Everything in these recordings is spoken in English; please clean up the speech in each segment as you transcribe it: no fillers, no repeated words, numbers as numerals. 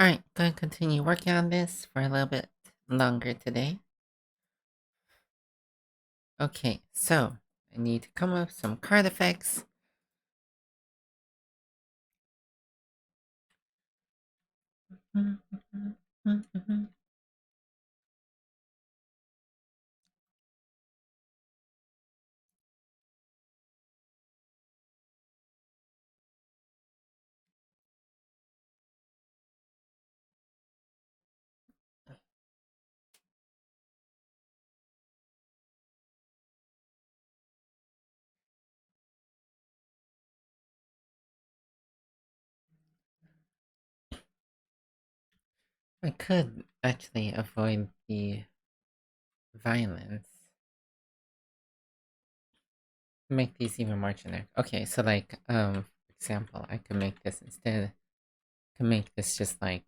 Alright, gonna continue working on this for a little bit longer today. Okay, so I need to come up with some card effects. I could actually avoid the violence. Make these even more generic. Okay, so like, for example, I could make this instead. I could make this just like,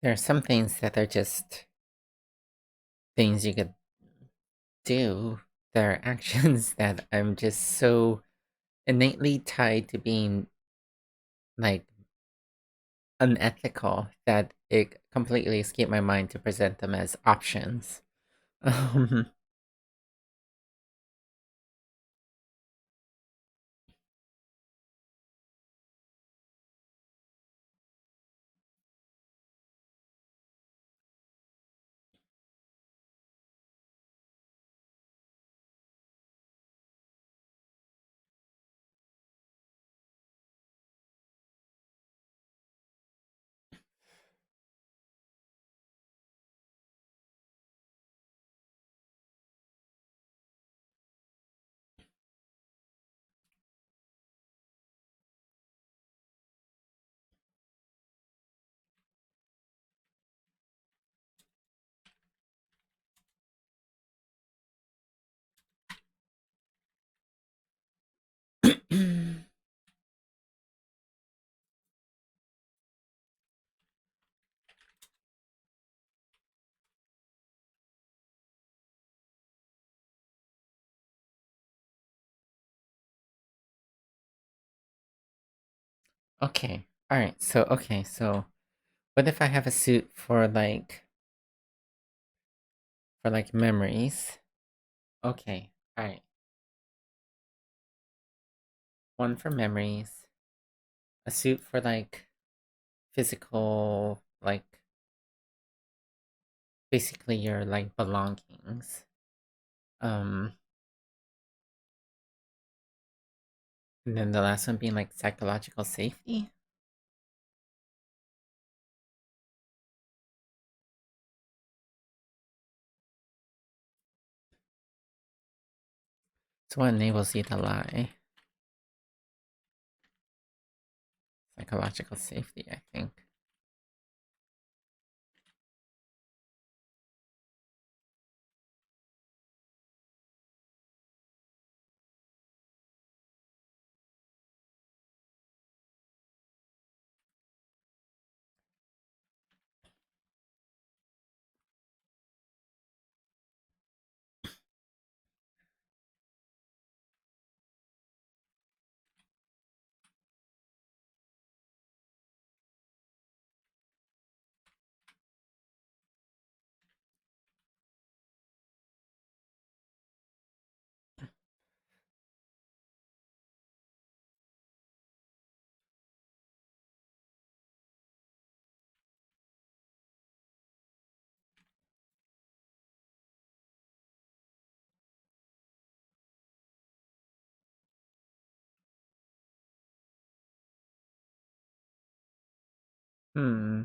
there are some things that are just things you could do. There are actions that I'm just so innately tied to being like unethical that it completely escaped my mind to present them as options. Um, okay, all right. So what if I have a suit for like memories? Okay, all right. One for memories, a suit for like physical, like basically your like belongings. Um, and then the last one being like psychological safety. It's what enables you to lie. Psychological safety, I think. Hmm.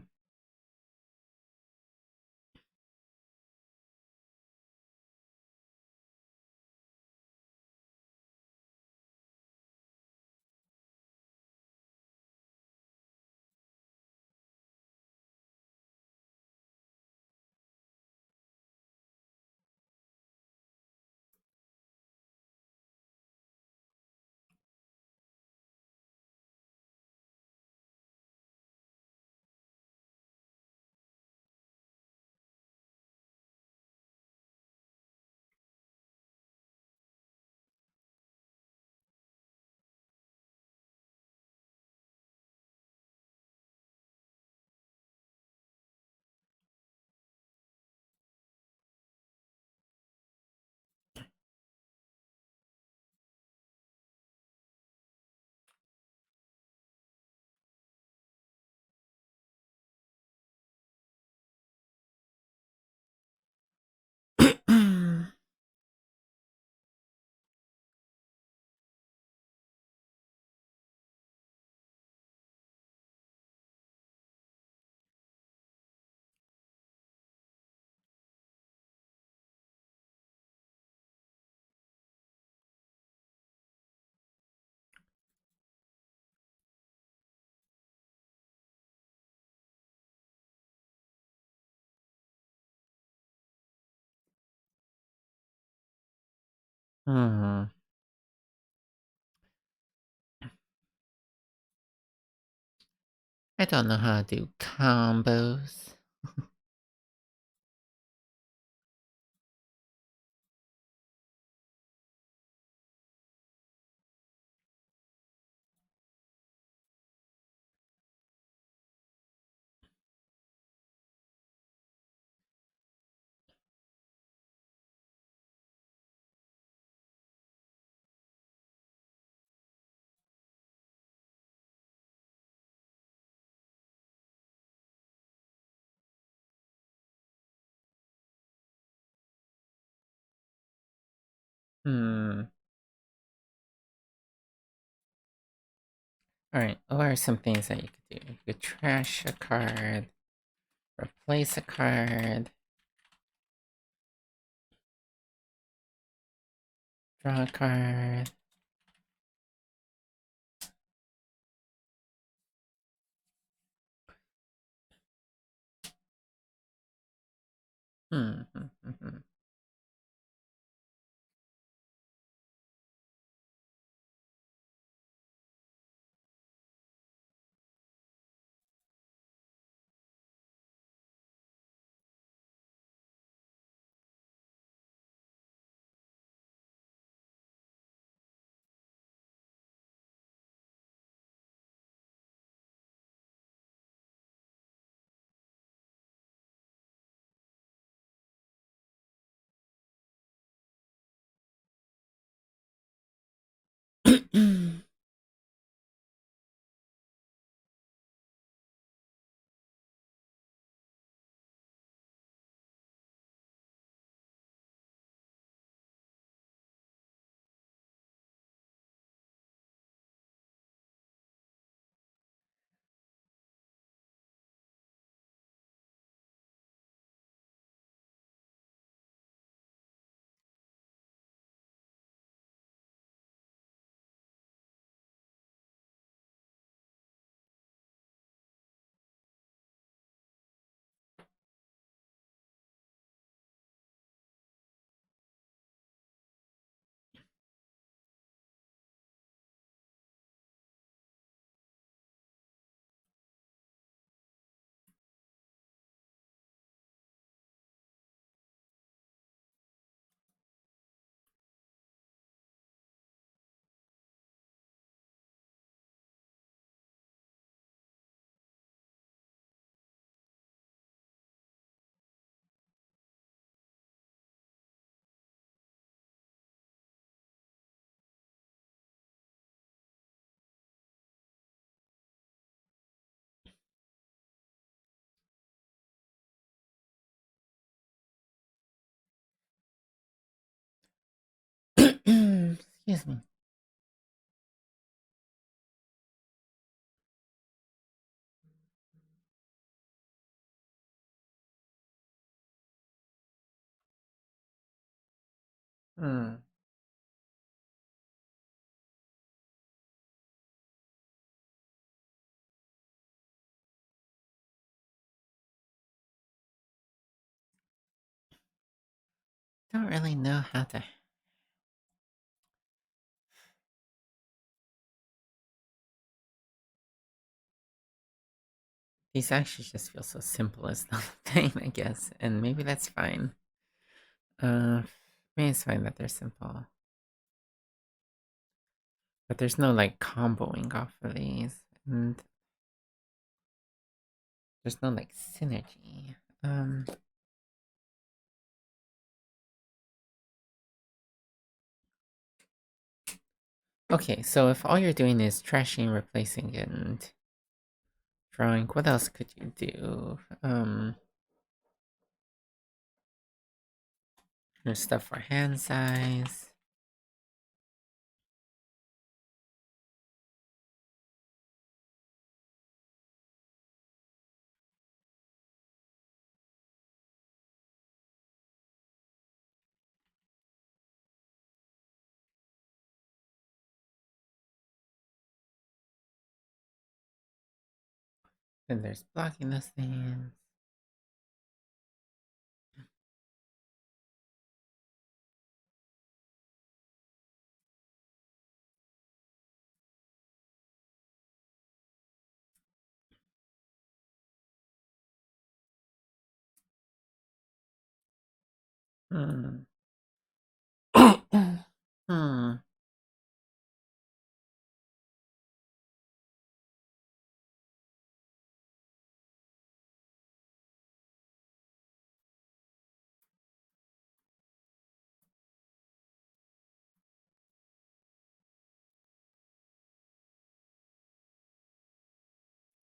Hmm. I don't know how to do combos. Hmm. Alright, what are some things that you could do? You could trash a card, replace a card, draw a card. Hmm. Hmm, hmm, hmm. Excuse me. Hmm. Don't really know how to. These actually just feel so simple as the thing, I guess, and maybe that's fine. Maybe it's fine that they're simple, but there's no like comboing off of these, and there's no like synergy. Okay, so if all you're doing is trashing, replacing, and drawing, what else could you do? There's stuff for hand size. Then there's blocking those things. Hmm. Hmm.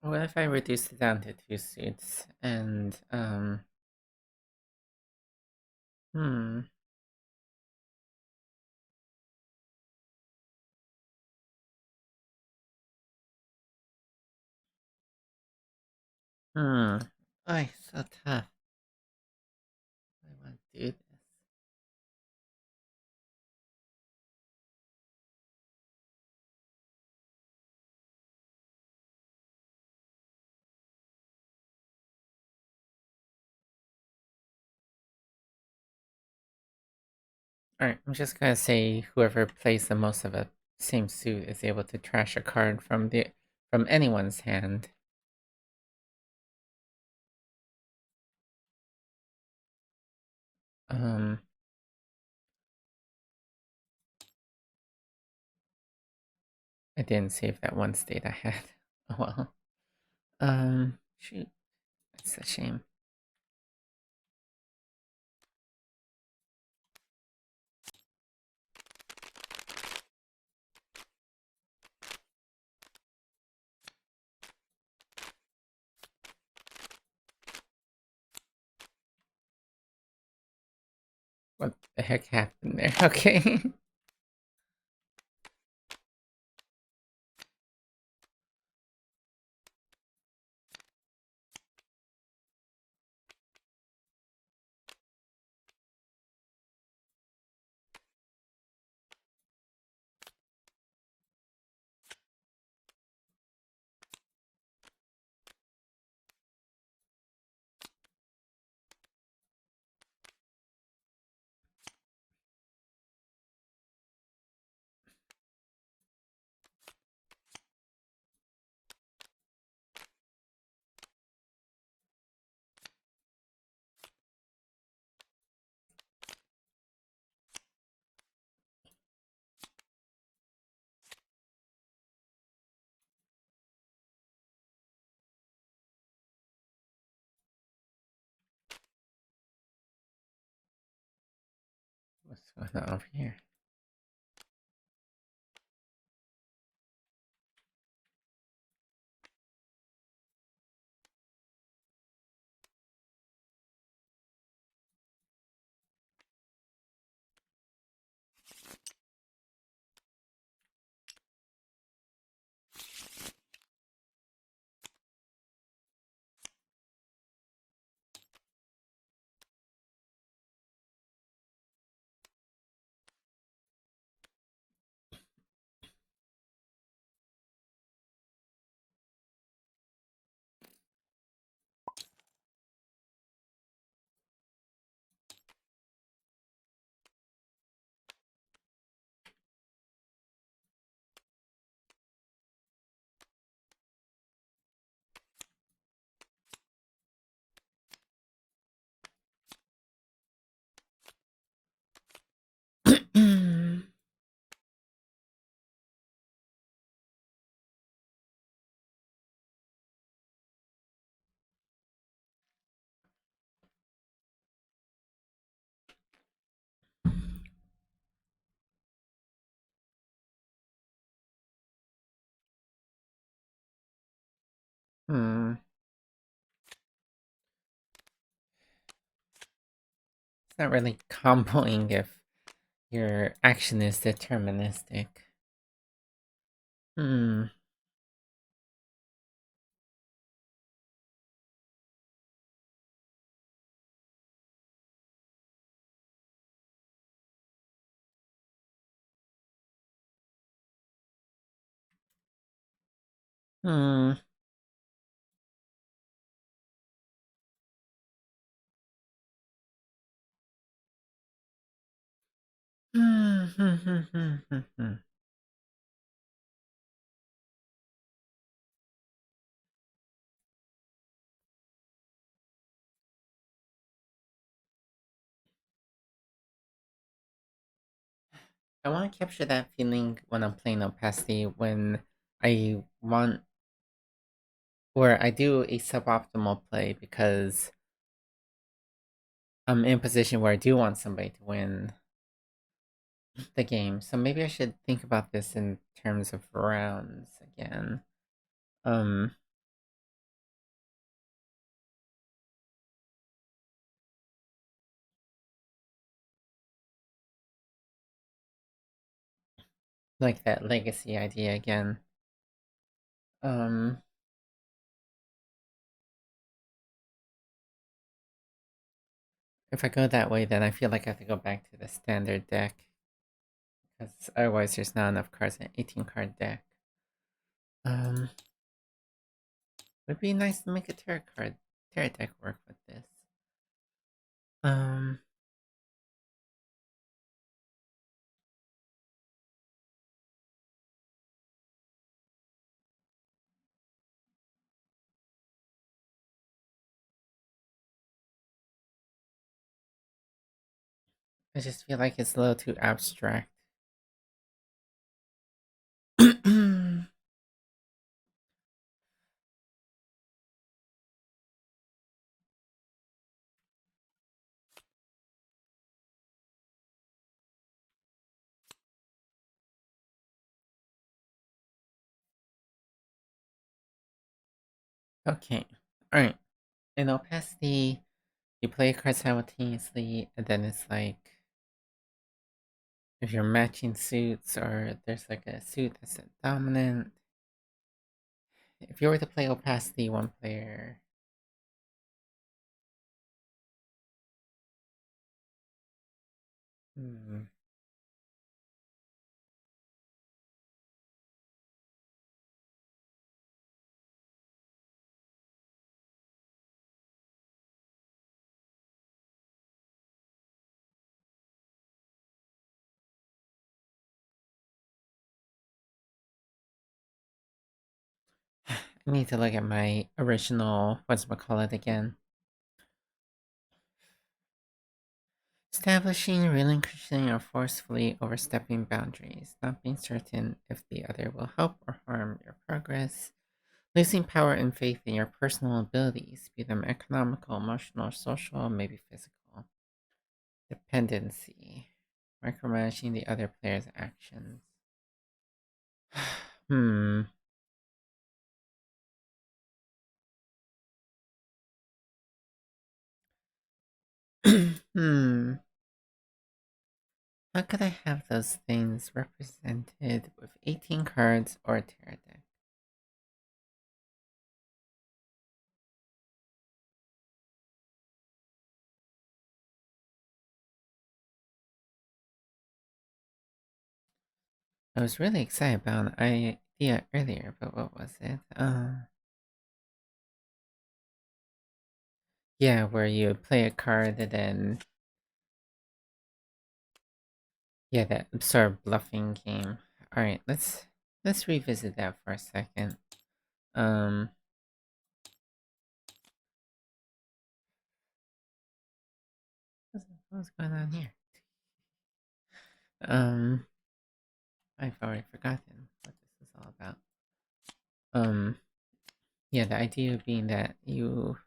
What if I reduce it down to two suits and hmm. Hmm. Oh, so tough. I want to do this. Alright, I'm just gonna say whoever plays the most of a same suit is able to trash a card from anyone's hand. Um I didn't save that one state I had. Oh well. Shoot. That's a shame. What the heck happened there? Okay. What's going on over here? Hmm. It's not really comboing if your action is deterministic. Hmm. Hmm. Hmm. Hmm. Hmm. Hmm. Hmm. Hmm. I want to capture that feeling when I'm playing opacity when I want where I do a suboptimal play because I'm in a position where I do want somebody to win the game. So maybe I should think about this in terms of rounds again. Um like that legacy idea again. Um if I go that way then I feel like I have to go back to the standard deck because otherwise there's not enough cards in an 18 card deck. Um Would be nice to make a tarot deck work with this. Um, I just feel like it's a little too abstract. Okay, alright. In opacity, you play a card simultaneously, and then it's like if you're matching suits or there's like a suit that's a dominant. If you were to play opacity, one player. Hmm. I need to look at my original whatchamacallit again. Establishing, relinquishing, or forcefully overstepping boundaries, not being certain if the other will help or harm your progress. Losing power and faith in your personal abilities, be them economical, emotional, social, maybe physical. Dependency. Micromanaging the other player's actions. hmm. hmm. How could I have those things represented with 18 cards or a tarot deck? I was really excited about an idea earlier, but what was it? Yeah, where you play a card and then yeah, that absorb bluffing game. All right, let's revisit that for a second. Um, what's going on here? Um, I've already forgotten what this is all about. Um, yeah, the idea being that you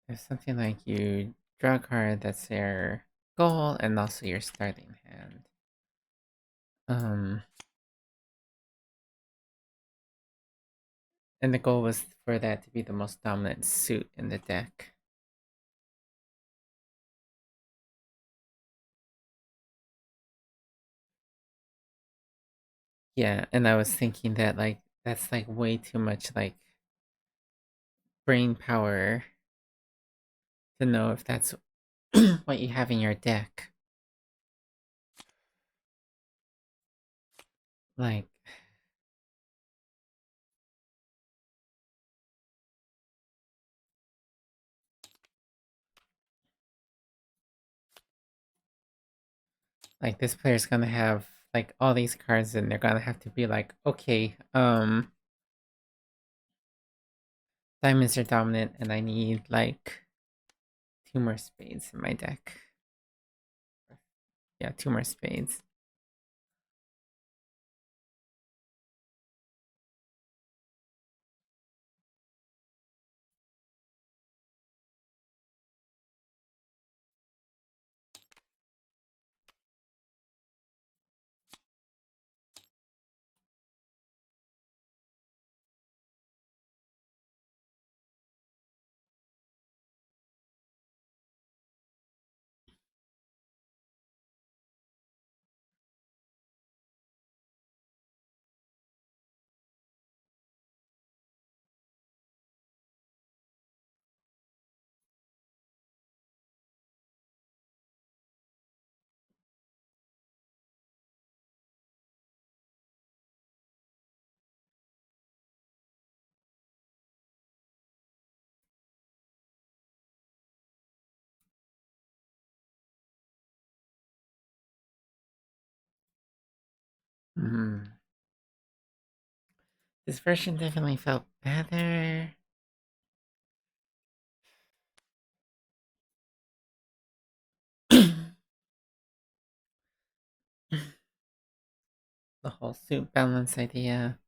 there's something like you draw a card that's your goal and also your starting hand. Um, and the goal was for that to be the most dominant suit in the deck. Yeah, and I was thinking that like that's like way too much like brain power to know if that's what you have in your deck. Like like this player's gonna have like all these cards and they're gonna have to be like, okay, Diamonds are dominant, and I need like two more spades in my deck. Yeah, two more spades. Hmm. This version definitely felt better. The whole suit balance idea,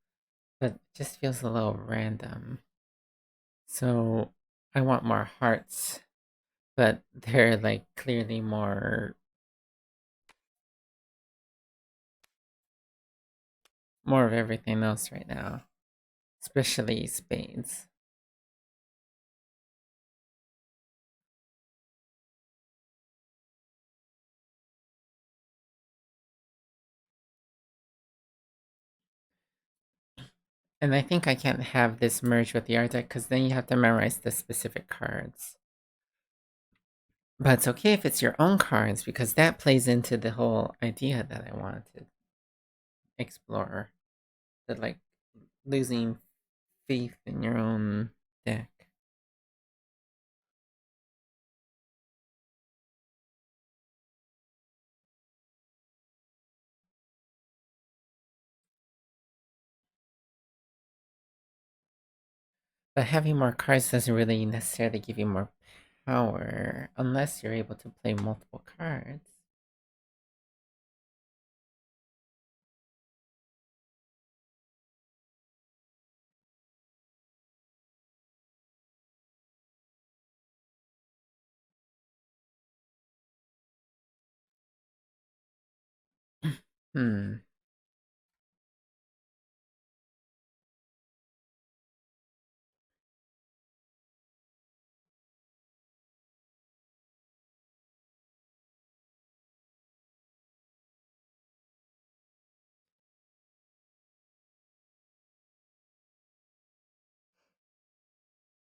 but it just feels a little random. So I want more hearts, but they're like clearly more of everything else right now, especially spades. And I think I can't have this merge with the art deck because then you have to memorize the specific cards. But it's okay if it's your own cards because that plays into the whole idea that I wanted to explore. That like losing faith in your own deck. But having more cards doesn't really necessarily give you more power unless you're able to play multiple cards. Hmm.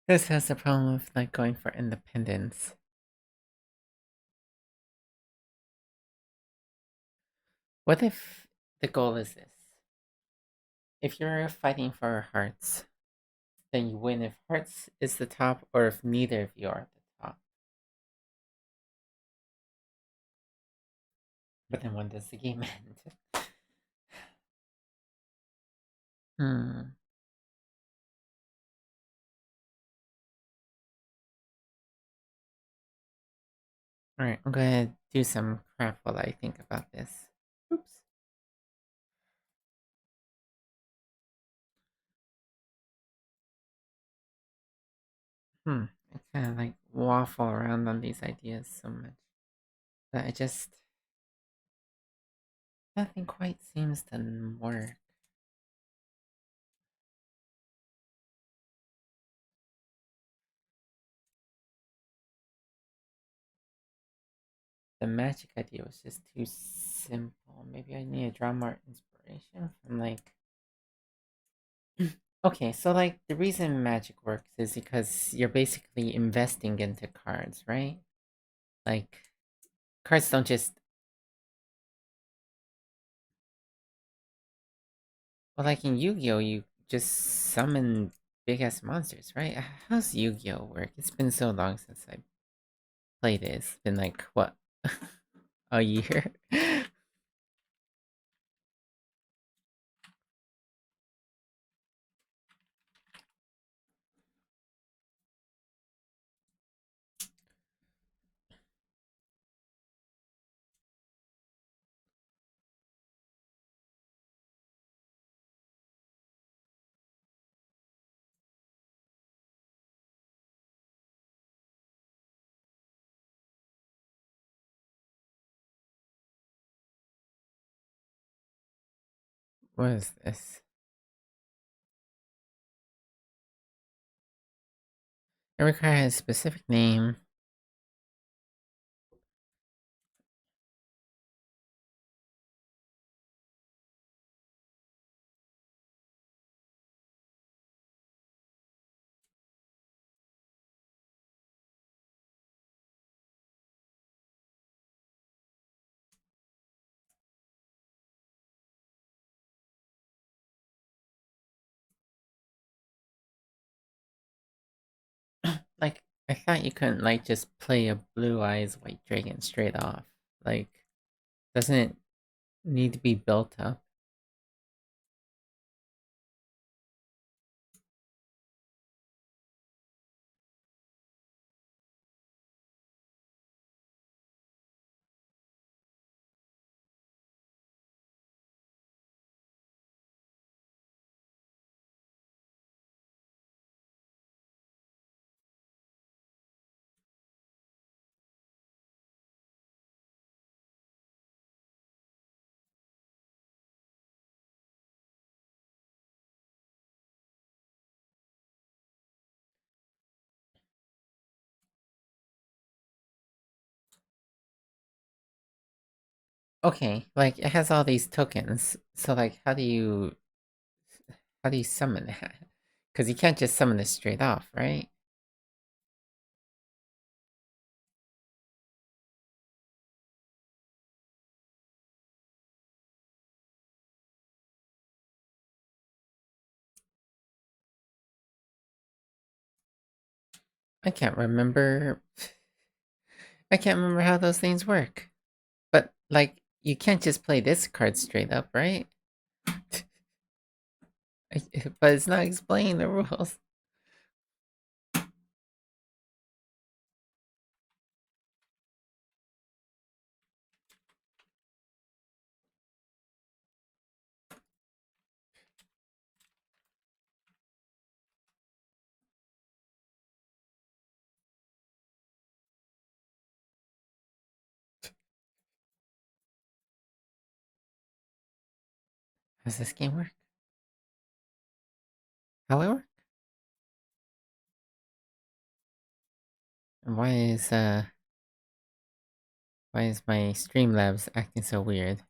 This has the problem of like going for independence. What if the goal is this? If you're fighting for hearts, then you win if hearts is the top or if neither of you are at the top. But then when does the game end? Hmm. Alright, I'm gonna do some crap while I think about this. Oops. I kind of like waffle around on these ideas so much that I just nothing quite seems to work. The magic idea was just too simple. Maybe I need to draw more inspiration from like. Okay, so like the reason magic works is because you're basically investing into cards, right? Like cards don't just well like in Yu-Gi-Oh you just summon big ass monsters, right? How's Yu-Gi-Oh work? It's been so long since I played it. It's been like what a year? What is this? It requires a specific name. Like, I thought you couldn't, like, just play a Blue Eyes White Dragon straight off. Like, doesn't it need to be built up? Okay, like, it has all these tokens. So, like, how do you summon that? Because you can't just summon this straight off, right? I can't remember. I can't remember how those things work. But, like, you can't just play this card straight up, right? But it's not explaining the rules. How does this game work? How it work? And why is my Streamlabs acting so weird?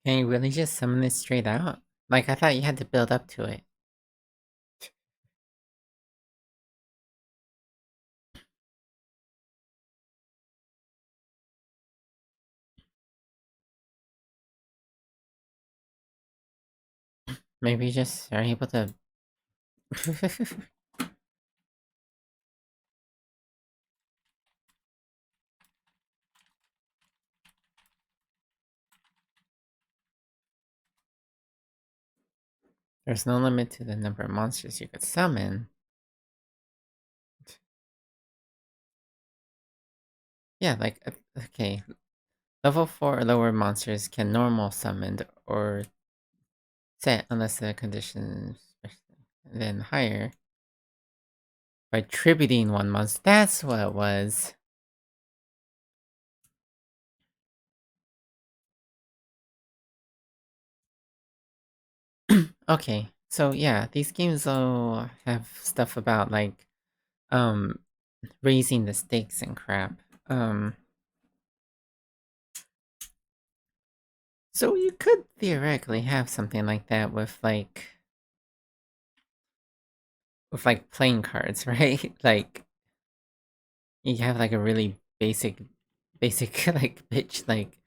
Can you really just summon this straight out? Like, I thought you had to build up to it. Maybe you just are able to. There's no limit to the number of monsters you could summon. Yeah, like, okay. Level 4 or lower monsters can normal summoned or set unless the conditions. Then higher. By tributing one monster. That's what it was. Okay, so yeah, these games all have stuff about, like, um raising the stakes and crap. Um So you could theoretically have something like that with like playing cards, right? Like you have like a really basic like bitch like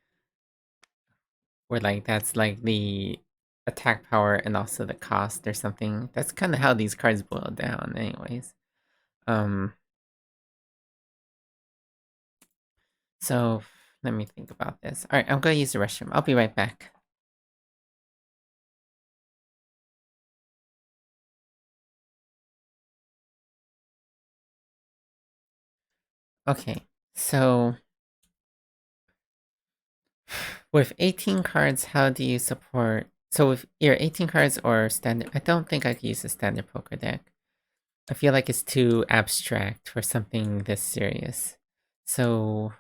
where like that's like the attack power and also the cost or something. That's kind of how these cards boil down, anyways. Um, so let me think about this. All right, I'm gonna use the restroom. I'll be right back. Okay, so with 18 cards, how do you support? So with either 18 cards or standard, I don't think I could use a standard poker deck. I feel like it's too abstract for something this serious. So,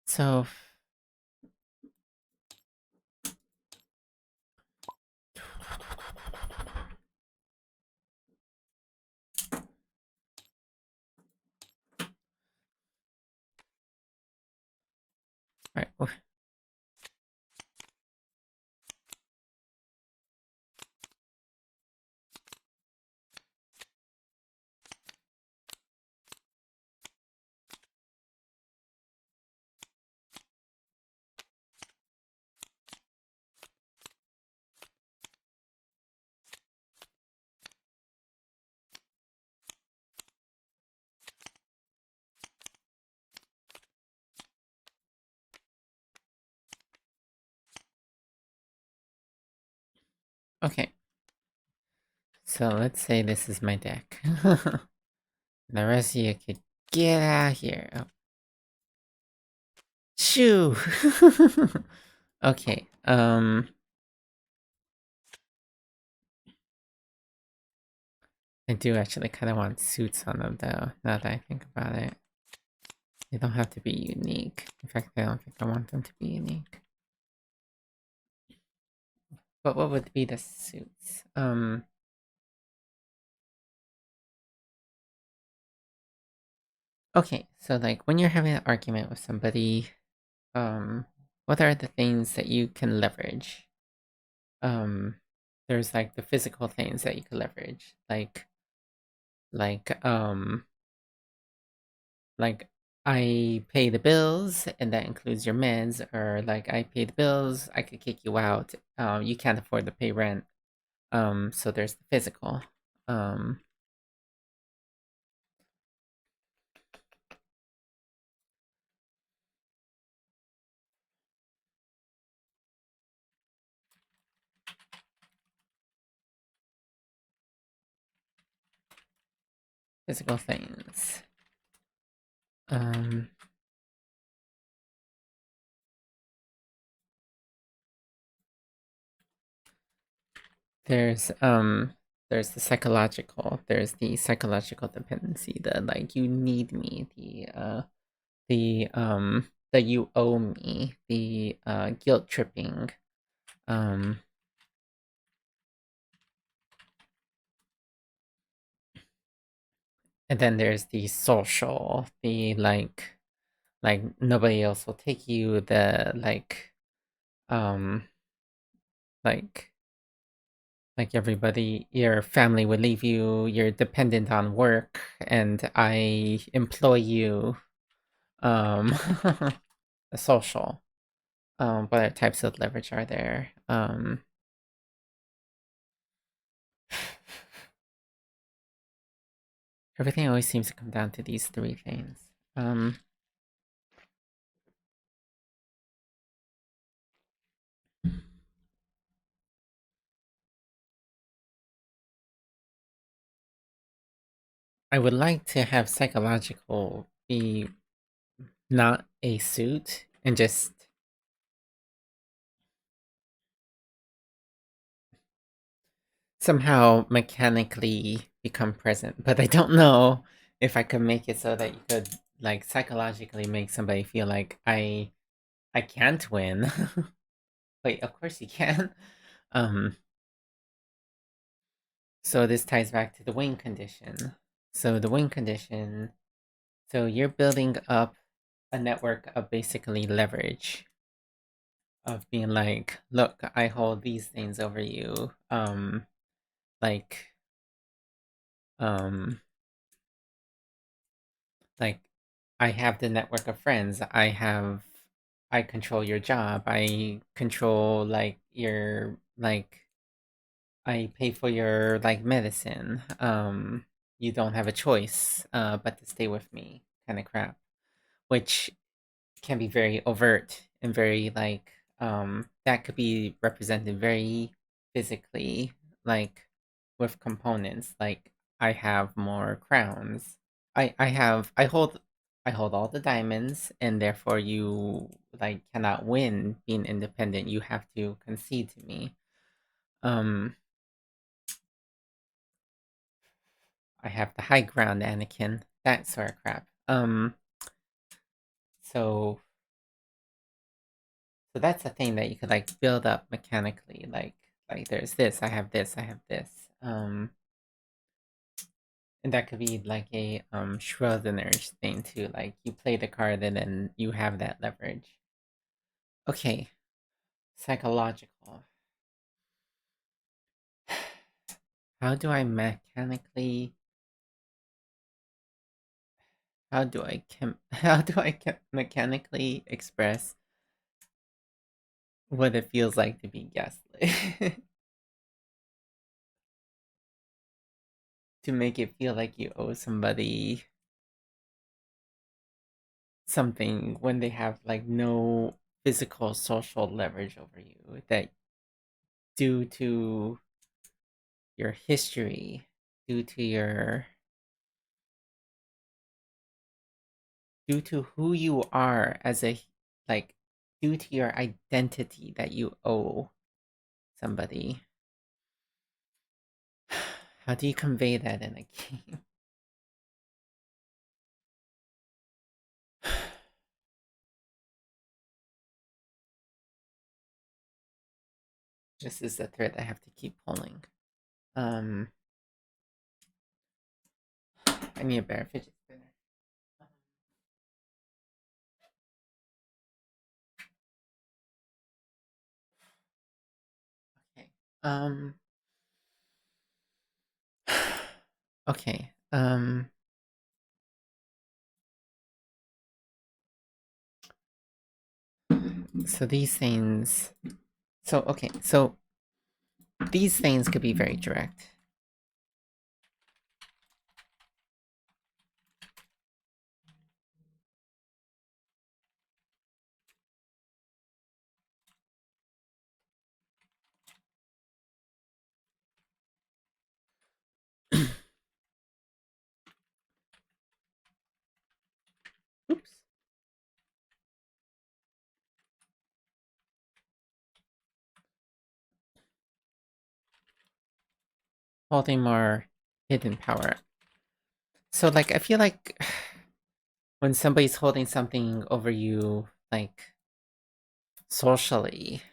so, all right. Okay. So let's say this is my deck. The rest of you could get out here. Oh, shoo! Okay. I do actually kind of want suits on them though. Now that I think about it, they don't have to be unique. In fact, I don't think I want them to be unique. But what would be the suits? Okay, so like when you're having an argument with somebody, what are the things that you can leverage? Um, there's like the physical things that you can leverage, like like I pay the bills and that includes your meds, or like I pay the bills, I could kick you out. You can't afford to pay rent. So there's the physical. Um, physical things. Um, there's um there's the psychological dependency, the like you need me, the you owe me, the guilt tripping. Um and then there's the social, the like nobody else will take you, the um like everybody, your family would leave you, you're dependent on work, and I employ you. Um the social. What other types of leverage are there? Everything always seems to come down to these three things. I would like to have psychological be not a suit and just somehow mechanically become present. But I don't know if I could make it so that you could like psychologically make somebody feel like I can't win. Wait, of course you can. Um, so this ties back to the win condition. So the win condition. So you're building up a network of basically leverage of being like, look, I hold these things over you. Like, um, like I have the network of friends. I control your job. I control like your like I pay for your like medicine. You don't have a choice but to stay with me kind of crap, which can be very overt and very like that could be represented very physically, like with components like I have more crowns. I hold all the diamonds and therefore you like cannot win being independent. You have to concede to me. Um I have the high ground, Anakin. That sort of crap. So so that's a thing that you could like build up mechanically. Like there's this, I have this, I have this. And that could be like a Schrodinger's thing too. Like you play the card and then you have that leverage. Okay, psychological. How do I mechanically? How do I mechanically express what it feels like to be gaslit? To make it feel like you owe somebody something when they have like no physical social leverage over you, that due to your history, due to your due to who you are as a like due to your identity that you owe somebody. How do you convey that in a game? This is a thread I have to keep pulling. um I need a better fidget spinner. Okay. Okay. So these things. So okay. So these things could be very direct. Oops. Holding more hidden power. So like I feel like when somebody's holding something over you, like socially,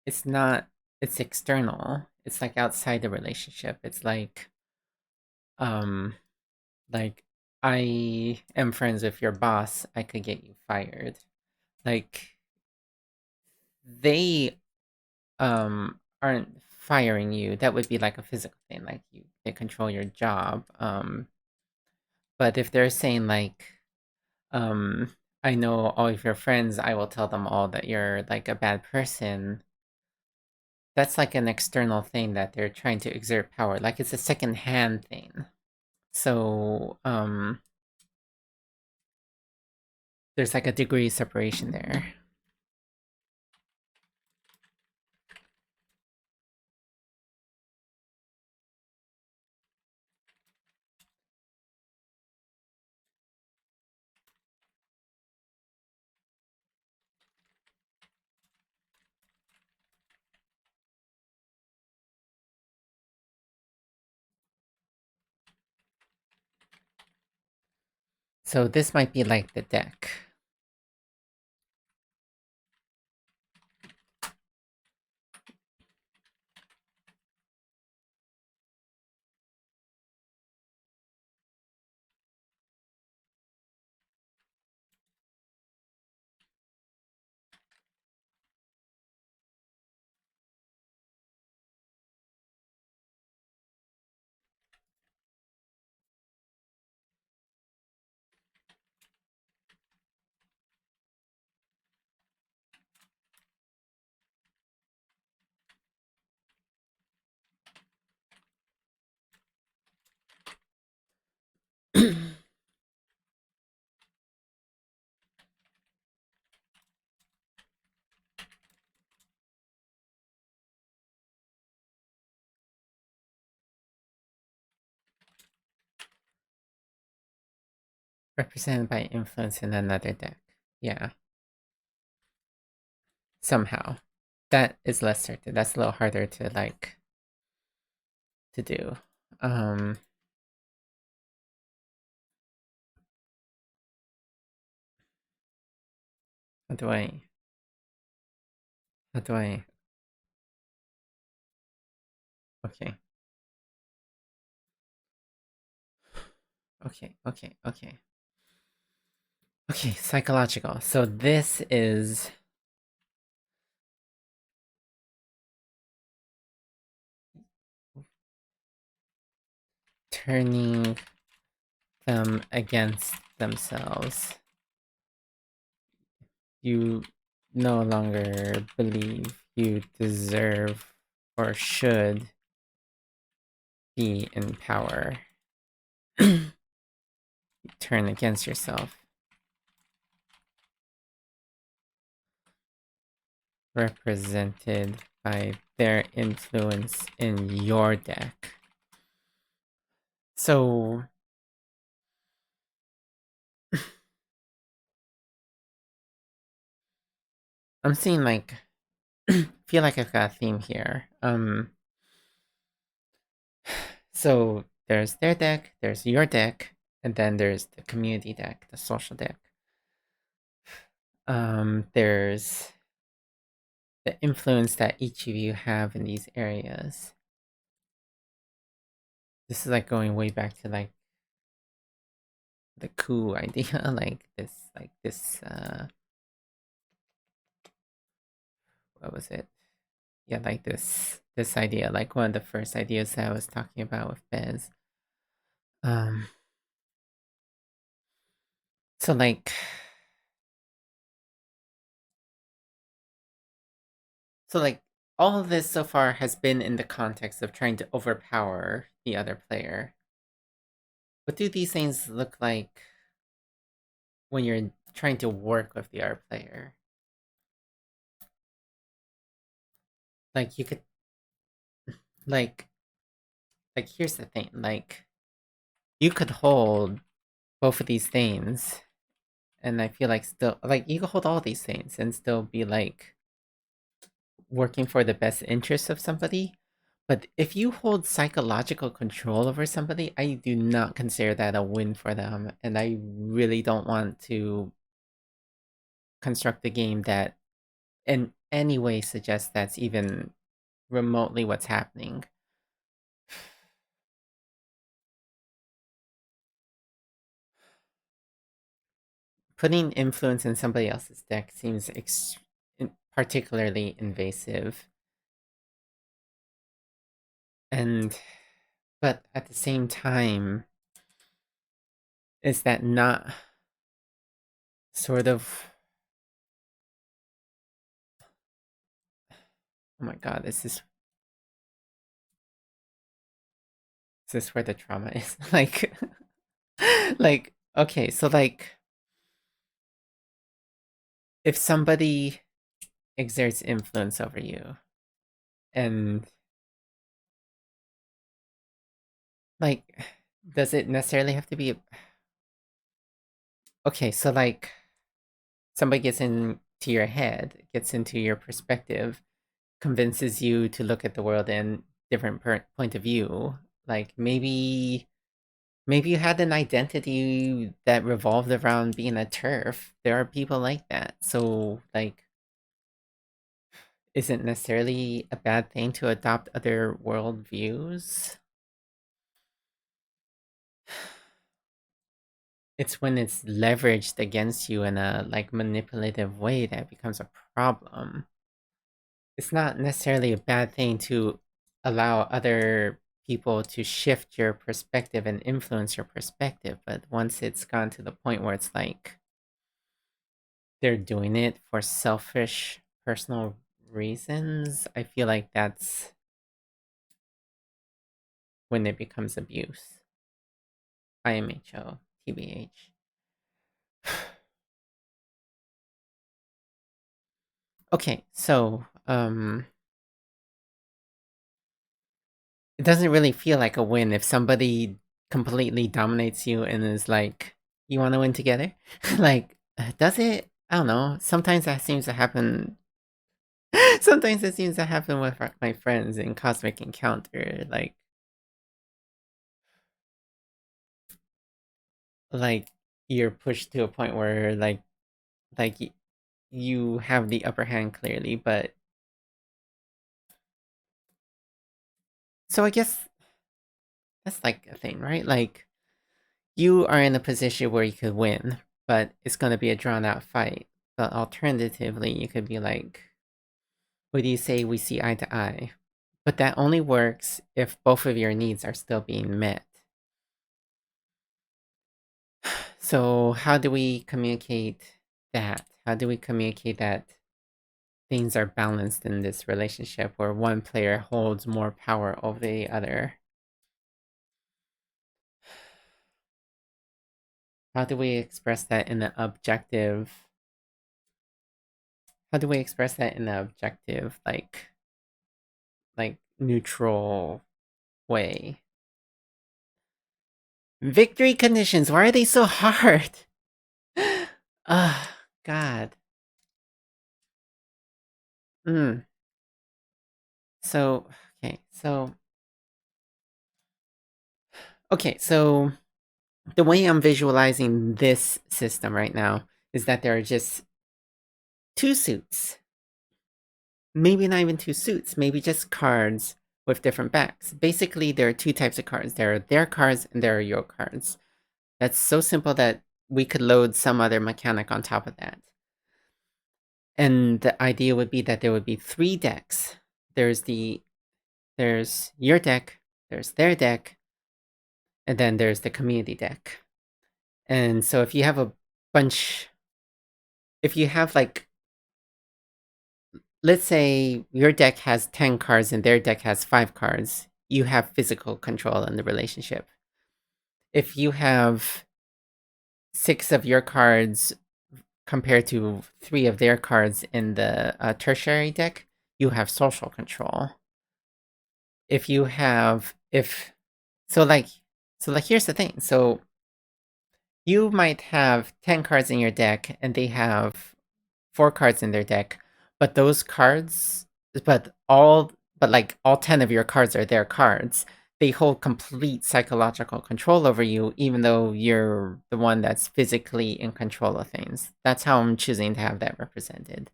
it's not it's external. It's like outside the relationship. It's um like I am friends with your boss, I could get you fired. Like they aren't firing you. That would be like a physical thing, like they control your job. But if they're saying like, I know all of your friends, I will tell them all that you're like a bad person. That's like an external thing that they're trying to exert power. Like it's a second hand thing. So there's like a degree of separation there. So this might be like the deck. represented by influence in another deck. Yeah, somehow. That is less certain. That's a little harder to like to do. Um how do I how do I okay. Okay. Okay, psychological. So this is turning them against themselves. You no longer believe you deserve or should be in power. Turn against yourself. Represented by their influence in your deck. So I'm seeing like feel like I've got a theme here. So there's their deck, there's your deck, and then there's the community deck, the social deck. There's the influence that each of you have in these areas. This is like going way back to like the coup idea, like this what was it? Yeah, like this idea, like one of the first ideas that I was talking about with Bez. Um so like so like all of this so far has been in the context of trying to overpower the other player. What do these things look like when you're trying to work with the other player? Like you could like here's the thing, like you could hold both of these things and I feel like still like you could hold all these things and still be like working for the best interest of somebody. But if you hold psychological control over somebody, I do not consider that a win for them. And I really don't want to construct a game that in any way suggests that's even remotely what's happening. Putting influence in somebody else's deck seems particularly invasive. And, but at the same time, is that not sort of, oh my god, is this where the trauma is? Like, okay, so like, if somebody exerts influence over you, and like, does it necessarily have to be okay? So like, somebody gets into your head, gets into your perspective, convinces you to look at the world in different point of view. Like maybe you had an identity that revolved around being a turf. There are people like that. So like isn't necessarily a bad thing to adopt other worldviews. It's when it's leveraged against you in a like manipulative way that becomes a problem. It's not necessarily a bad thing to allow other people to shift your perspective and influence your perspective, but once it's gone to the point where it's like they're doing it for selfish personal reasons, I feel like that's when it becomes abuse. IMHO, TBH. Okay, so it doesn't really feel like a win if somebody completely dominates you and is like You want to win together? Like, does it? I don't know. Sometimes that seems to happen. Sometimes it seems to happen with my friends in Cosmic Encounter. Like you're pushed to a point where like you have the upper hand clearly, but so I guess that's like a thing, right? Like you are in a position where you could win, but it's going to be a drawn out fight. But alternatively, you could be like, what do you say we see eye to eye? But that only works if both of your needs are still being met. So, how do we communicate that? How do we communicate that things are balanced in this relationship where one player holds more power over the other? How do we express that in an objective? How do we express that in an objective, like neutral way? Victory conditions. Why are they so hard? Ah, God. Hmm. So okay, so okay, so the way I'm visualizing this system right now is that there are just two suits. Maybe not even two suits, maybe just cards with different backs. Basically, there are two types of cards. There are their cards and there are your cards. That's so simple that we could load some other mechanic on top of that. And the idea would be that there would be three decks. There's your deck, there's their deck, and then there's the community deck. And so if you have a bunch, if you have like, let's say your deck has 10 cards and their deck has 5 cards, you have physical control in the relationship. If you have 6 of your cards compared to 3 of their cards in the tertiary deck, you have social control. If you have, if, so like, so like here's the thing. So you might have 10 cards in your deck and they have 4 cards in their deck, but those cards, but all, but like all 10 of your cards are their cards. They hold complete psychological control over you, even though you're the one that's physically in control of things. That's how I'm choosing to have that represented.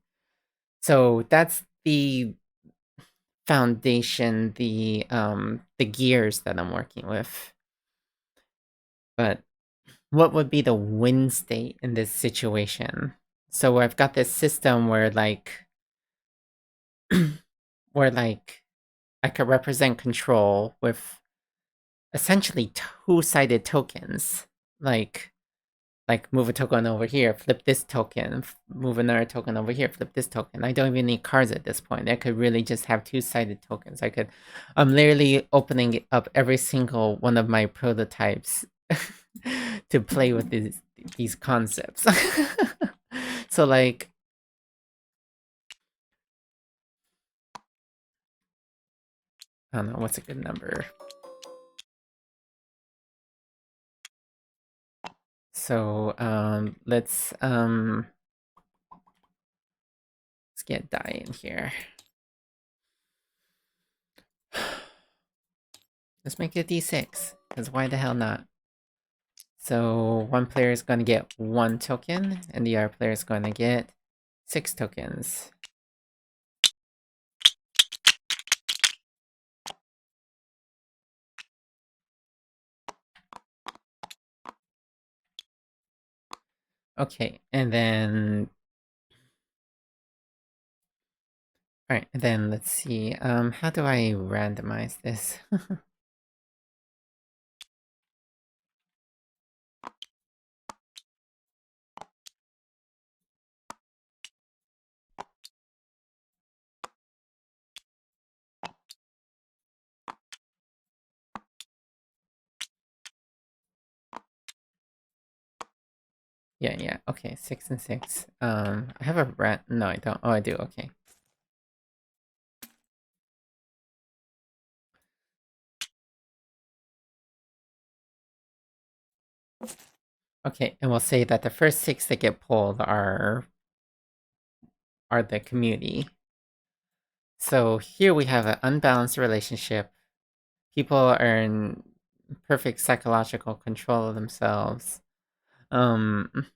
So that's the foundation, the gears that I'm working with. But what would be the win state in this situation? So I've got this system where where like I could represent control with essentially two-sided tokens. Like like move a token over here, flip this token, move another token over here, flip this token. I don't even need cards at this point. I could really just have two-sided tokens. I'm literally opening up every single one of my prototypes to play with these concepts. So like I don't know what's a good number. So let's get die in here. Let's make it D6, because why the hell not? So one player is going to get 1 token, and the other player is going to get 6 tokens. Okay, and then... Alright, and then let's see, how do I randomize this? Yeah, okay, 6 and 6. I have a no, I don't. Oh, I do, okay. Okay, and we'll say that the first six that get pulled are the community. So here we have an unbalanced relationship. People are in perfect psychological control of themselves. Um,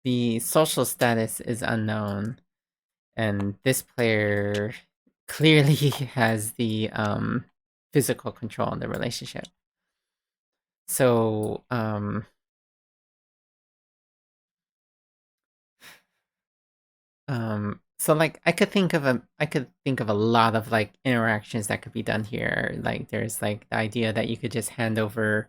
the social status is unknown, and this player clearly has the physical control in the relationship. So so like I could think of a lot of like interactions that could be done here. Like there's like the idea that you could just hand over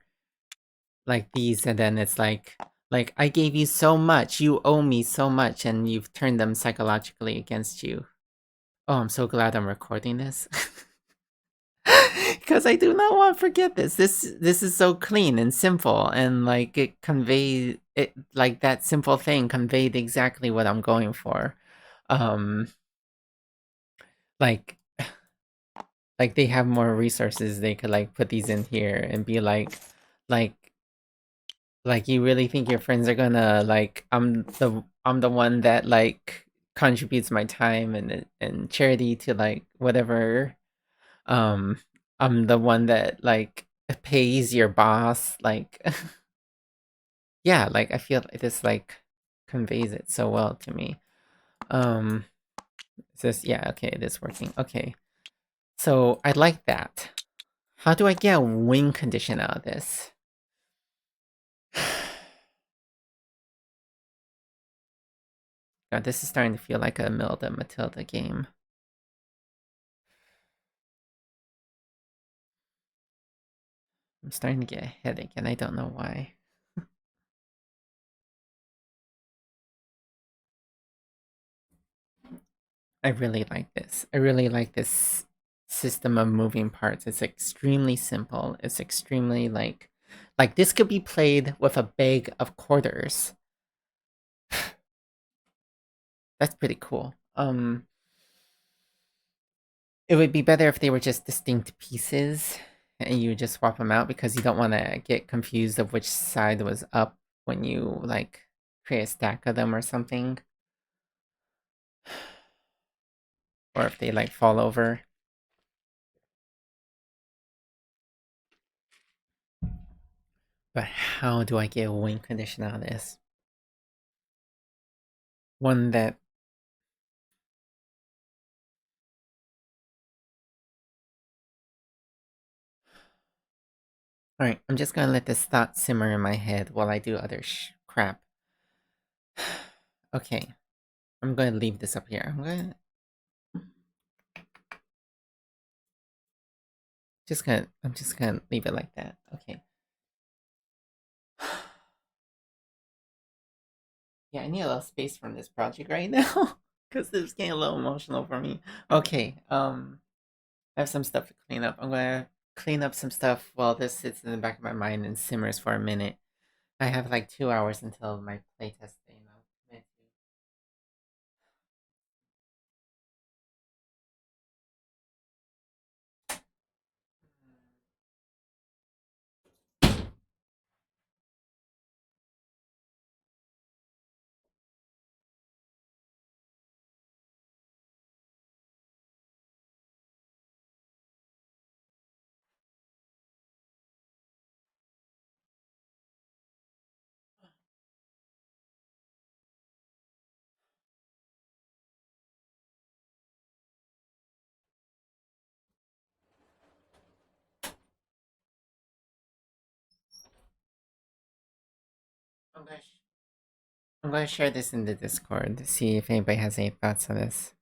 like these and then it's like I gave you so much, you owe me so much, and you've turned them psychologically against you. Oh, I'm so glad I'm recording this. Because I do not want to forget this. This is so clean and simple, and like it conveys it like that simple thing conveyed exactly what I'm going for. Um, like like they have more resources. They could like put these in here and be like like you really think your friends are gonna like I'm the one that like contributes my time and charity to like whatever. Um, I'm the one that like pays your boss. Like yeah, like I feel like this like conveys it so well to me. Um, it's just yeah, okay, it is working. Okay, so I like that. How do I get a win condition out of this? God, this is starting to feel like a Milda Matilda game. I'm starting to get a headache, and I don't know why. I really like this. I really like this system of moving parts. It's extremely simple. It's extremely like this could be played with a bag of quarters. That's pretty cool. It would be better if they were just distinct pieces and you just swap them out because you don't want to get confused of which side was up when you like create a stack of them or something. Or if they like fall over. But how do I get a win condition out of this? One that Alright, I'm just gonna let this thought simmer in my head while I do other crap. Okay, I'm gonna leave this up here. I'm just gonna leave it like that. Okay. Yeah, I need a little space from this project right now because it's getting a little emotional for me. Okay, I have some stuff to clean up. I'm gonna clean up some stuff while this sits in the back of my mind and simmers for a minute. I have like 2 hours until my playtest thing. I'm gonna, I'm gonna share this in the Discord to see if anybody has any thoughts on this.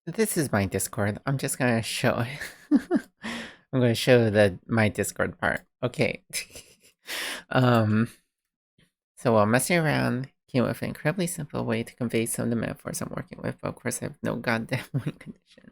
This is my Discord. I'm just gonna show it. I'm going to show my Discord part. Okay. um. So while messing around, came up with an incredibly simple way to convey some of the metaphors I'm working with, but of course I have no goddamn win condition.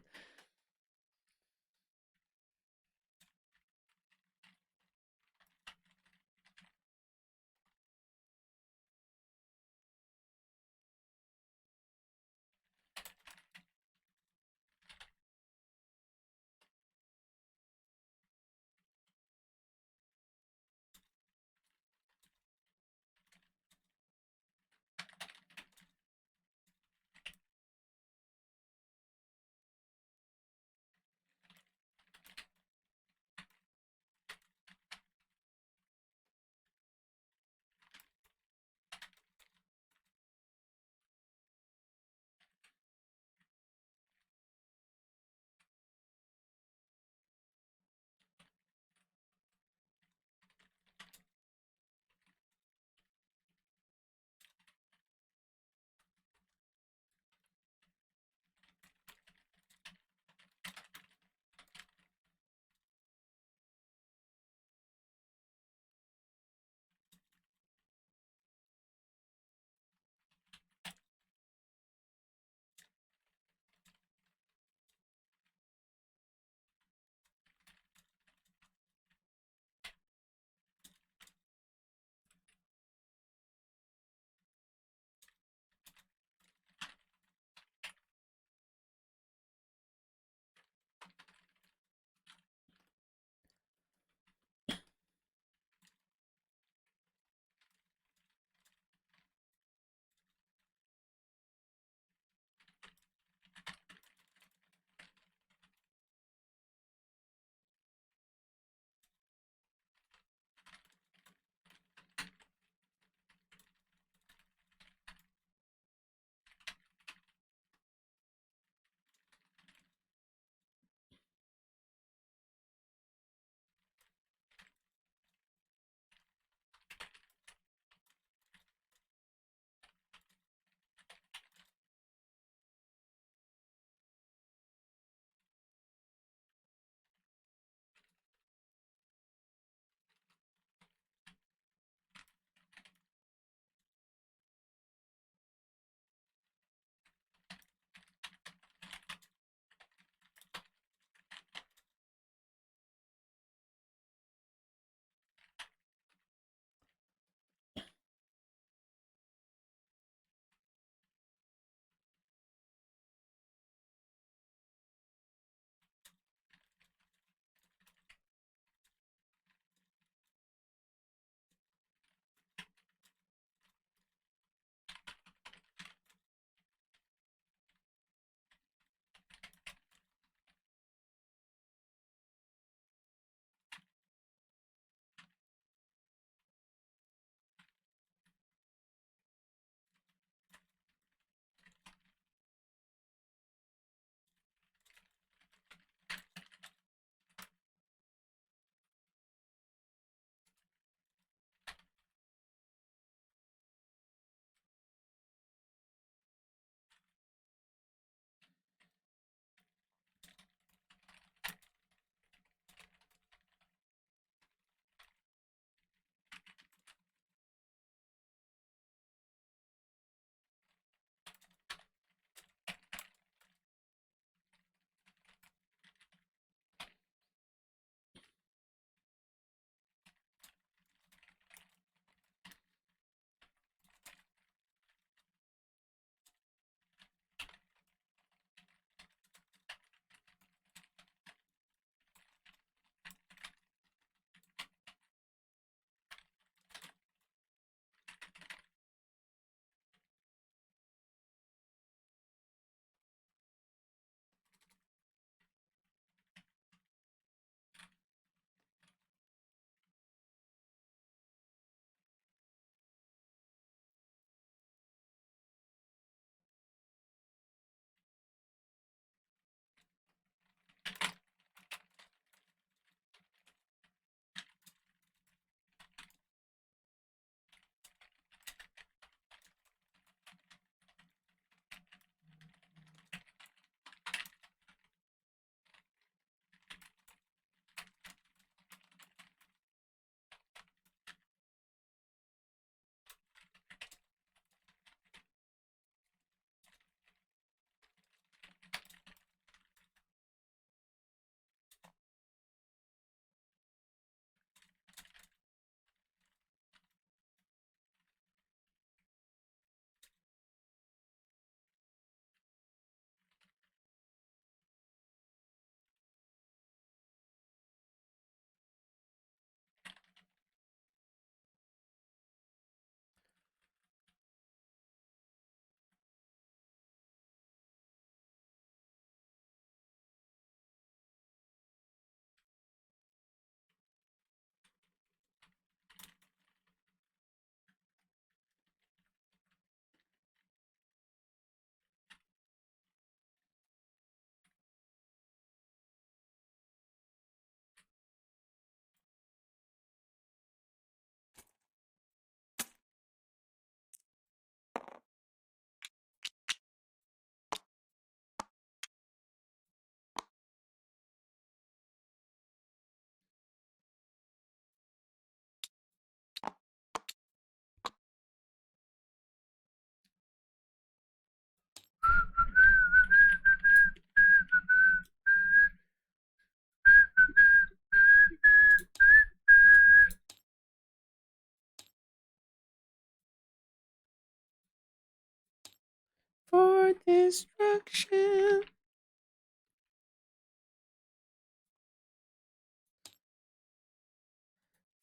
for destruction.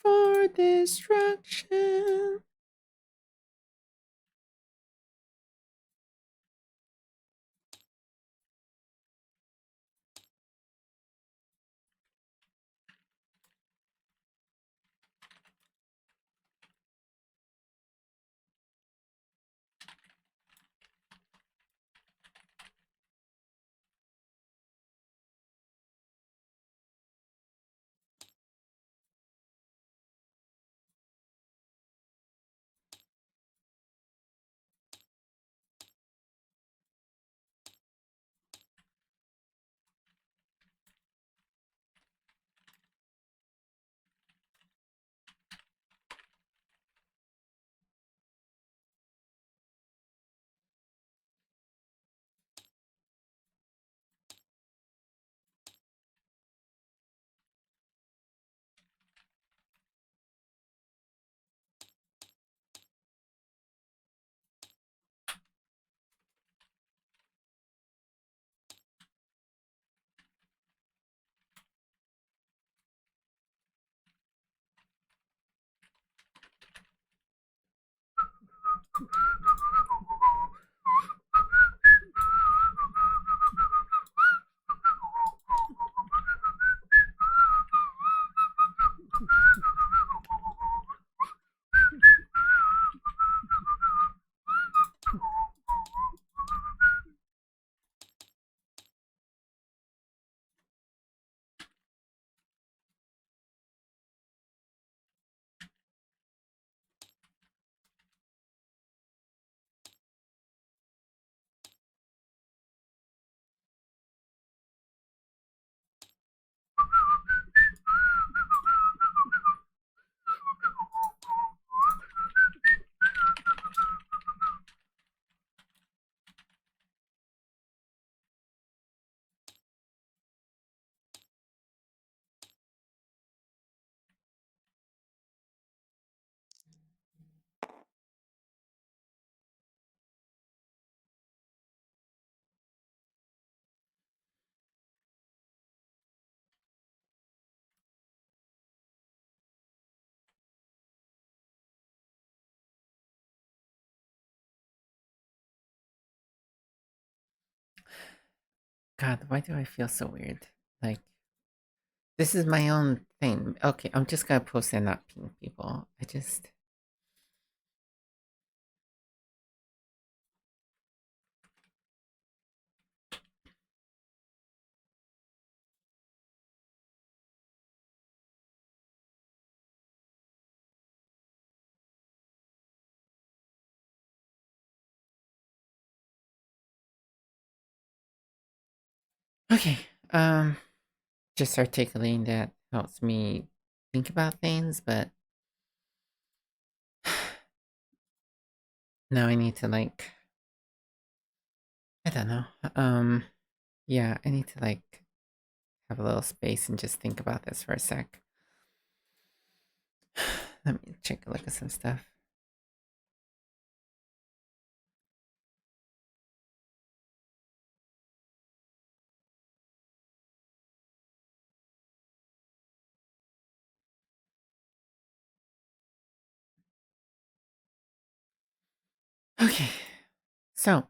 For destruction. God, why do I feel so weird? Like, this is my own thing. Okay, I'm just gonna post and not ping people. I just. Okay, just articulating that helps me think about things, but now I need to, like, I don't know. Yeah, I need to, like, have a little space and just think about this for a sec. Let me check a look at some stuff. Okay, so,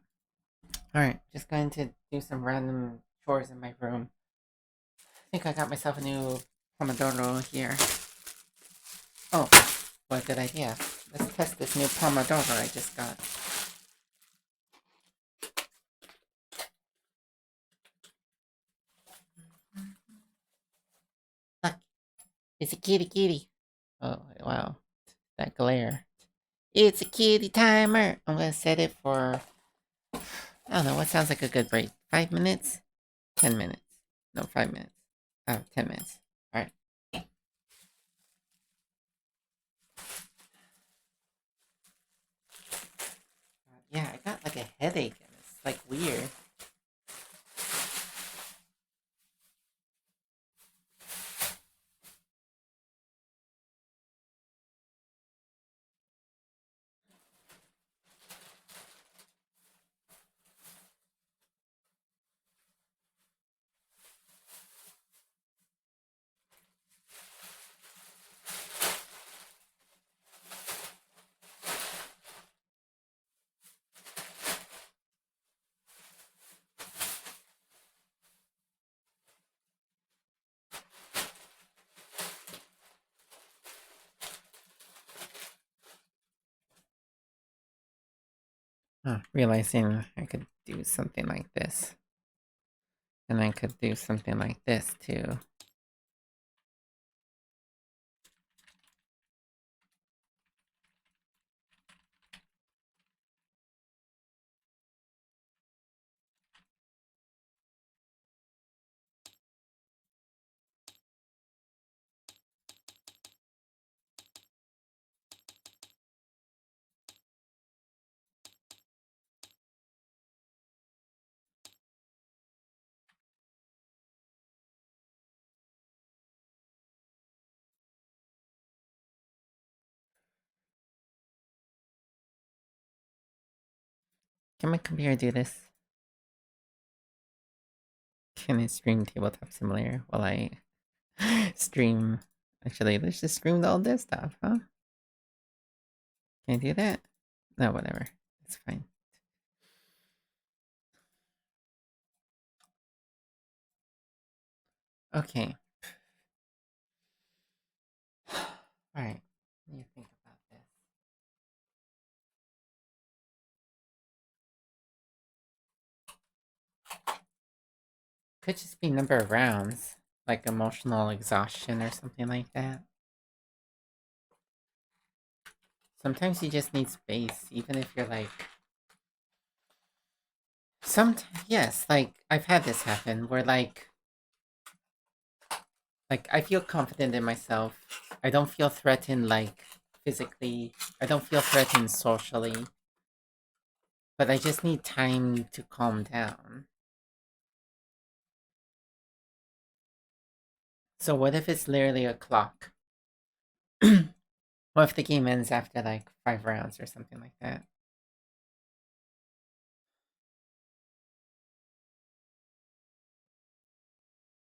alright, just going to do some random chores in my room. I think I got myself a new Pomodoro here. Oh, what a good idea. Let's test this new Pomodoro I just got. Look, it's a kitty kitty. Oh, wow. That glare. It's a kitty timer. I'm gonna set it for, I don't know, what sounds like a good break? 5 minutes? 10 minutes. No, 5 minutes. 10 minutes. Alright. Yeah, I got like a headache and it's like weird. Realizing I could do something like this. And I could do something like this too. Can my computer do this? Can it stream tabletop simulator while I stream? Actually, let's just stream all this stuff, huh? Can I do that? No, whatever. It's fine. Okay. Alright. Let me think about this. Could just be number of rounds. Like emotional exhaustion or something like that. Sometimes you just need space, even if you're like yes, like I've had this happen where like I feel confident in myself. I don't feel threatened like physically. I don't feel threatened socially. But I just need time to calm down. So what if it's literally a clock? What if the game ends after like 5 rounds or something like that?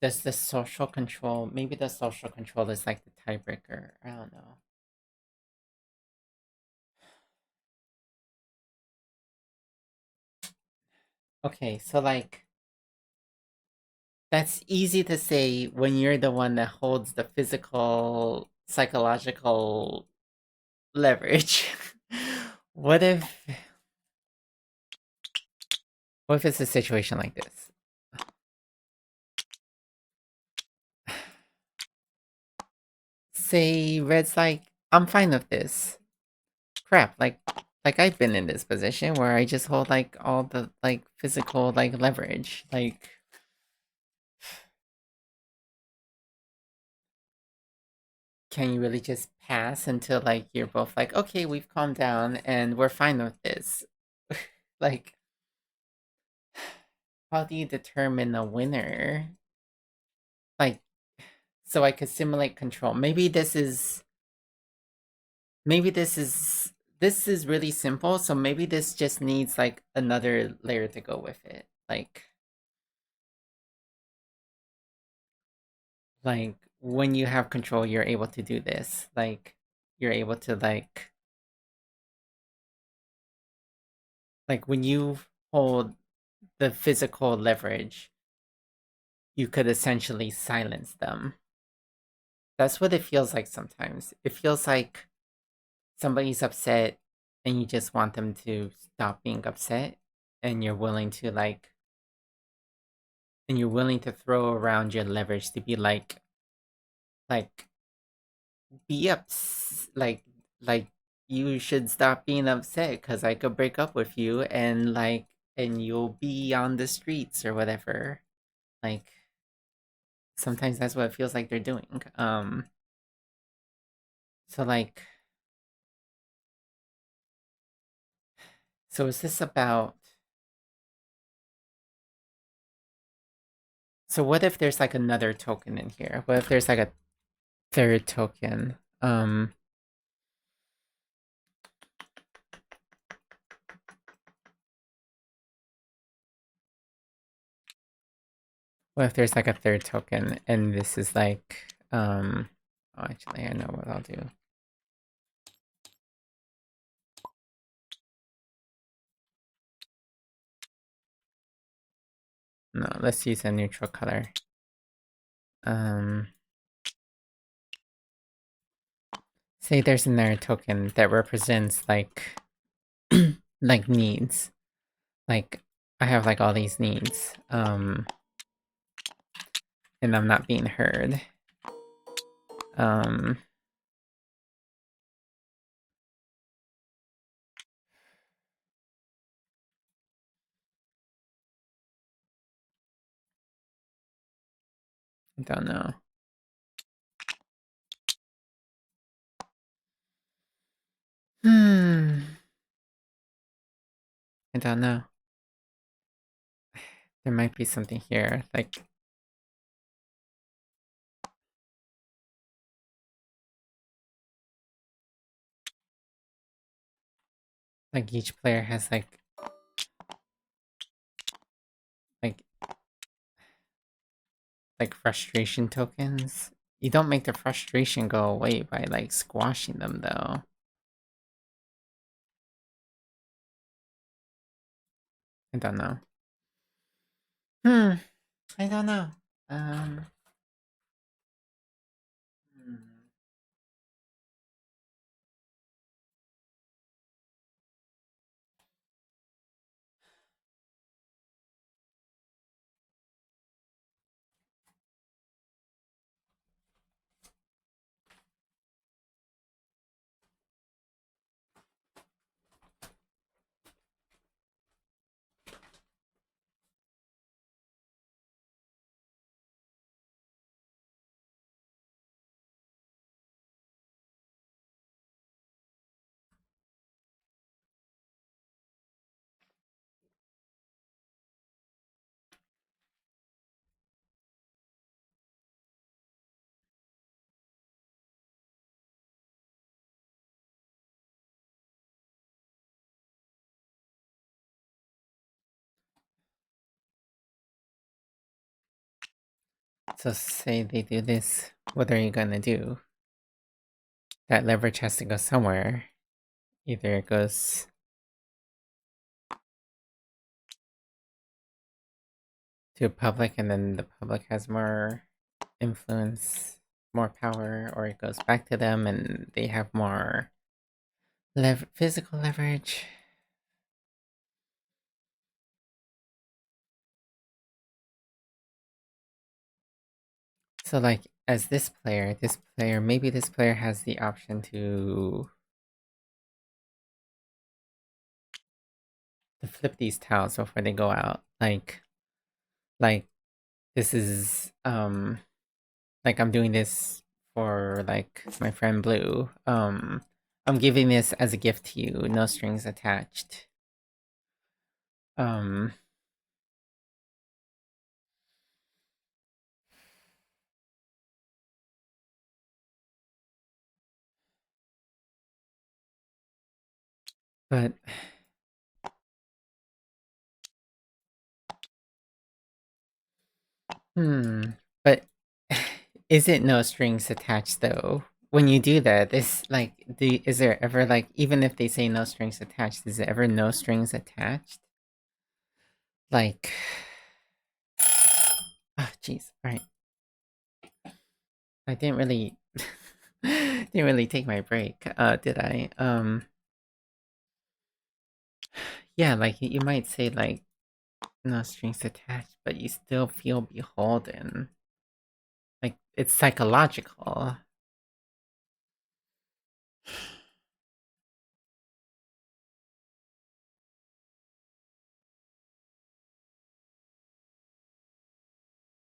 Does the social control, maybe the social control is like the tiebreaker? I don't know. Okay, so like that's easy to say when you're the one that holds the physical, psychological leverage. what if what if it's a situation like this? Say Red's like, I'm fine with this. Crap, like I've been in this position where I just hold like all the like physical like leverage. Like can you really just pass until like you're both like, okay, we've calmed down and we're fine with this? like how do you determine a winner? Like so I could simulate control. Maybe this is really simple, so maybe this just needs like another layer to go with it. Like when you have control, you're able to do this. Like you're able to like when you hold the physical leverage, you could essentially silence them. That's what it feels like sometimes. It feels like somebody's upset and you just want them to stop being upset and you're willing to throw around your leverage to be like be like you should stop being upset because I could break up with you and and you'll be on the streets or whatever. Like sometimes that's what it feels like they're doing. So like so is this about so what if there's like another token in here? What if there's like a third token? What if there's like a third token and this is like oh, actually I know what I'll do. No, let's use a neutral color. Say there's another token that represents like like needs. Like I have like all these needs. And I'm not being heard. Um I don't know. Hmm. I don't know. There might be something here. Like each player has like like frustration tokens. You don't make the frustration go away by like squashing them though. I don't know. Hmm. I don't know. Um hmm. So say they do this. What are you gonna do? That leverage has to go somewhere. Either it goes to public and then the public has more influence, more power, or it goes back to them and they have more physical leverage. So like as this player, maybe this player has the option to flip these tiles before they go out. Like this is like I'm doing this for like my friend Blue. I'm giving this as a gift to you, no strings attached. Um but hmm, but is it no strings attached though? When you do that, is there ever like even if they say no strings attached, is it ever no strings attached? Like, oh jeez, all right. I didn't really didn't really take my break, did I? Yeah, like you might say like no strings attached, but you still feel beholden. Like it's psychological.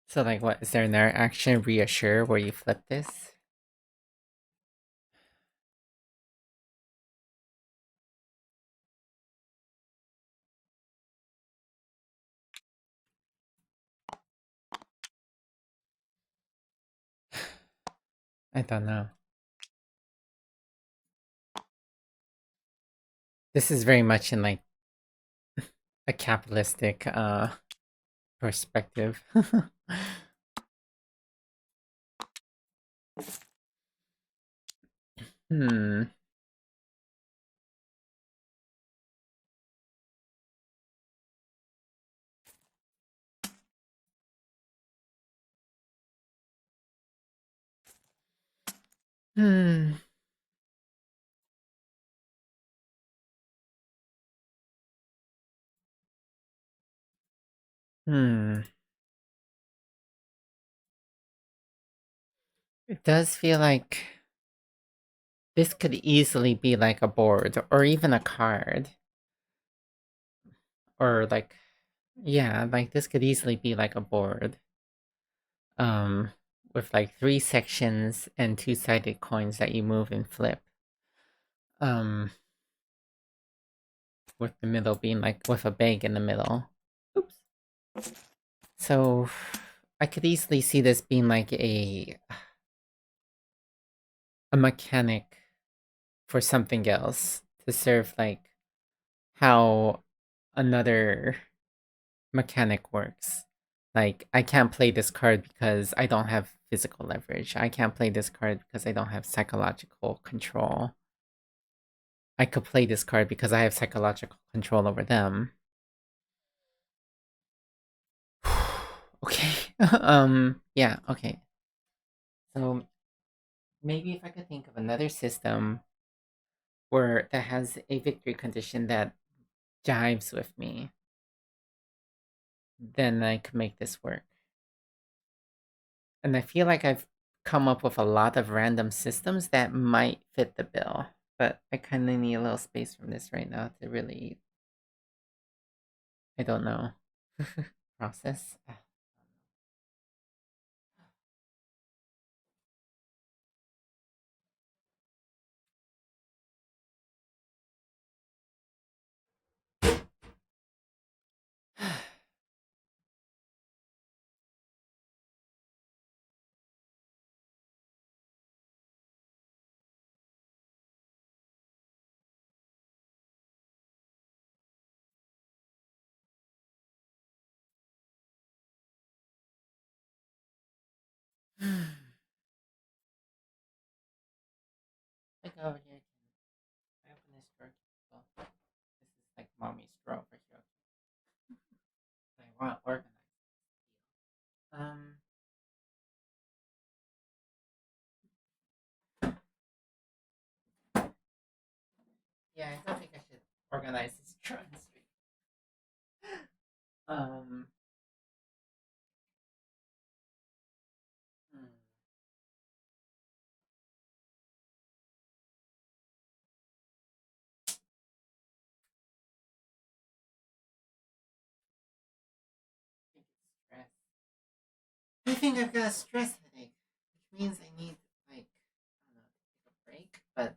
So like what is there another action reassure where you flip this? I don't know. This is very much in like a capitalistic perspective. Hmm. Hmm. Hmm. It does feel like this could easily be like a board or even a card. Or like, yeah, like this could easily be like a board. Um, with like three sections and two-sided coins that you move and flip. Um, with the middle being like with a bag in the middle. Oops. So I could easily see this being like a mechanic for something else to serve like how another mechanic works. Like I can't play this card because I don't have physical leverage. I can't play this card because I don't have psychological control. I could play this card because I have psychological control over them. Okay. Yeah, okay. So maybe if I could think of another system where that has a victory condition that jives with me, then I could make this work. And I feel like I've come up with a lot of random systems that might fit the bill, but I kind of need a little space from this right now to really, I don't know, process. Like over here, I open this drawer. Well, this is like mommy's drawer over here. I want to organize. Um, yeah, I don't think I should organize this drawer this week. Um, hmm. I think it's stress. I think I've got a stress headache, which means I need like I don't know, to take a break. But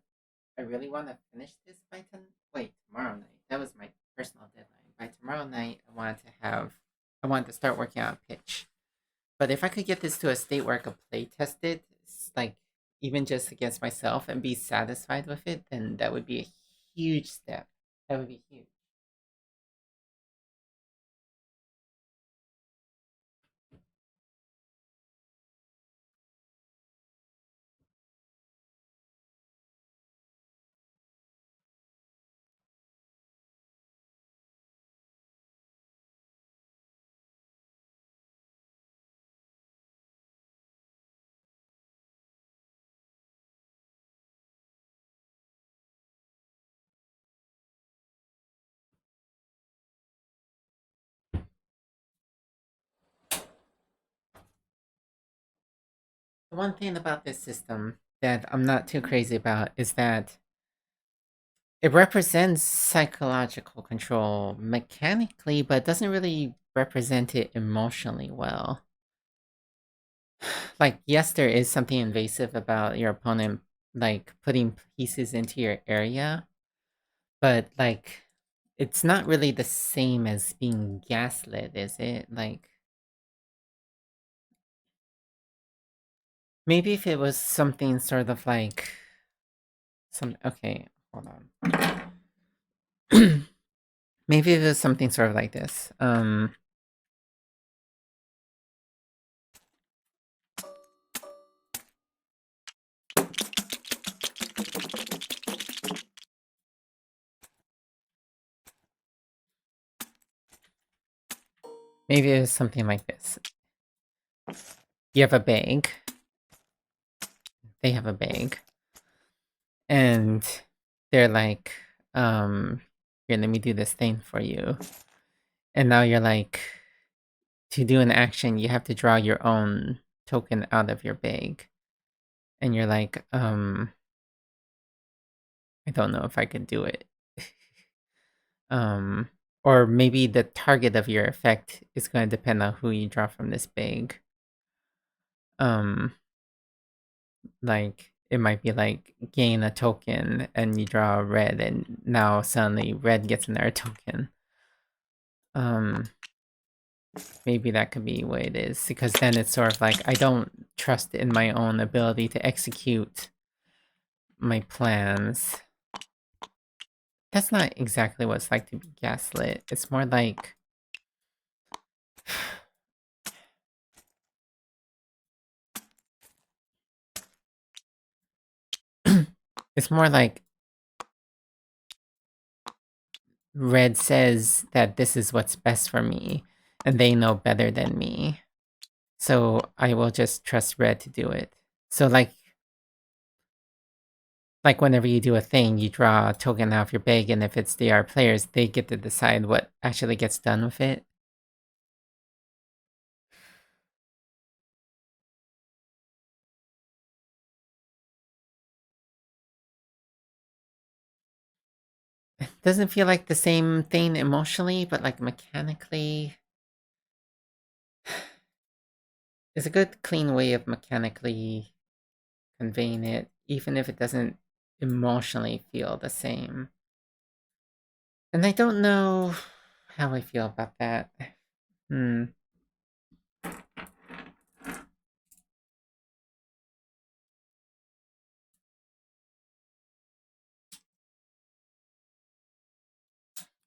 I really want to finish this by tomorrow night. That was my personal deadline. By tomorrow night, I wanted to start working on a pitch. But if I could get this to a state where I could play test it, like even just against myself and be satisfied with it, then that would be a huge step. That would be huge. The one thing about this system that I'm not too crazy about is that it represents psychological control mechanically, but doesn't really represent it emotionally well. Like, yes, there is something invasive about your opponent, like putting pieces into your area, but like, it's not really the same as being gaslit, is it? Like, maybe if it was something sort of like some. Okay, hold on. Maybe it was something sort of like this. Maybe it was something like this. You have a bag. They have a bag, and they're like, "Here, let me do this thing for you." And now you're like, to do an action, you have to draw your own token out of your bag. And you're like, I don't know if I could do it. um, or maybe the target of your effect is going to depend on who you draw from this bag. Um, like it might be like gain a token and you draw a red, and now suddenly red gets another token. Um, maybe that could be what it is, because then it's sort of like I don't trust in my own ability to execute my plans. That's not exactly what it's like to be gaslit. It's more like it's more like Red says that this is what's best for me, and they know better than me. So I will just trust Red to do it. So like whenever you do a thing, you draw a token out of your bag, and if it's the other players, they get to decide what actually gets done with it. It doesn't feel like the same thing emotionally, but like mechanically, it's a good clean way of mechanically conveying it, even if it doesn't emotionally feel the same. And I don't know how I feel about that. Hmm.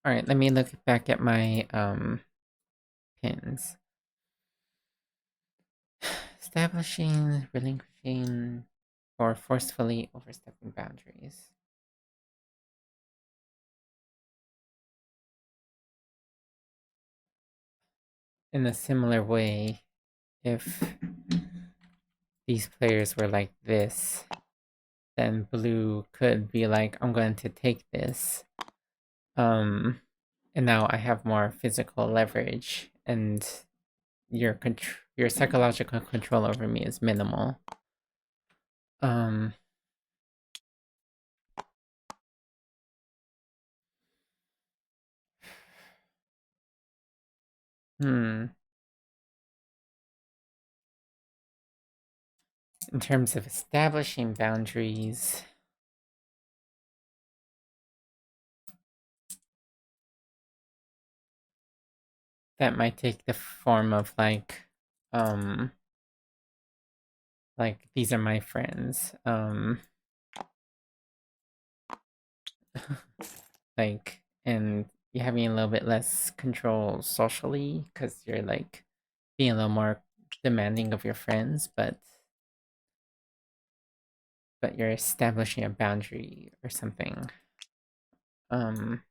All right, let me look back at my pins. Establishing, relinquishing, or forcefully overstepping boundaries. In a similar way, if these players were like this, then blue could be like, I'm going to take this. And now I have more physical leverage, and your psychological control over me is minimal. Um, hmm. In terms of establishing boundaries, that might take the form of like these are my friends. Like, and you're having a little bit less control socially because you're like being a little more demanding of your friends, but you're establishing a boundary or something. Um,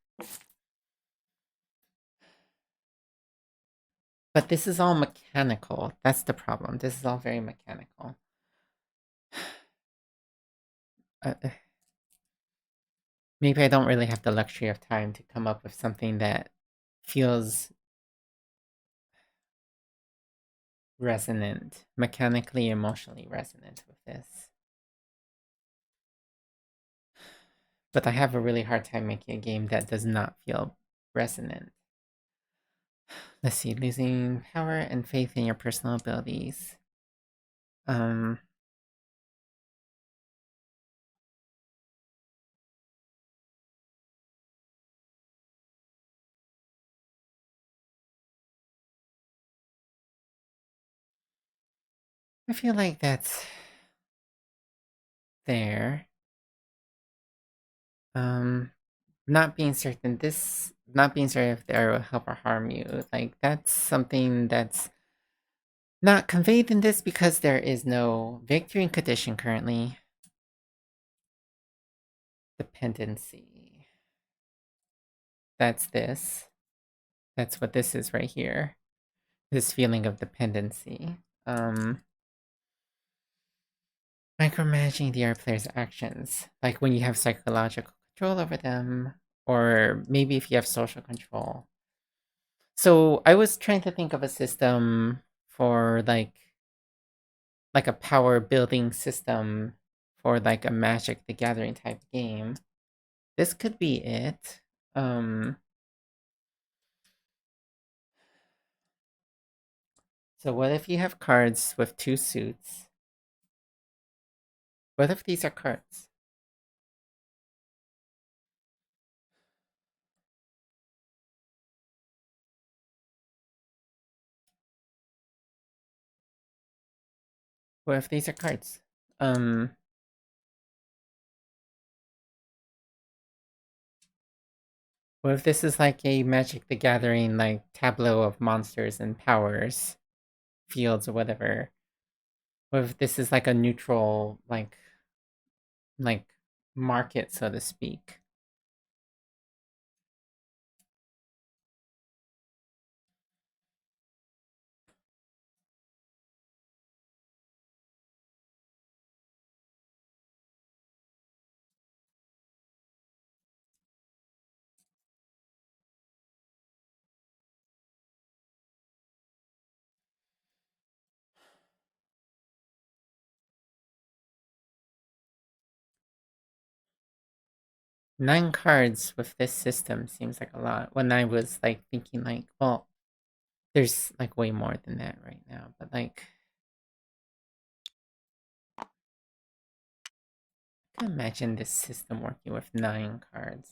but this is all mechanical. That's the problem. This is all very mechanical. Maybe I don't really have the luxury of time to come up with something that feels resonant, mechanically, emotionally resonant with this. But I have a really hard time making a game that does not feel resonant. Let's see, losing power and faith in your personal abilities. Um, I feel like that's there. Um, not being certain if they will help or harm you. Like that's something that's not conveyed in this because there is no victory in condition currently. Dependency. That's this. That's what this is right here. This feeling of dependency. Micromanaging the other player's actions. Like when you have psychological control over them, or maybe if you have social control. So I was trying to think of a system for like a power building system for like a Magic the Gathering type game. This could be it. Um so what if you have cards with two suits? What if these are cards? What if these are cards? Um what if this is like a Magic the Gathering like tableau of monsters and powers, fields or whatever? What if this is like a neutral like market, so to speak? 9 cards with this system seems like a lot. When I was like thinking like, well, there's like way more than that right now, but like I can imagine this system working with 9 cards.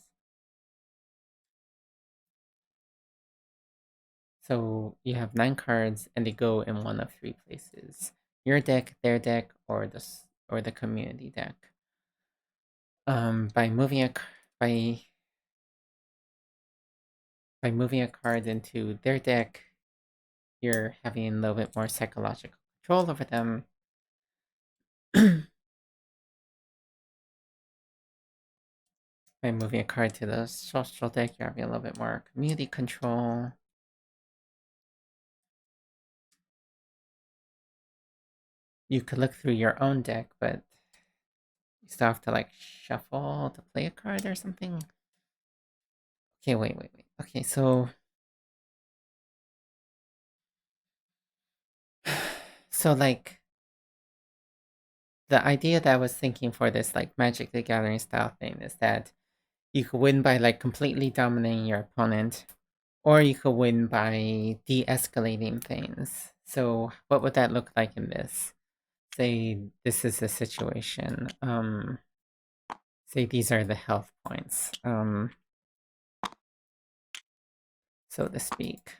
So you have 9 cards and they go in one of 3 places. Your deck, their deck, or the community deck. By moving by moving a card into their deck, you're having a little bit more psychological control over them. By moving a card to the social deck, you're having a little bit more community control. You could look through your own deck, but you still have to like shuffle to play a card or something. Okay, wait. Okay, so so like the idea that I was thinking for this like Magic the Gathering style thing is that you could win by like completely dominating your opponent, or you could win by de-escalating things. So what would that look like in this? Say this is a situation. Say these are the health points, so to speak.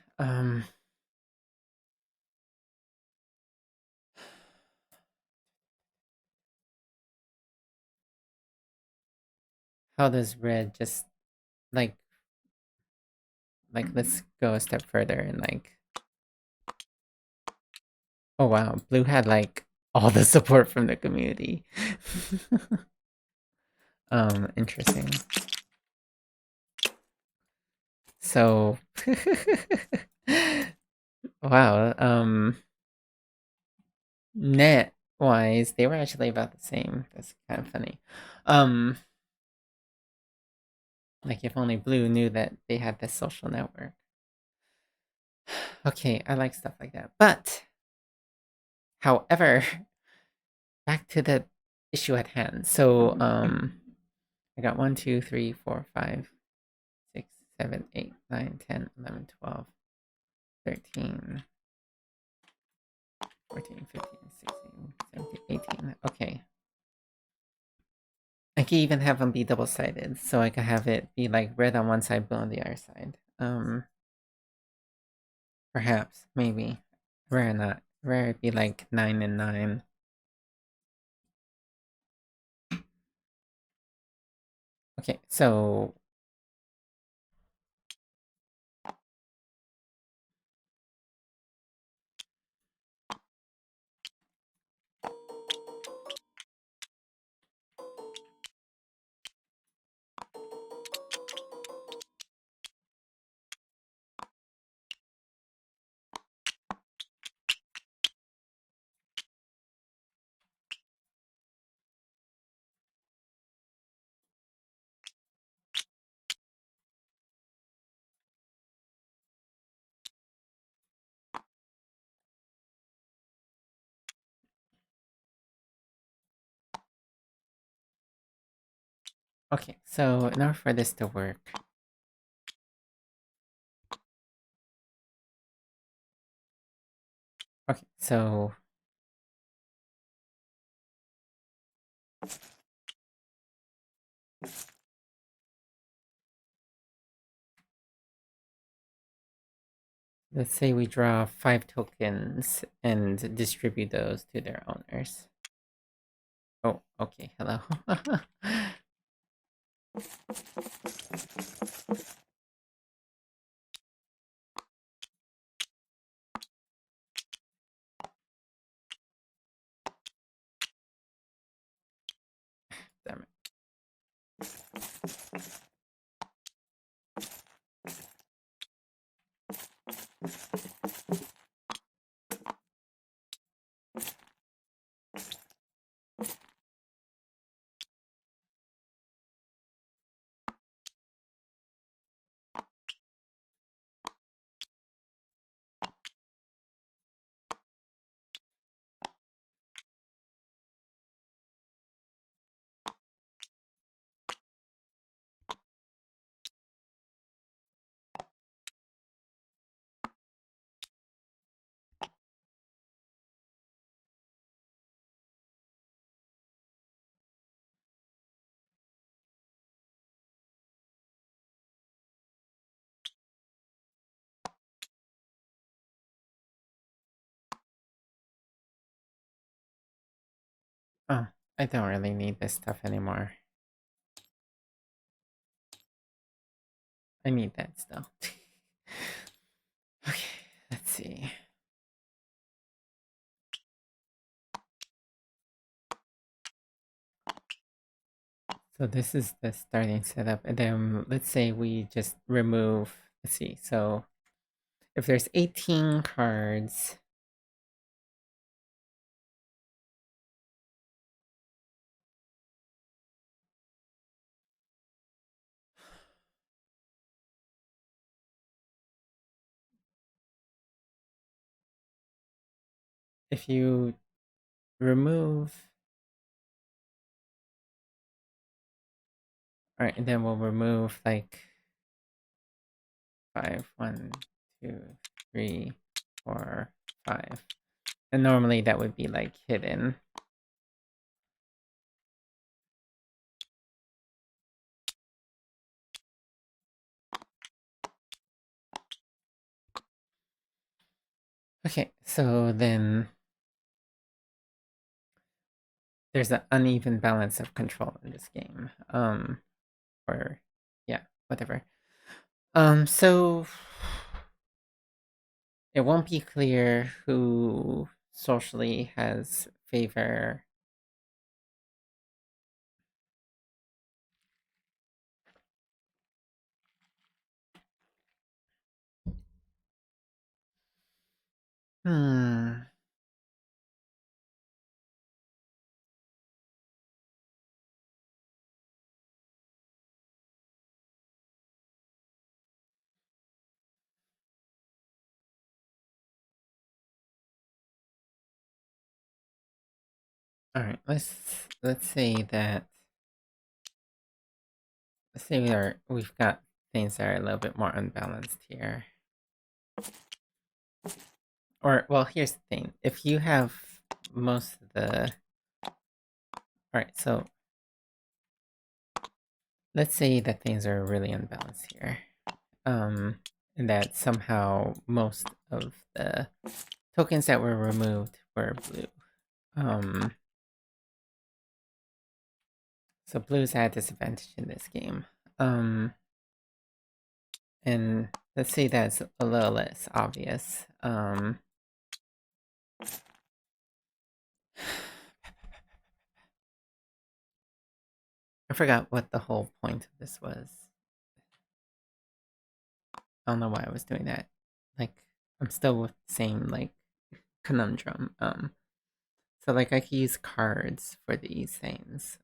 How does red just like let's go a step further and like, oh wow, blue had like all the support from the community. Interesting. So wow, net wise, they were actually about the same. That's kind of funny. Um, like if only Blue knew that they had this social network. Okay, I like stuff like that. But, however, back to the issue at hand. So, I got 1, 2, 3, 4, 5, 6, 7, 8, 9, 10, 11, 12, 13, 14, 15, 16, 17, 18. Okay. I can even have them be double sided, so I can have it be like red on one side, blue on the other side. Perhaps, maybe. Rare not. Rare it'd be like 9 and 9. Okay, so Okay, so in order for this to work, okay, so let's say we draw 5 tokens and distribute those to their owners. Oh, okay, hello. Damn it. Oh, I don't really need this stuff anymore. I need that still. Okay, let's see. So this is the starting setup, and then let's say we just remove, let's see, so if there's 18 cards, if you remove, all right, and then we'll remove like 5, 1, 2, 3, 4, 5. And normally that would be like hidden. Okay, so then there's an uneven balance of control in this game. Or yeah, whatever. So it won't be clear who socially has favor. Hmm. All right. Let's say that we've got things that are a little bit more unbalanced here. Or well, here's the thing: if you have most of the, all right, so let's say that things are really unbalanced here, and that somehow most of the tokens that were removed were blue. So blue's had disadvantage in this game. And let's say that's a little less obvious. I forgot what the whole point of this was. I don't know why I was doing that. Like, I'm still with the same, like, conundrum. So, like, I could use cards for these things.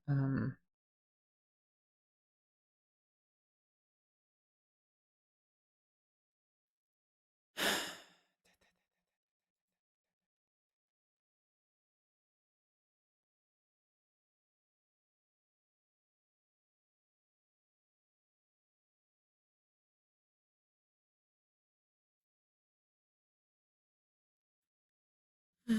I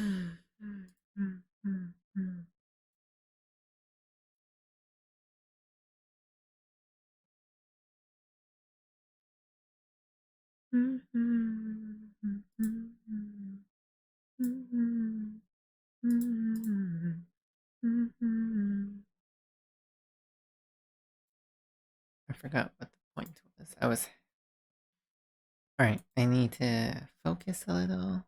forgot what the point was. I was. Alright, I need to focus a little,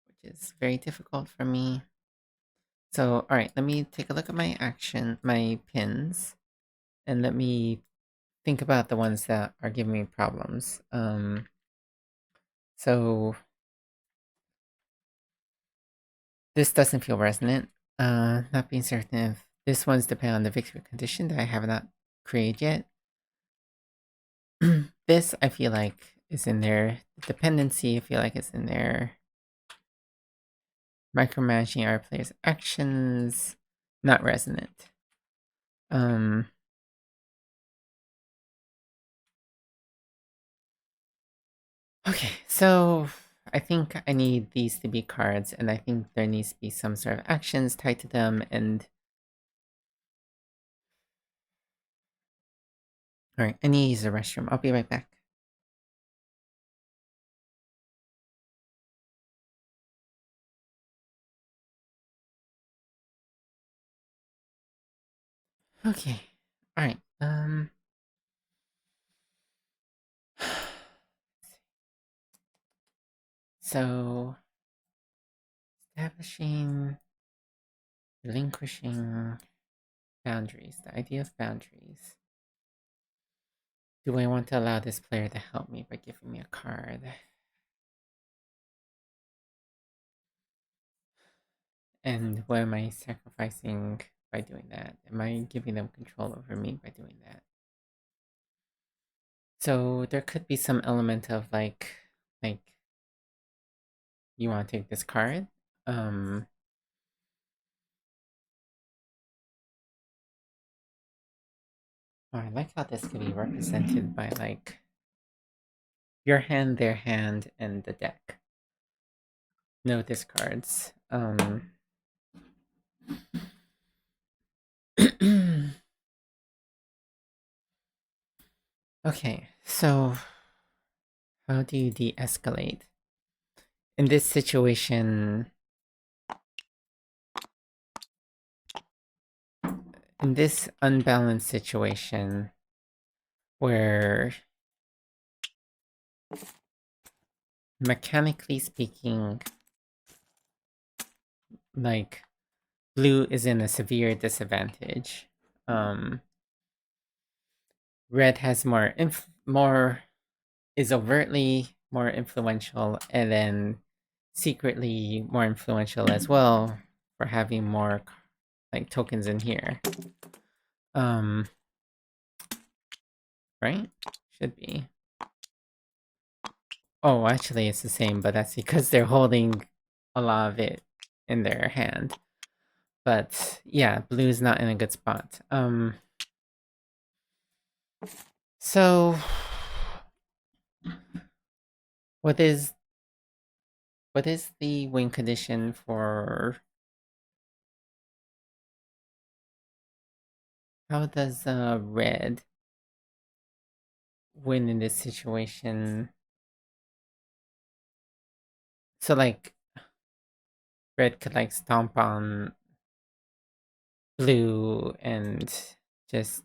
which is very difficult for me. So, alright, let me take a look at my pins, and let me think about the ones that are giving me problems. So this doesn't feel resonant. Not being certain if this one's depending on the victory condition that I have not created yet. This I feel like is in there. The dependency I feel like is in there. Micromanaging our players' actions, not resonant. Okay, so I think I need these to be cards, and I think there needs to be some sort of actions tied to them, and... Alright, I need to use the restroom. I'll be right back. Okay, alright, So... Establishing... Relinquishing... Boundaries. The idea of boundaries. Do I want to allow this player to help me by giving me a card? And what am I sacrificing by doing that? Am I giving them control over me by doing that? So there could be some element of like you want to take this card. Oh, I like how this could be represented by like your hand, their hand, and the deck. No discards. Okay, so how do you de-escalate? In this situation, in this unbalanced situation where, mechanically speaking, like, blue is in a severe disadvantage. Red has more is overtly more influential, and then secretly more influential as well for having more like tokens in here. Right? Should be. Oh, actually it's the same, but that's because they're holding a lot of it in their hand. But yeah, blue's not in a good spot. So what is the win condition for... How does red win in this situation? So like red could like stomp on blue and just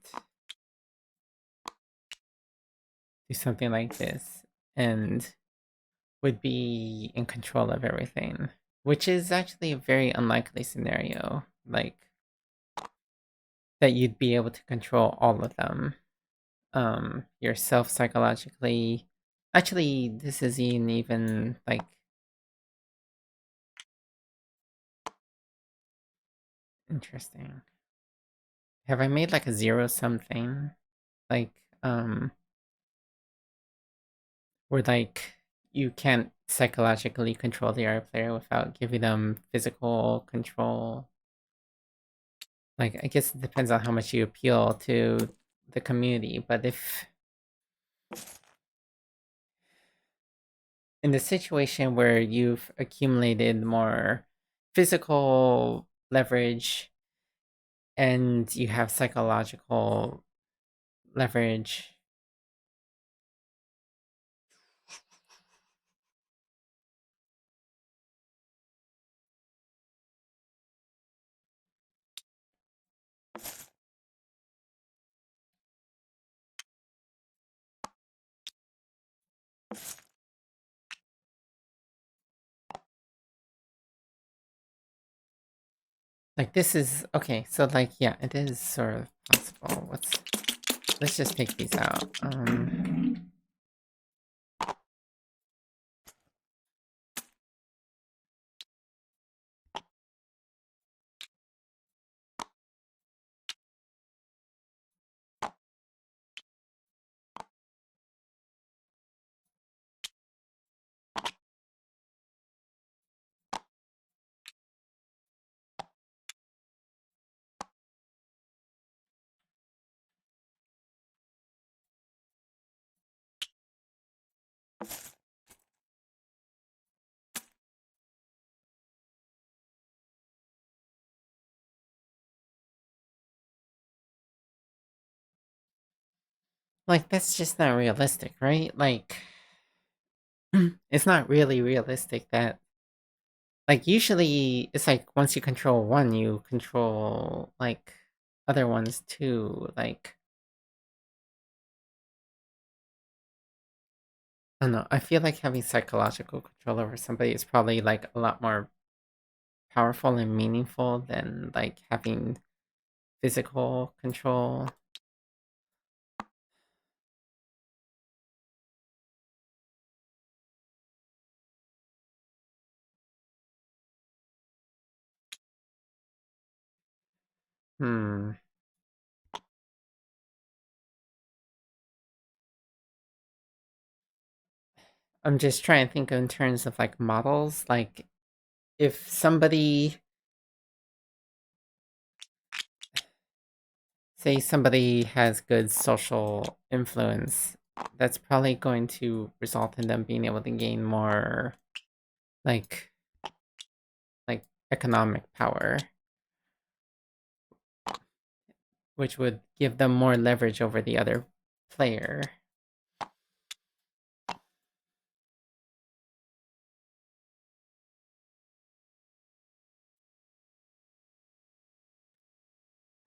do something like this and would be in control of everything, which is actually a very unlikely scenario, like that you'd be able to control all of them yourself psychologically. Actually, this isn't even like... Interesting. Have I made like a zero sum thing? Like, where like you can't psychologically control the other player without giving them physical control. Like, I guess it depends on how much you appeal to the community, but if in the situation where you've accumulated more physical leverage and you have psychological leverage. Like this is okay, so like yeah, it is sort of possible. Let's just take these out. Like that's just not realistic, right? Like it's not really realistic that like usually it's like once you control one, you control like other ones too. Like I don't know. I feel like having psychological control over somebody is probably like a lot more powerful and meaningful than like having physical control. Hmm. I'm just trying to think in terms of like models. Like if somebody, say somebody has good social influence, that's probably going to result in them being able to gain more like like economic power, which would give them more leverage over the other player.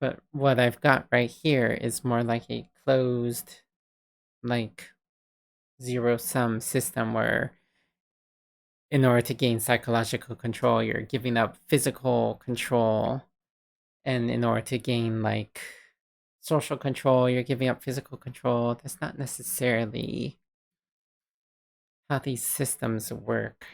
But what I've got right here is more like a closed, like zero sum system where in order to gain psychological control, you're giving up physical control. And in order to gain like social control, you're giving up physical control. That's not necessarily how these systems work.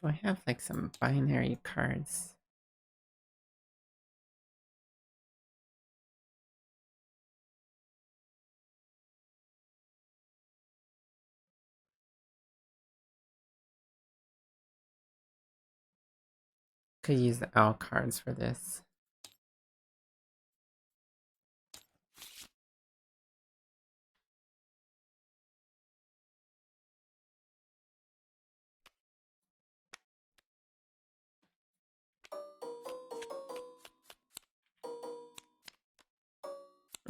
Do I have like some binary cards? Could use the owl cards for this.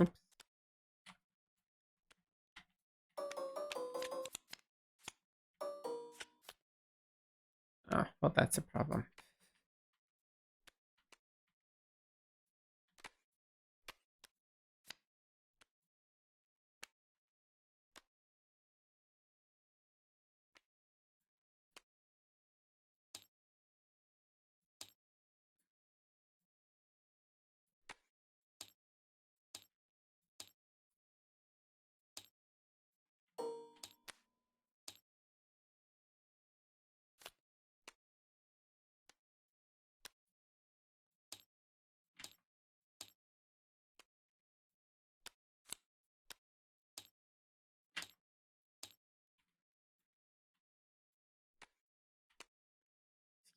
Oops. Oh, well, that's a problem.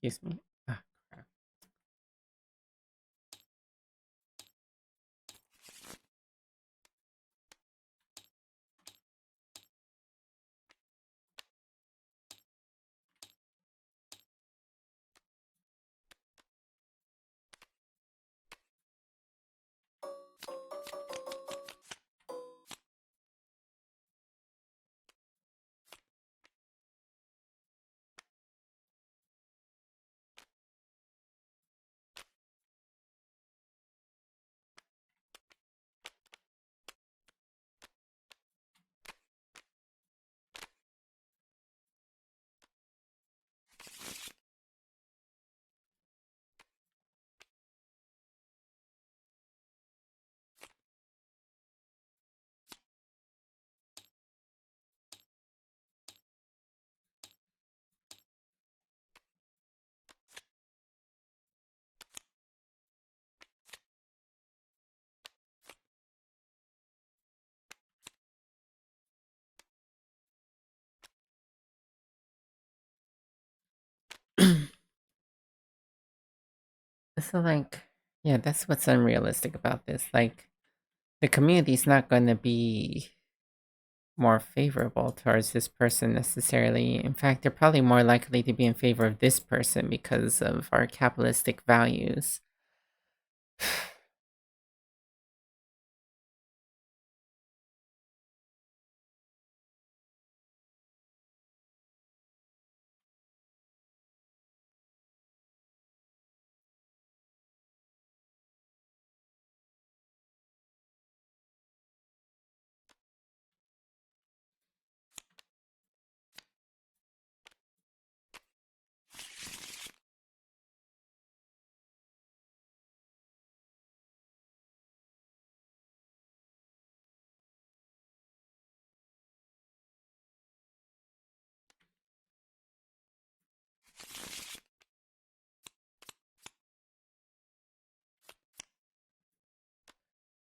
Excuse me. Ah, crap. So like, yeah, that's what's unrealistic about this. Like, the community's not going to be more favorable towards this person necessarily. In fact, they're probably more likely to be in favor of this person because of our capitalistic values.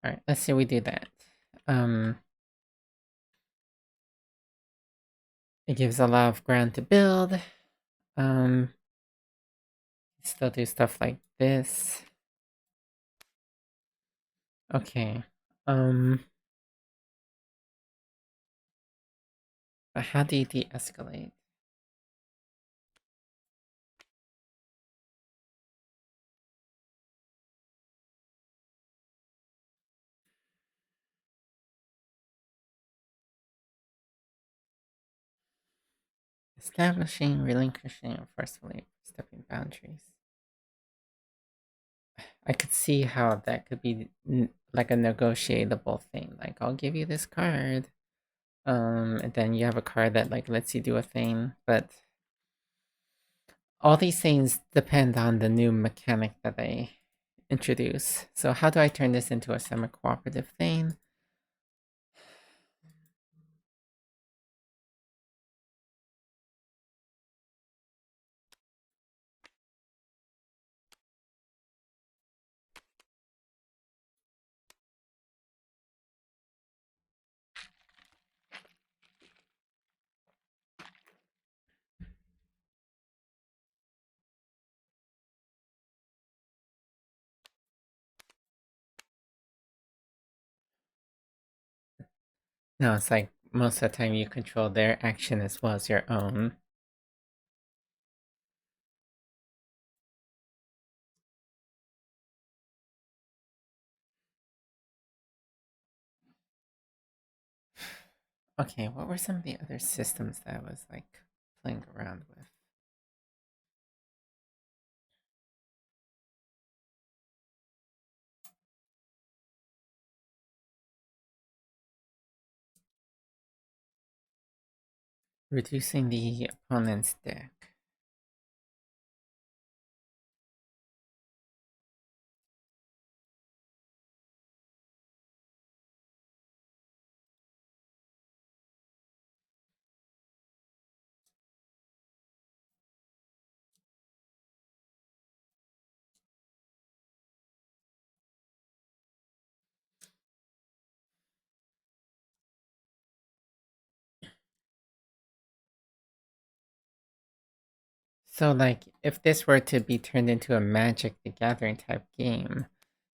All right, let's say we do that. Um, it gives a lot of ground to build. Um, Still do stuff like this. Okay. But how do you de-escalate? Establishing, relinquishing, or forcefully stepping boundaries. I could see how that could be like a negotiable thing. Like, I'll give you this card, and then you have a card that like lets you do a thing. But all these things depend on the new mechanic that they introduce. So how do I turn this into a semi-cooperative thing? No, it's like most of the time you control their action as well as your own. Okay, what were some of the other systems that I was like playing around with? Reducing the opponent's deck. So, like, if this were to be turned into a Magic the Gathering type game,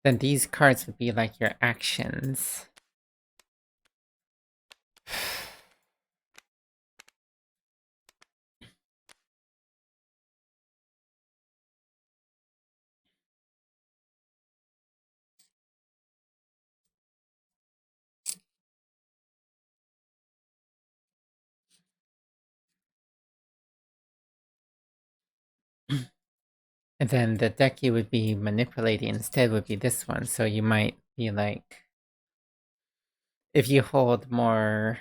then these cards would be like your actions. And then the deck you would be manipulating instead would be this one. So you might be like, if you hold more,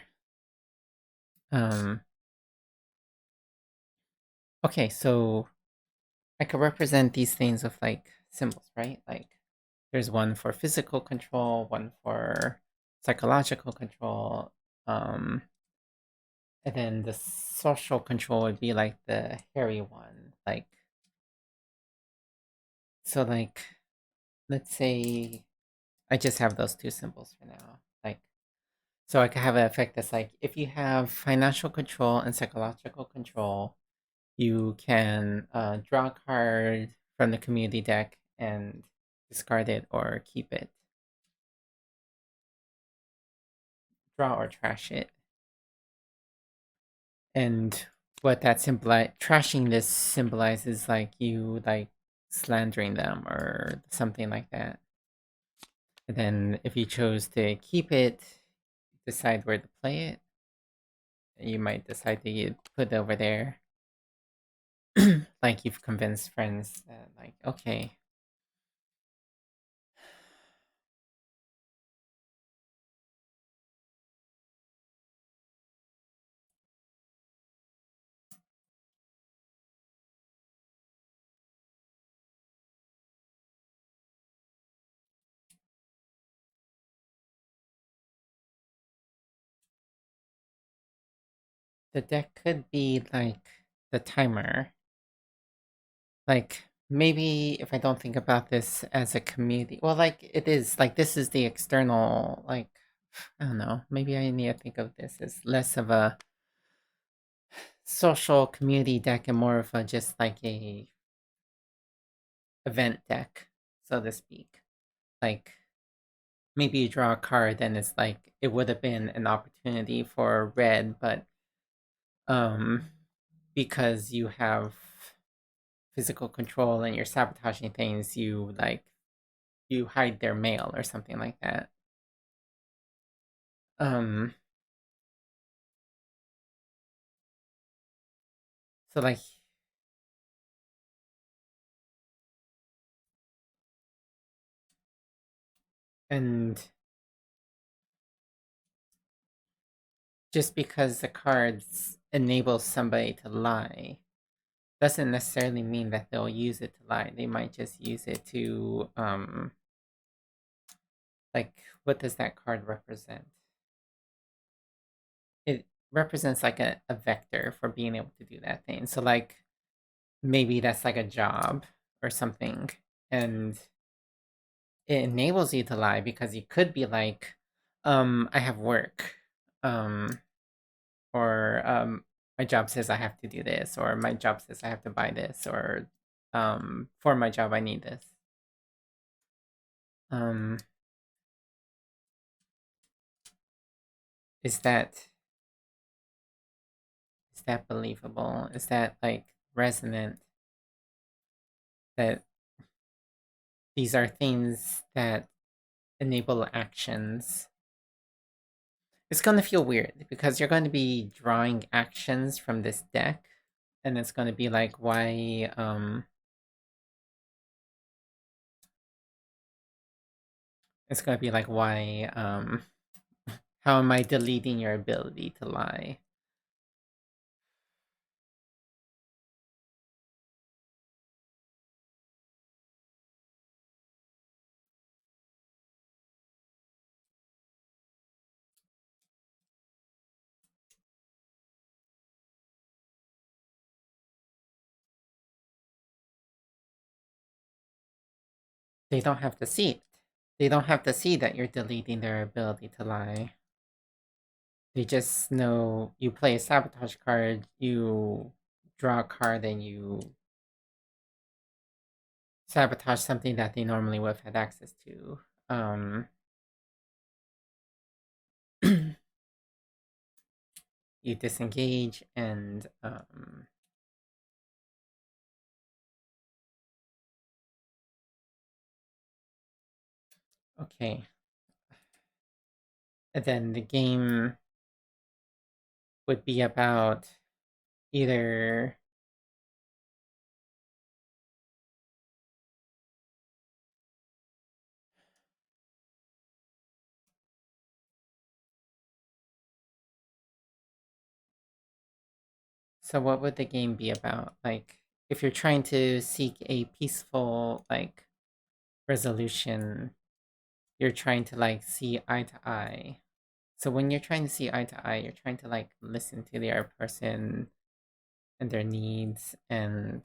um, okay, so I could represent these things with like symbols, right? Like there's one for physical control, one for psychological control, and then the social control would be like the hairy one. Like, so like, let's say I just have those two symbols for now. Like, so I could have an effect that's like, if you have financial control and psychological control, you can draw a card from the community deck and discard it or keep it. Draw or trash it. And what that symbolize trashing this symbolizes like you like slandering them or something like that. And then if you chose to keep it, decide where to play it. You might decide to put it over there. Like you've convinced friends that like, okay, the deck could be like the timer. Like maybe if I don't think about this as a community, well, like it is like this is the external, like I don't know, maybe I need to think of this as less of a social community deck and more of a just like a event deck, so to speak. Like maybe you draw a card and it's like it would have been an opportunity for red, but um because you have physical control and you're sabotaging things, you like you hide their mail or something like that. Um so like and just because the cards enable somebody to lie doesn't necessarily mean that they'll use it to lie. They might just use it to like what does that card represent? It represents like a vector for being able to do that thing. So like maybe that's like a job or something. And it enables you to lie because you could be like, I have work. Um or my job says I have to do this, or my job says I have to buy this, or for my job I need this. Um is that believable? Is that like resonant that these are things that enable actions? It's going to feel weird because you're going to be drawing actions from this deck and it's going to be like why it's going to be like why how am I deleting your ability to lie? They don't have to see it. They don't have to see that you're deleting their ability to lie. They just know you play a sabotage card, you draw a card and you sabotage something that they normally would have had access to. You disengage and okay. And then the game would be about either so what would the game be about? Like if you're trying to seek a peaceful like resolution, you're trying to like see eye to eye. So when you're trying to see eye to eye, you're trying to like listen to the other person and their needs and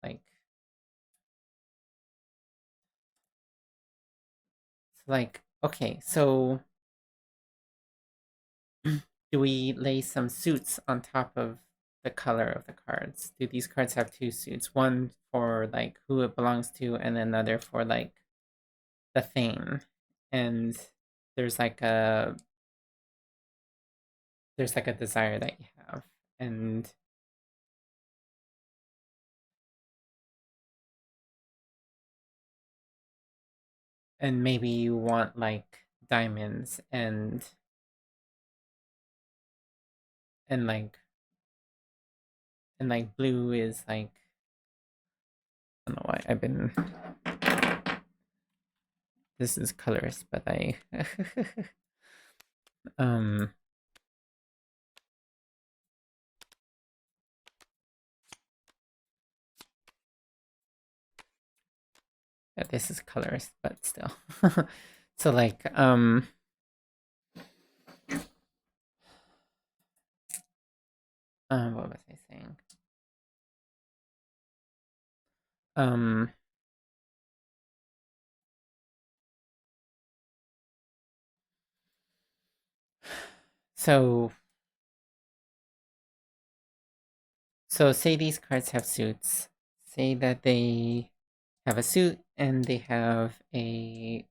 like okay, so do we lay some suits on top of the color of the cards? Do these cards have two suits? One for like who it belongs to and another for like the thing. And there's like a there's like a desire that you have. And maybe you want like diamonds and like and like blue is like I don't know why I've been this is colorist, but I um yeah, this is colorist, but still. So like what was I saying? Um so say these cards have suits. Say that they have a suit and they have a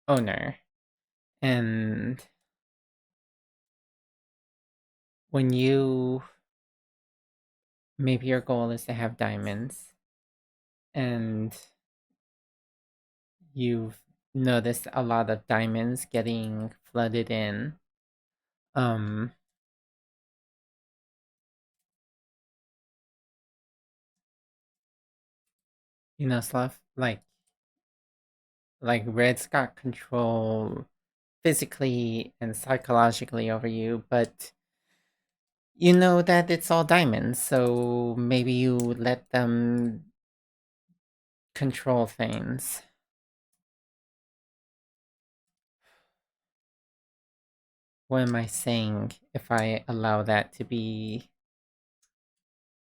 owner. And when you maybe your goal is to have diamonds and you've noticed a lot of diamonds getting flooded in. Um stuff like red's got control physically and psychologically over you, but you know that it's all diamonds, so maybe you let them control things. What am I saying if I allow that to be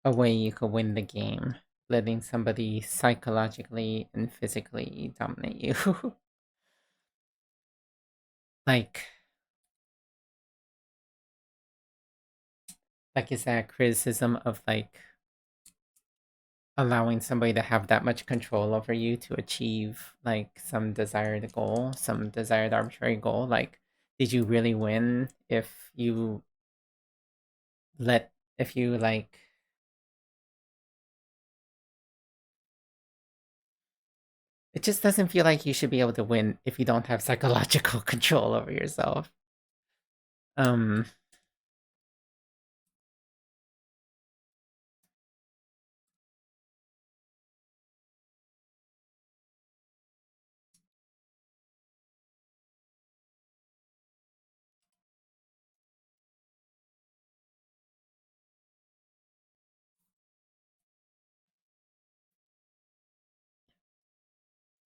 a way you could win the game? Letting somebody psychologically and physically dominate you. like is that a criticism of like allowing somebody to have that much control over you to achieve like some desired goal, some desired arbitrary goal? Like, did you really win if you let if you like it just doesn't feel like you should be able to win if you don't have psychological control over yourself. Um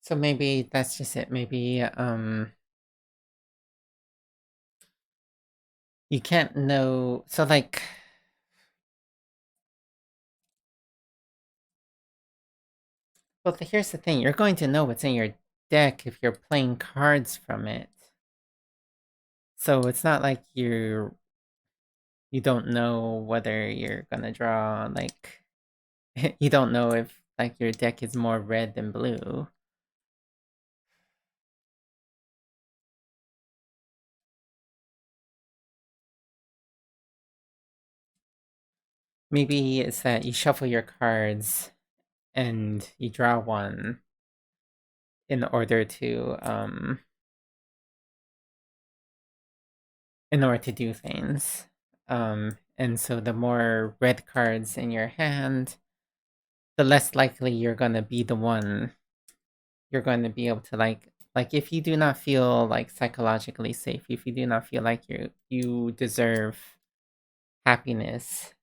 so maybe that's just it. Maybe you can't know so like well here's the thing, you're going to know what's in your deck if you're playing cards from it. So it's not like you don't know whether you're gonna draw like you don't know if like your deck is more red than blue. Maybe it's that you shuffle your cards and you draw one in order to in order to do things. And so the more red cards in your hand, the less likely you're gonna be the one you're going to be able to like if you do not feel like psychologically safe, if you do not feel like you deserve happiness,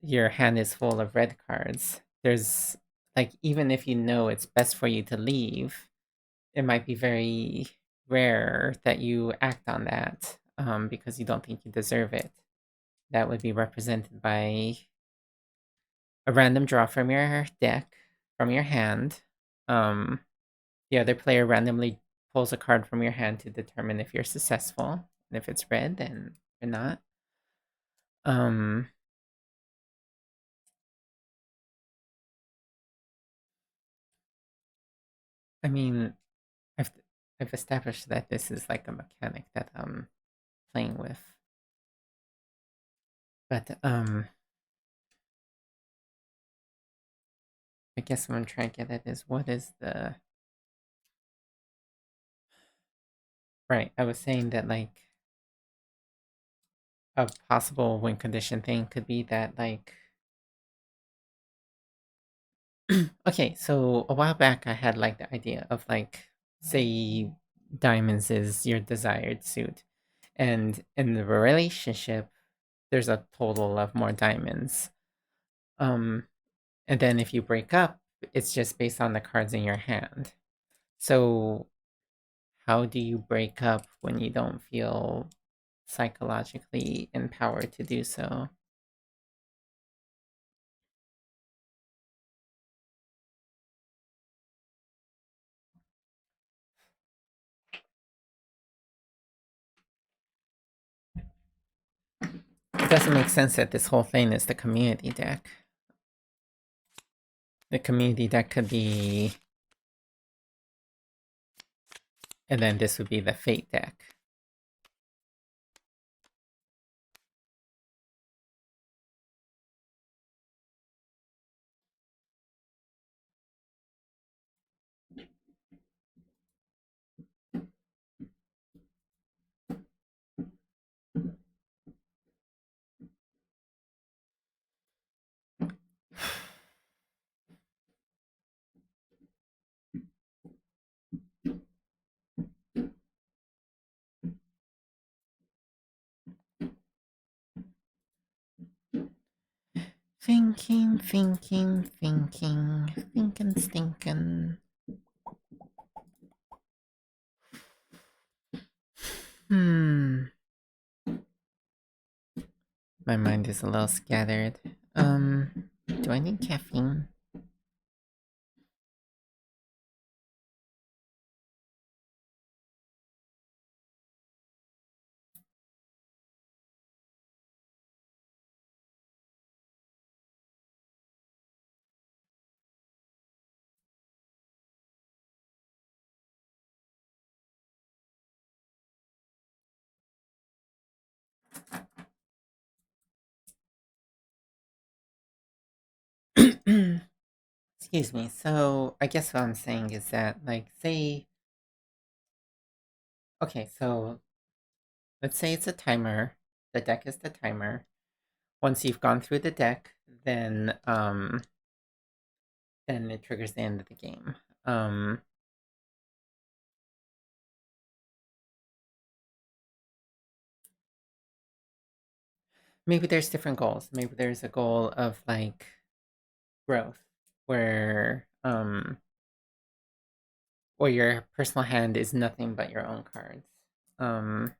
your hand is full of red cards. There's like even if you know it's best for you to leave, it might be very rare that you act on that because you don't think you deserve it. That would be represented by a random draw from your deck, from your hand. Um, the other player randomly pulls a card from your hand to determine if you're successful. And if it's red, then you're not. Um, I mean, I've I've established that this is like a mechanic that I'm playing with, but I guess what I'm trying to get at is what is the right? I was saying that like a possible win condition thing could be that like okay, so a while back I had like the idea of like say diamonds is your desired suit. And in the relationship, there's a total of more diamonds. Um and then if you break up, it's just based on the cards in your hand. So how do you break up when you don't feel psychologically empowered to do so? It doesn't make sense that this whole thing is the community deck. The community deck could be, and then this would be the fate deck. Thinking, stinking. Hmm. My mind is a little scattered. Do I need caffeine? Excuse me. So I guess what I'm saying is that, like, say, okay, so let's say it's a timer. The deck is the timer. Once you've gone through the deck, then it triggers the end of the game. Maybe there's different goals. Maybe there's a goal of like growth, where your personal hand is nothing but your own cards. Um,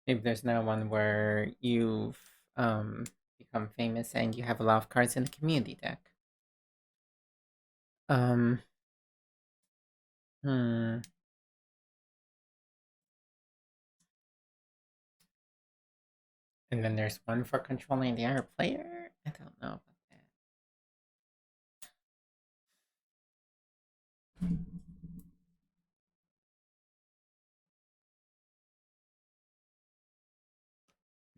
Maybe there's now one where you've become famous and you have a lot of cards in the community deck. Um, hmm. And then there's one for controlling the other player. I don't know about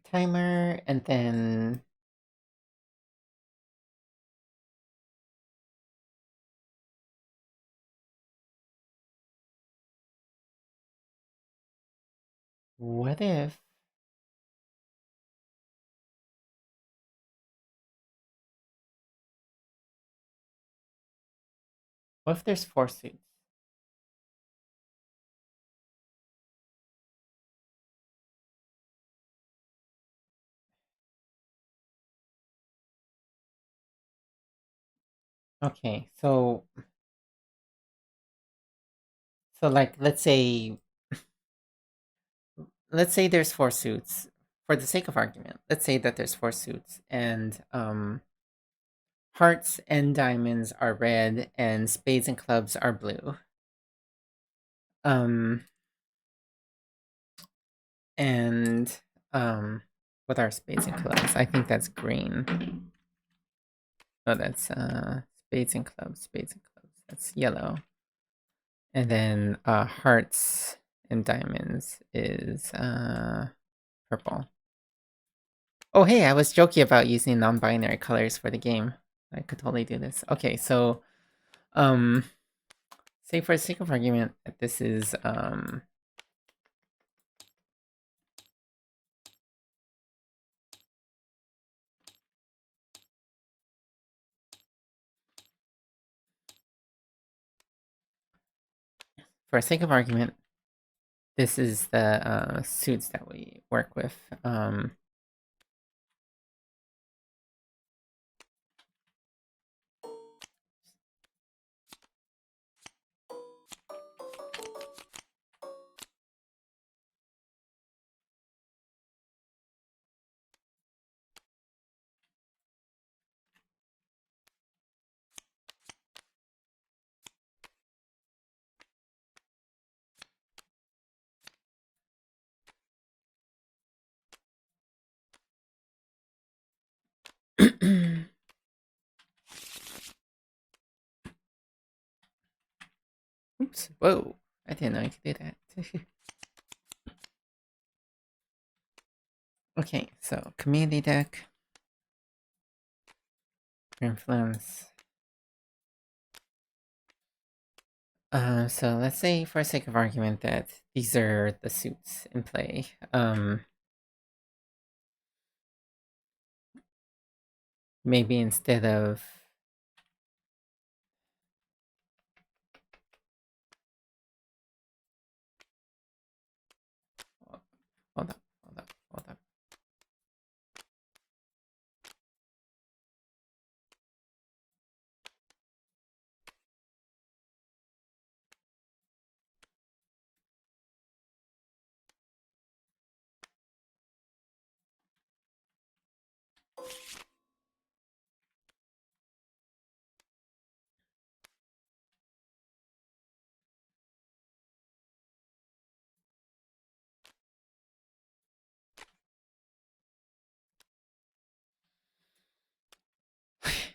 that. Timer, and then what if there's four suits? Okay, so like let's say there's four suits. For the sake of argument, let's say that there's four suits, and hearts and diamonds are red, and spades and clubs are blue. Um, and what are spades and clubs? I think that's green. Oh, that's spades and clubs. Spades and clubs. That's yellow. And then hearts and diamonds is purple. Oh, hey, I was joking about using non-binary colors for the game. I could totally do this. Okay, so um say for the sake of argument that this is for the sake of argument, this is the suits that we work with. Oops, whoa, I didn't know you could do that. Okay, so community deck, influence. So let's say for sake of argument that these are the suits in play. Maybe instead of hold up, hold up, hold up.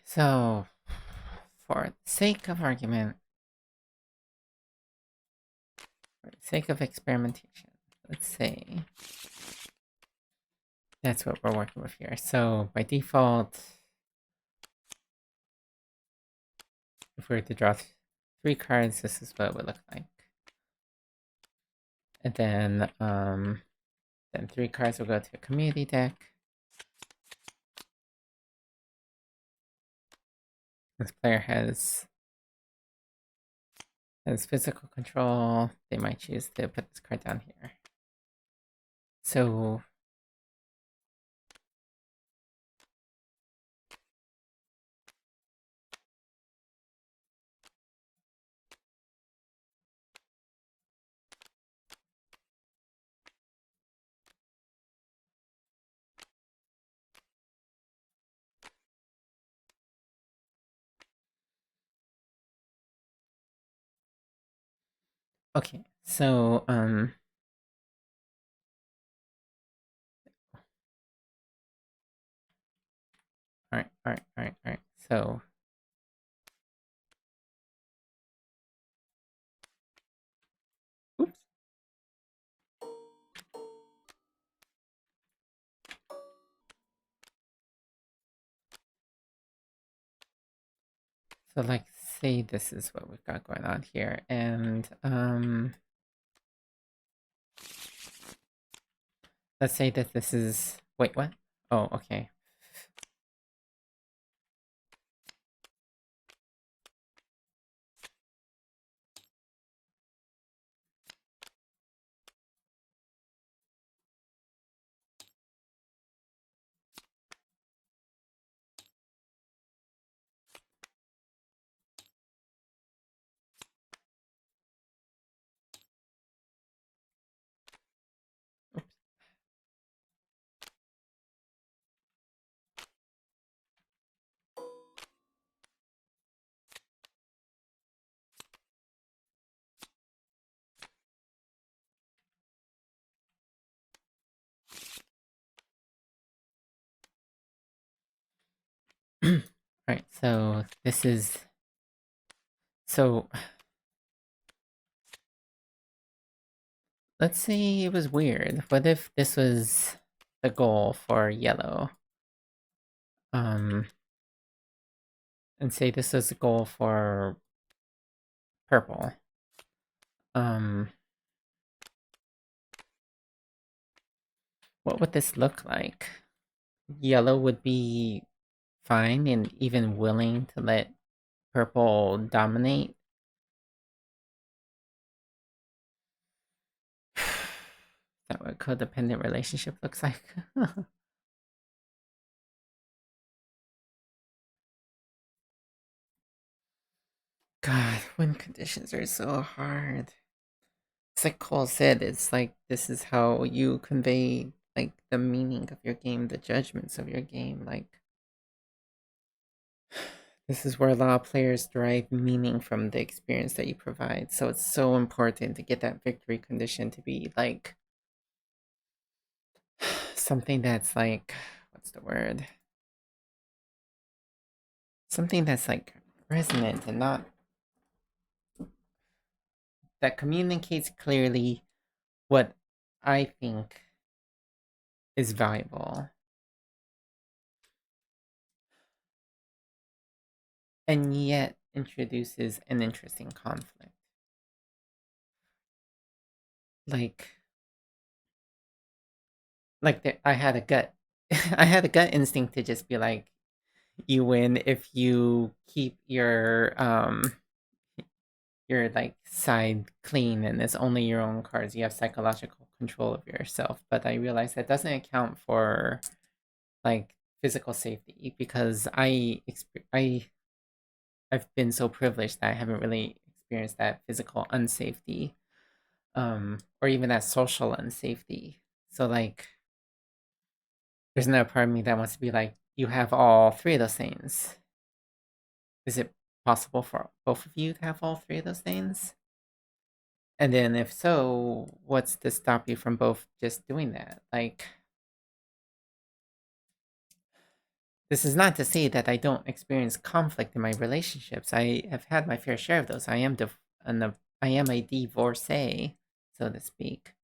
So, for the sake of argument, for the sake of experimentation, let's say that's what we're working with here. So by default, if we were to draw three cards, this is what it would look like. And then three cards will go to a community deck. This player has physical control. They might choose to put this card down here. So okay, so Alright, alright, alright, alright. So, oops. So, like, say this is what we've got going on here, and let's say that this is. Wait, what? Oh, okay. Alright, so this is. So, let's say it was weird. What if this was the goal for yellow? And say this was the goal for purple. Um, what would this look like? Yellow would be fine and even willing to let purple dominate. That what a codependent relationship looks like. God, when conditions are so hard. It's like Cole said, it's like this is how you convey like the meaning of your game, the judgments of your game. Like this is where a lot of players derive meaning from the experience that you provide. So it's so important to get that victory condition to be like something that's like what's the word? Something that's like resonant and not that communicates clearly what I think is valuable and yet introduces an interesting conflict. Like I had a gut I had a gut instinct to just be like you win if you keep your like side clean and it's only your own cards. You have psychological control of yourself. But I realized that doesn't account for like physical safety because I've been so privileged that I haven't really experienced that physical unsafety, or even that social unsafety. So like, there's another part of me that wants to be like, you have all three of those things. Is it possible for both of you to have all three of those things? And then if so, what's to stop you from both just doing that? Like, this is not to say that I don't experience conflict in my relationships. I have had my fair share of those. I am a divorcee, so to speak.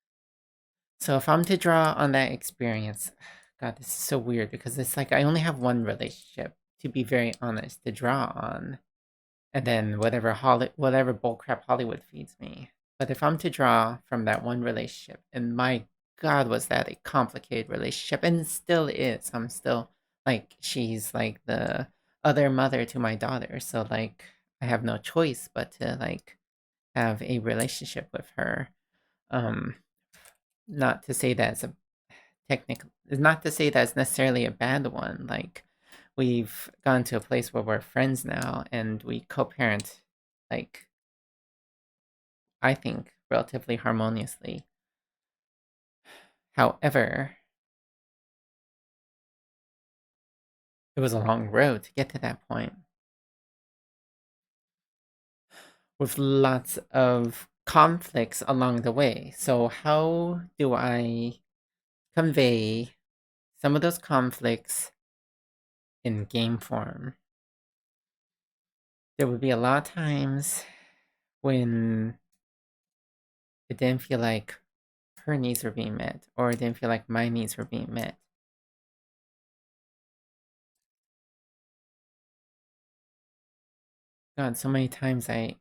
So if I'm to draw on that experience, God, this is so weird because it's like I only have one relationship, to be very honest, to draw on, and then whatever bullcrap Hollywood feeds me. But if I'm to draw from that one relationship, and my God, was that a complicated relationship, and it still is. I'm still like she's like the other mother to my daughter, so like I have no choice but to like have a relationship with her. Um, not to say that it's a technical, not to say that it's necessarily a bad one. Like we've gone to a place where we're friends now, and we co-parent like I think relatively harmoniously. However, it was a long road to get to that point with lots of conflicts along the way. So, how do I convey some of those conflicts in game form, there would be a lot of times when it didn't feel like her needs were being met, or it didn't feel like my needs were being met. God, so many times I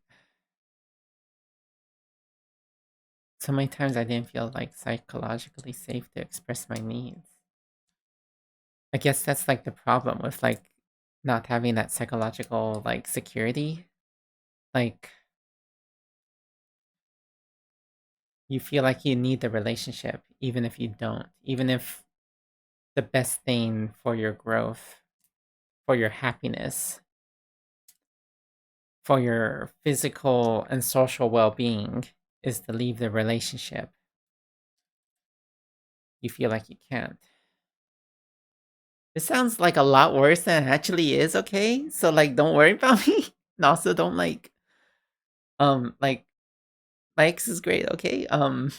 didn't feel like psychologically safe to express my needs. I guess that's like the problem with like not having that psychological like security. Like you feel like you need the relationship even if you don't. Even if the best thing for your growth, for your happiness, for your physical and social well-being is to leave the relationship. You feel like you can't. This sounds like a lot worse than it actually is, okay? So like don't worry about me. And also don't like my ex is great, okay? I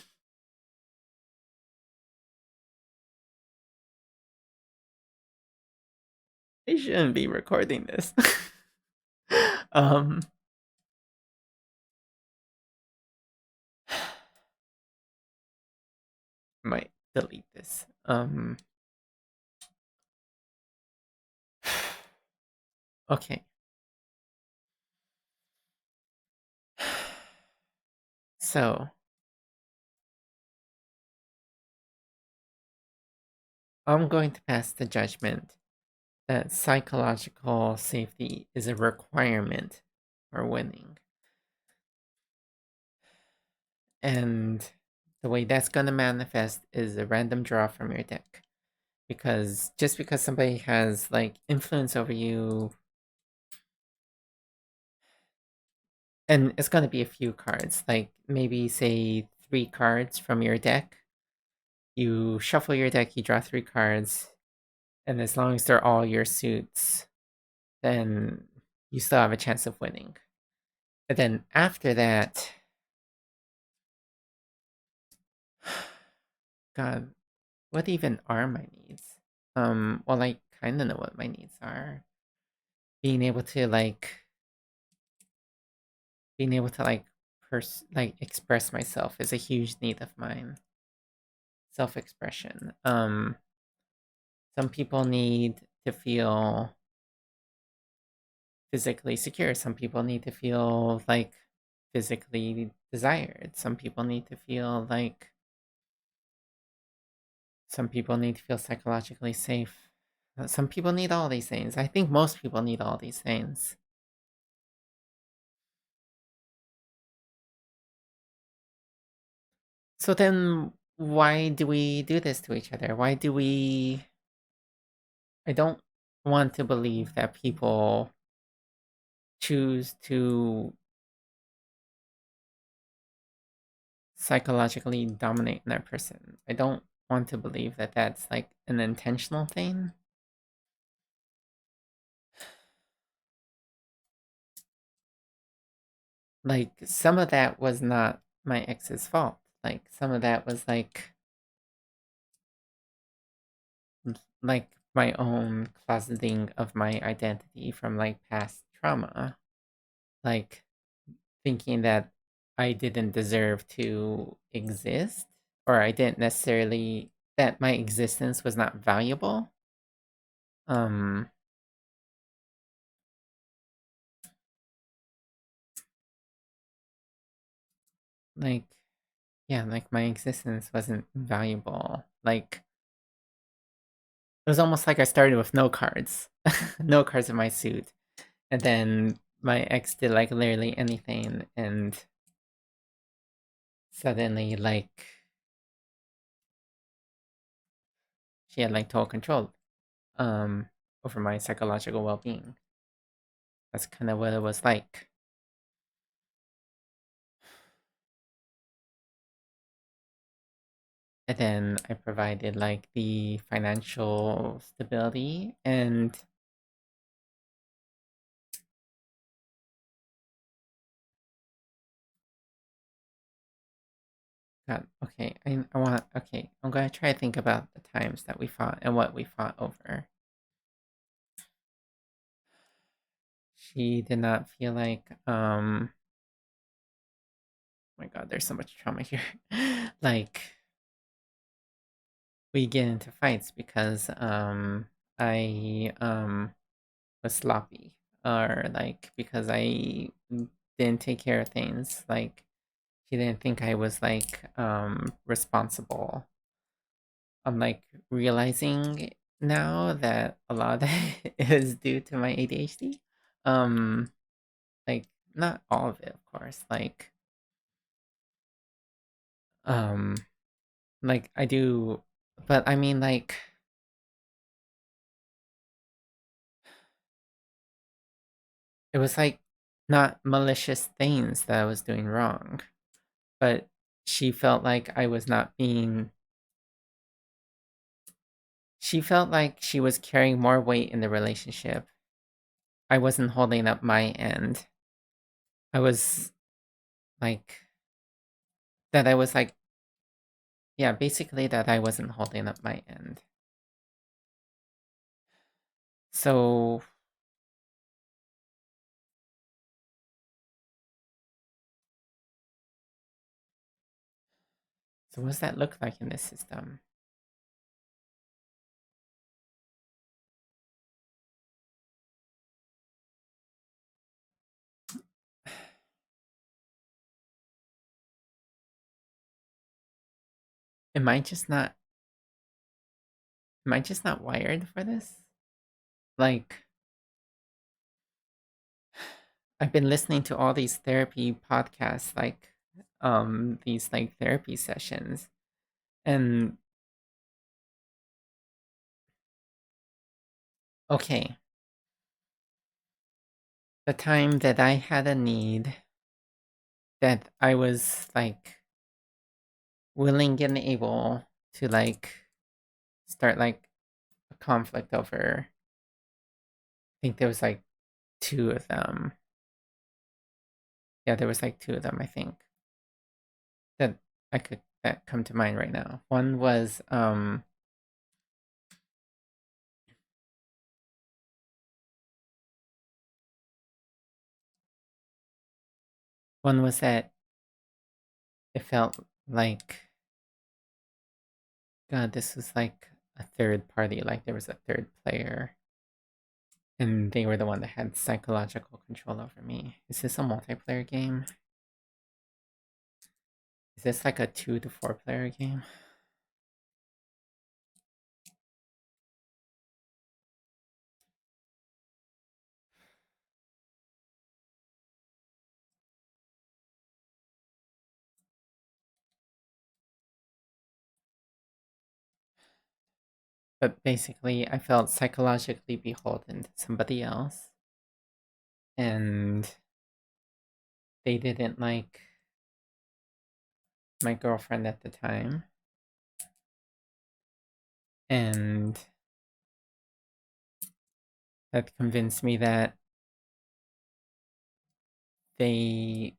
shouldn't be recording this. um might delete this. Okay. So I'm going to pass the judgment that psychological safety is a requirement for winning. And the way that's going to manifest is a random draw from your deck. Because just because somebody has like influence over you, and it's going to be a few cards, like maybe say 3 cards from your deck. You shuffle your deck, you draw 3 cards, and as long as they're all your suits, then you still have a chance of winning. But then after that, God, what even are my needs? Well, I kind of know what my needs are. Being able to like express myself is a huge need of mine. Self-expression. Some people need to feel physically secure. Some people need to feel like physically desired. Some people need to feel psychologically safe. Some people need all these things. I think most people need all these things. So then why do we do this to each other? Why do we I don't want to believe that people choose to psychologically dominate another person. I don't want to believe that that's like an intentional thing. Like some of that was not my ex's fault. Like some of that was like my own closeting of my identity from like past trauma. Like thinking that I didn't deserve to exist or I didn't necessarily that my existence was not valuable. Um like yeah, like my existence wasn't valuable. Like it was almost like I started with no cards. No cards in my suit. And then my ex did like literally anything and suddenly like she had like total control um over my psychological well-being. That's kind of what it was like. And then I provided like the financial stability and God, okay, I'm gonna try to think about the times that we fought and what we fought over. she did not feel like oh my god, there's so much trauma here. Like we get into fights because I was sloppy, or like because I didn't take care of things. Like she didn't think I was like responsible. I'm like realizing now that a lot of that is due to my ADHD. Um like not all of it, of course. Um like I do, but I mean like it was like not malicious things that I was doing wrong, but she felt like I was not being she felt like she was carrying more weight in the relationship. I wasn't holding up my end. I was like that I was like yeah, basically that I wasn't holding up my end. So so what does that look like in this system? Am I just not am I just not wired for this? Like I've been listening to all these therapy podcasts, like these like therapy sessions, and okay, the time that I had a need that I was like willing and able to like start like a conflict over. I think there was like two of them. Yeah, there was like two of them, I think, that I could that come to mind right now. One was that it felt like God, this was like a third party, like there was a third player, and they were the one that had psychological control over me. Is this a multiplayer game? Is this like a 2 to 4 player game? But basically, I felt psychologically beholden to somebody else, and they didn't like my girlfriend at the time, and that convinced me that they,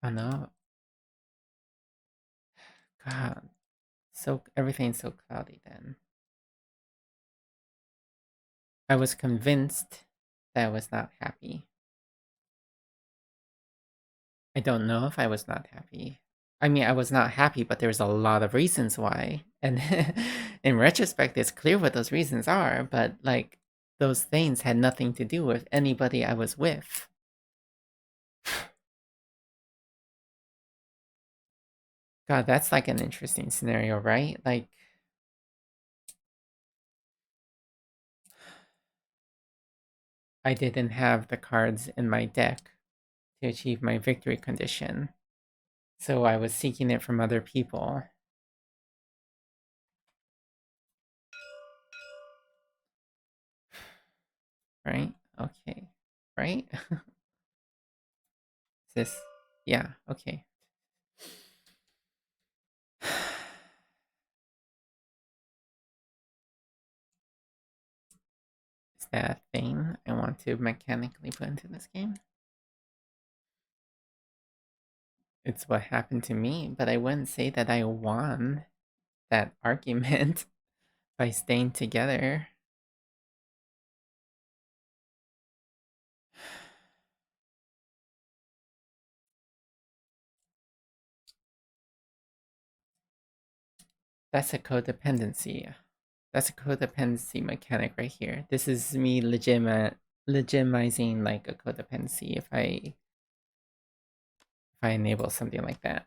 I don't know, God, so everything's so cloudy then. I was convinced that I was not happy. I don't know if I was not happy. I mean, I was not happy, but there's a lot of reasons why. And in retrospect, it's clear what those reasons are, but like those things had nothing to do with anybody I was with. God, that's like an interesting scenario, right? Like, I didn't have the cards in my deck to achieve my victory condition. So I was seeking it from other people, right? Okay. Right? Is this, yeah, okay. Is that a thing I want to mechanically put into this game? It's what happened to me, but I wouldn't say that I won that argument by staying together. That's a codependency. That's a codependency mechanic right here. This is me legitimizing like a codependency if I enable something like that.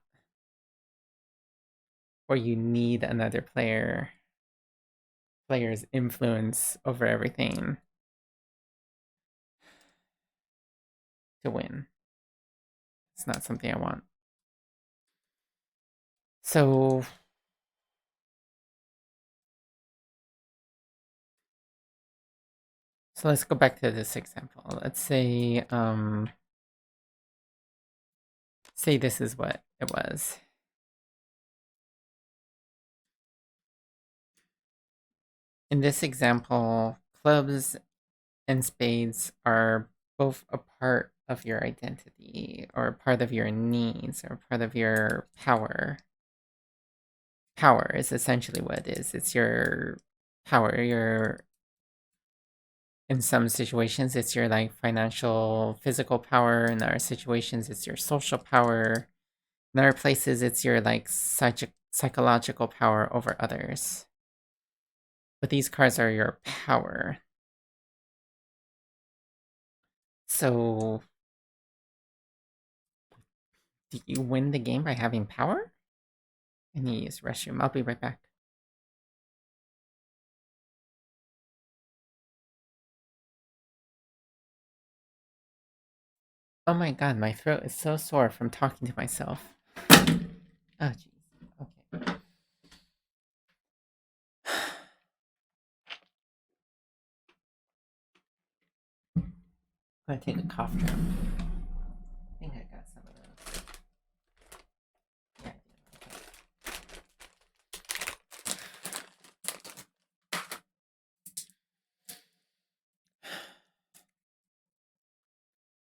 Or you need another player's influence over everything to win. It's not something I want. So let's go back to this example. Let's say this is what it was. In this example, clubs and spades are both a part of your identity or part of your needs or part of your power. Power is essentially what it is. It's your power, your in some situations it's your like financial physical power, in other situations it's your social power, in other places it's your like psychological power over others. But these cards are your power. So do you win the game by having power? I need to use the restroom. I'll be right back. Oh my god, my throat is so sore from talking to myself. Oh jeez. Okay. I'm gonna take a cough drop. I think I got some of those. Yeah, I do.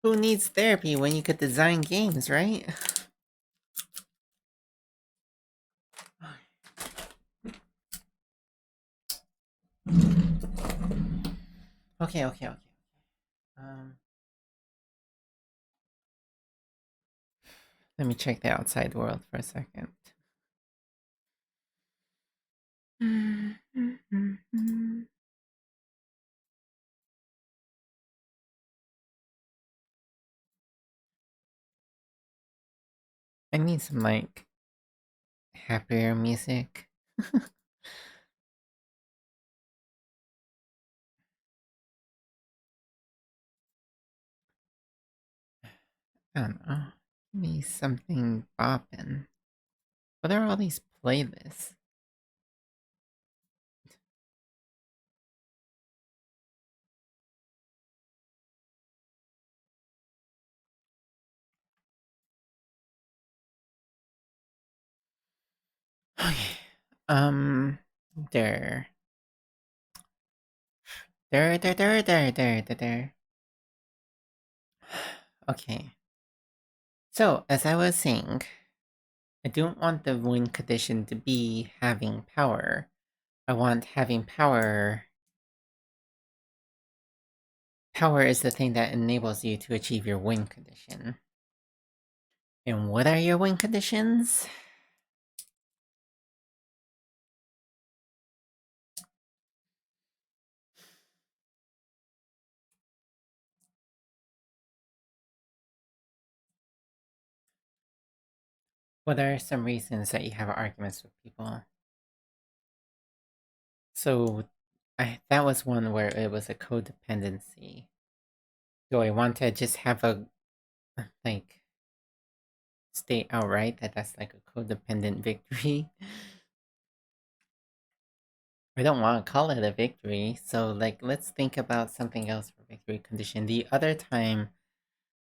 Who needs therapy when you could design games, right? Okay. Um, Let me check the outside world for a second. I need some like happier music. I don't know. Give me something bopping. What are all these playlists? Okay. Um, there. There. Okay. So, as I was saying, I don't want the win condition to be having power. I want having power. Power is the thing that enables you to achieve your win condition. And what are your win conditions? What are some reasons that you have arguments with people? So, that was one where it was a codependency. Do I want to just have a like state outright that that's like a codependent victory? I don't want to call it a victory. So like let's think about something else for victory condition. The other time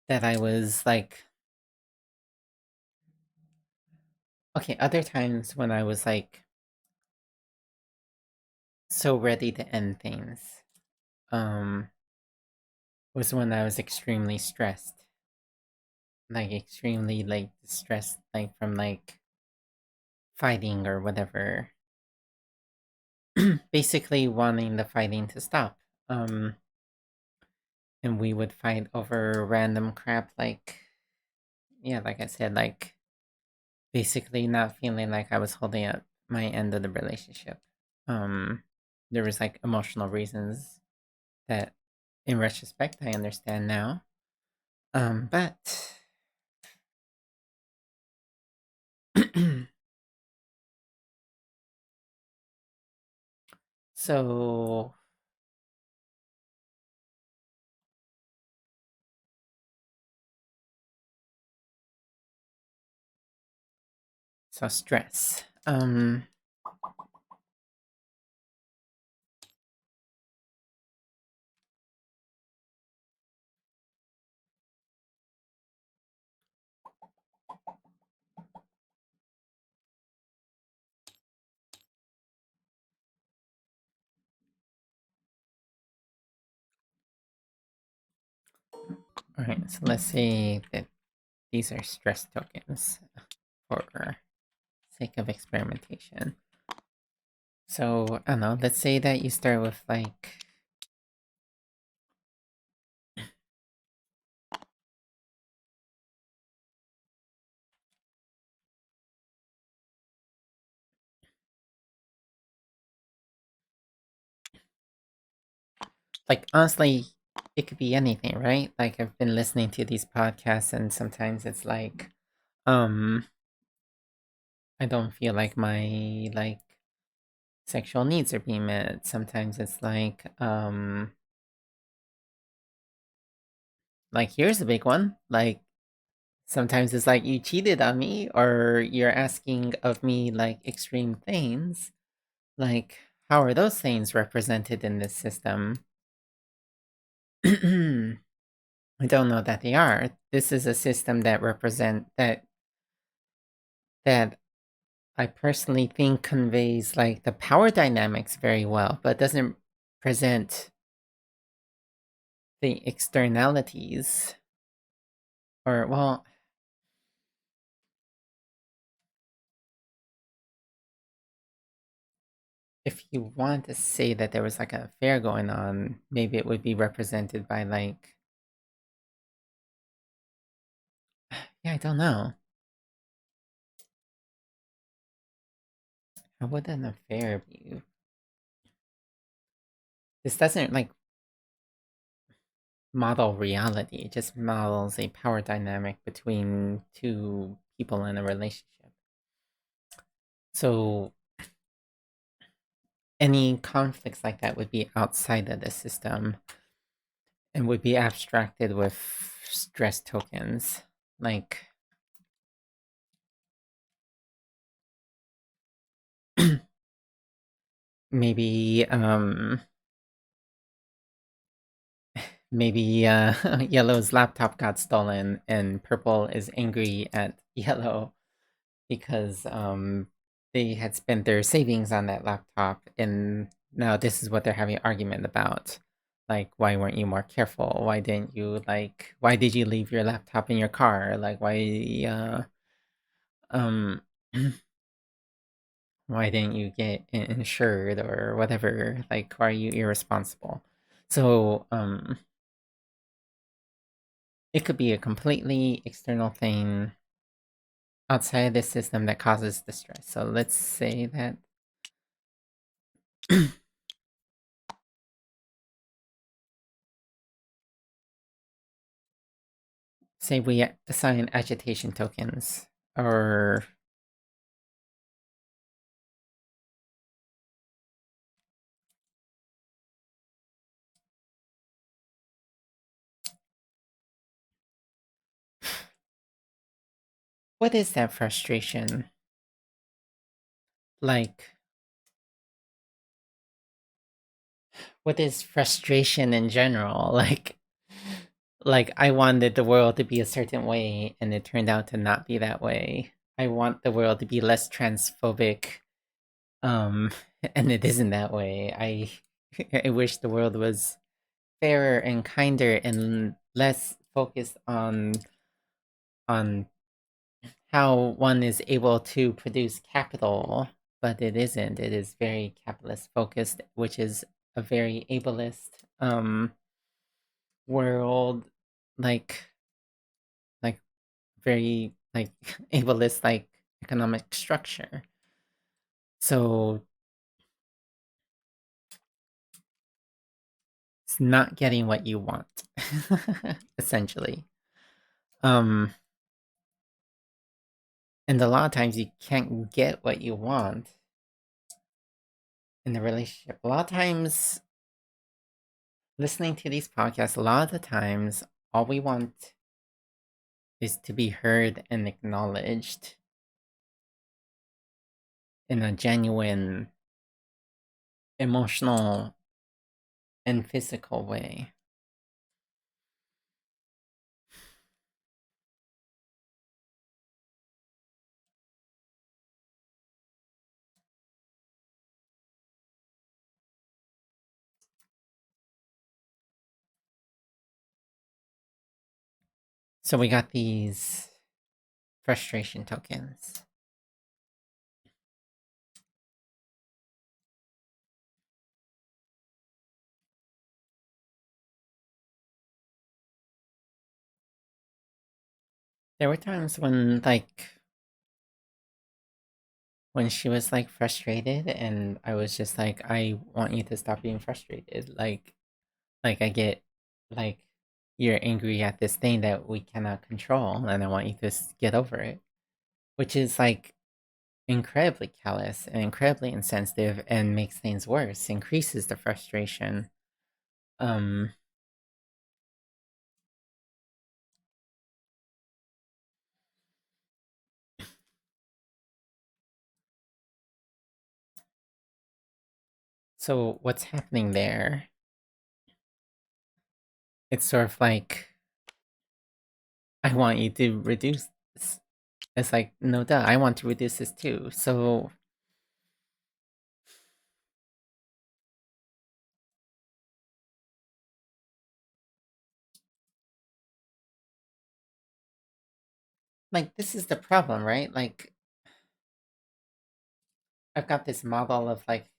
that I was like okay, other times when I was like so ready to end things um was when I was extremely stressed. Like extremely like stressed like from like fighting or whatever. Basically wanting the fighting to stop. And we would fight over random crap like yeah, like I said, like basically not feeling like I was holding up my end of the relationship. Um, there was like emotional reasons that, in retrospect, I understand now. But so stress. All right, so let's say that these are stress tokens for sake of experimentation. So I don't know. Let's say that you start with like honestly, it could be anything, right? Like I've been listening to these podcasts, and sometimes it's like, um, I don't feel like my sexual needs are being met. Sometimes it's like here's a big one. Like sometimes it's like you cheated on me, or you're asking of me like extreme things. Like how are those things represented in this system? I don't know that they are. This is a system that represent that I personally think conveys like the power dynamics very well, but doesn't present the externalities. Or well, if you want to say that there was like an affair going on, maybe it would be represented by like, yeah, I don't know. How would an affair be? This doesn't like model reality. It just models a power dynamic between two people in a relationship. So any conflicts like that would be outside of the system and would be abstracted with stress tokens. Like maybe maybe Yellow's laptop got stolen and Purple is angry at Yellow because they had spent their savings on that laptop, and now this is what they're having an argument about. Like, why weren't you more careful? Why didn't you why did you leave your laptop in your car? Like um why didn't you get insured or whatever? Like, why are you irresponsible? So it could be a completely external thing outside of the system that causes the stress. So let's say that say we assign agitation tokens, or what is that frustration? Like, what is frustration in general? Like I wanted the world to be a certain way and it turned out to not be that way. I want the world to be less transphobic, um, and it isn't that way. I wish the world was fairer and kinder and less focused on how one is able to produce capital, but it isn't. It is very capitalist focused, which is a very ableist world, like like very like ableist like economic structure. So it's not getting what you want, essentially. Um, and a lot of times you can't get what you want in the relationship. A lot of times, listening to these podcasts, a lot of the times, all we want is to be heard and acknowledged in a genuine, emotional, and physical way. So we got these frustration tokens. There were times when she was like frustrated and I was just like, I want you to stop being frustrated. Like I get like you're angry at this thing that we cannot control and I want you to get over it. Which is like incredibly callous and incredibly insensitive and makes things worse, increases the frustration. Um so what's happening there? It's sort of like I want you to reduce this. It's like, no duh, I want to reduce this too. So like this is the problem, right? Like I've got this model of like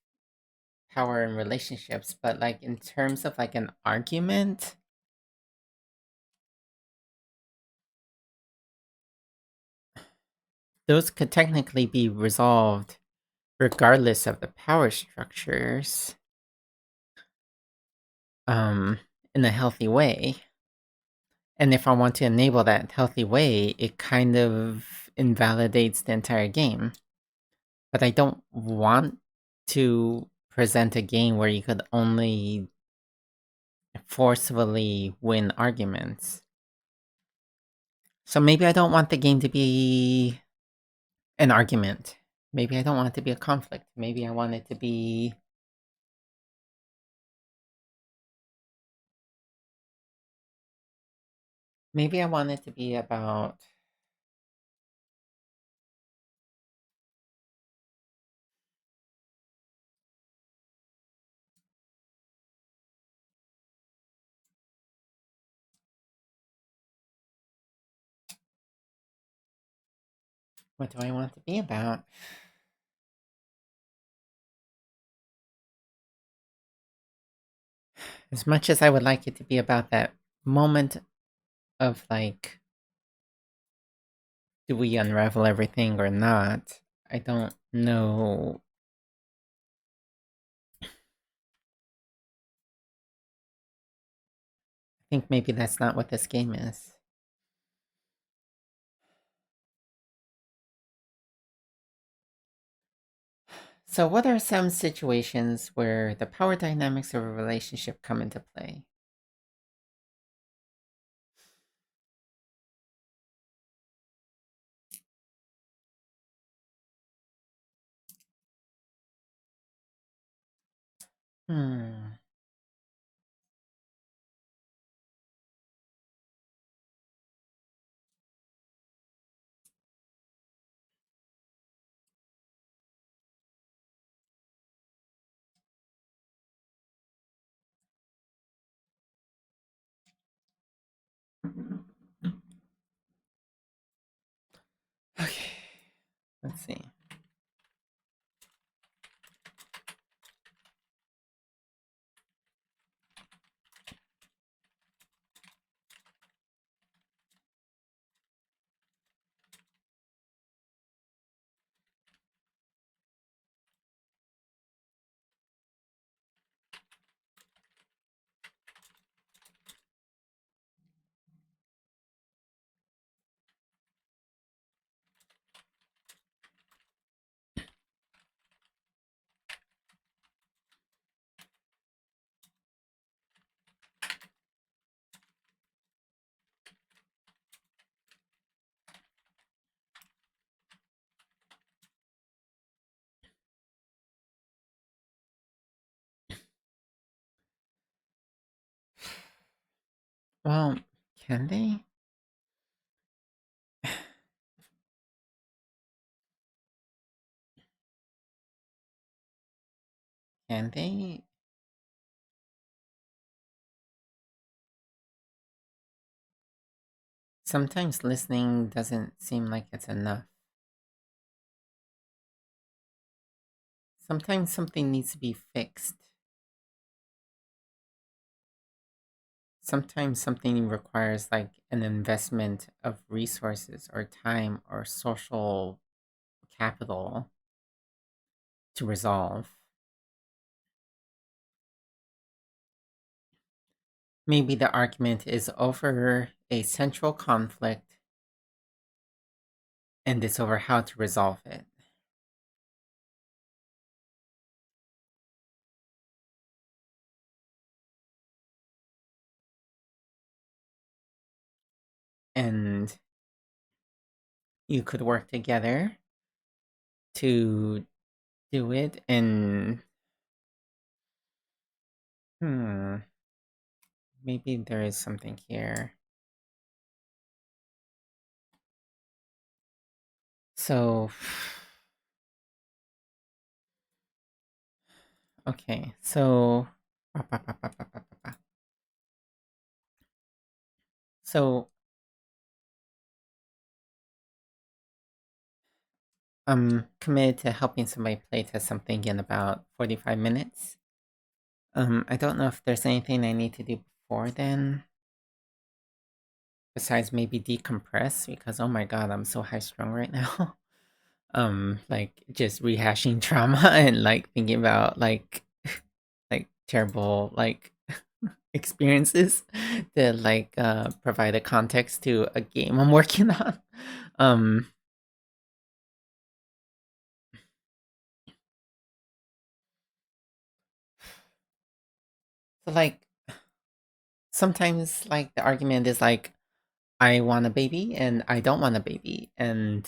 power in relationships, but like in terms of like an argument, those could technically be resolved regardless of the power structures, um, in a healthy way. And if I want to enable that healthy way, it kind of invalidates the entire game. But I don't want to present a game where you could only forcefully win arguments. So maybe I don't want the game to be an argument. Maybe I don't want it to be a conflict. Maybe I want it to be maybe I want it to be about what do I want it to be about? As much as I would like it to be about that moment of like, do we unravel everything or not? I don't know. I think maybe that's not what this game is. So, what are some situations where the power dynamics of a relationship come into play? Hmm. Okay. Let's see. Well, can they? Can they? Sometimes listening doesn't seem like it's enough. Sometimes something needs to be fixed. Sometimes something requires like an investment of resources or time or social capital to resolve. Maybe the argument is over a central conflict and it's over how to resolve it. And you could work together to do it. And hmm, maybe there is something here. So, okay, so, so I'm committed to helping somebody playtest something in about 45 minutes. I don't know if there's anything I need to do before then, besides maybe decompress because oh my god, I'm so high strung right now. Like just rehashing trauma and like thinking about like terrible like experiences to like provide a context to a game I'm working on. Um so like sometimes like the argument is like I want a baby and I don't want a baby and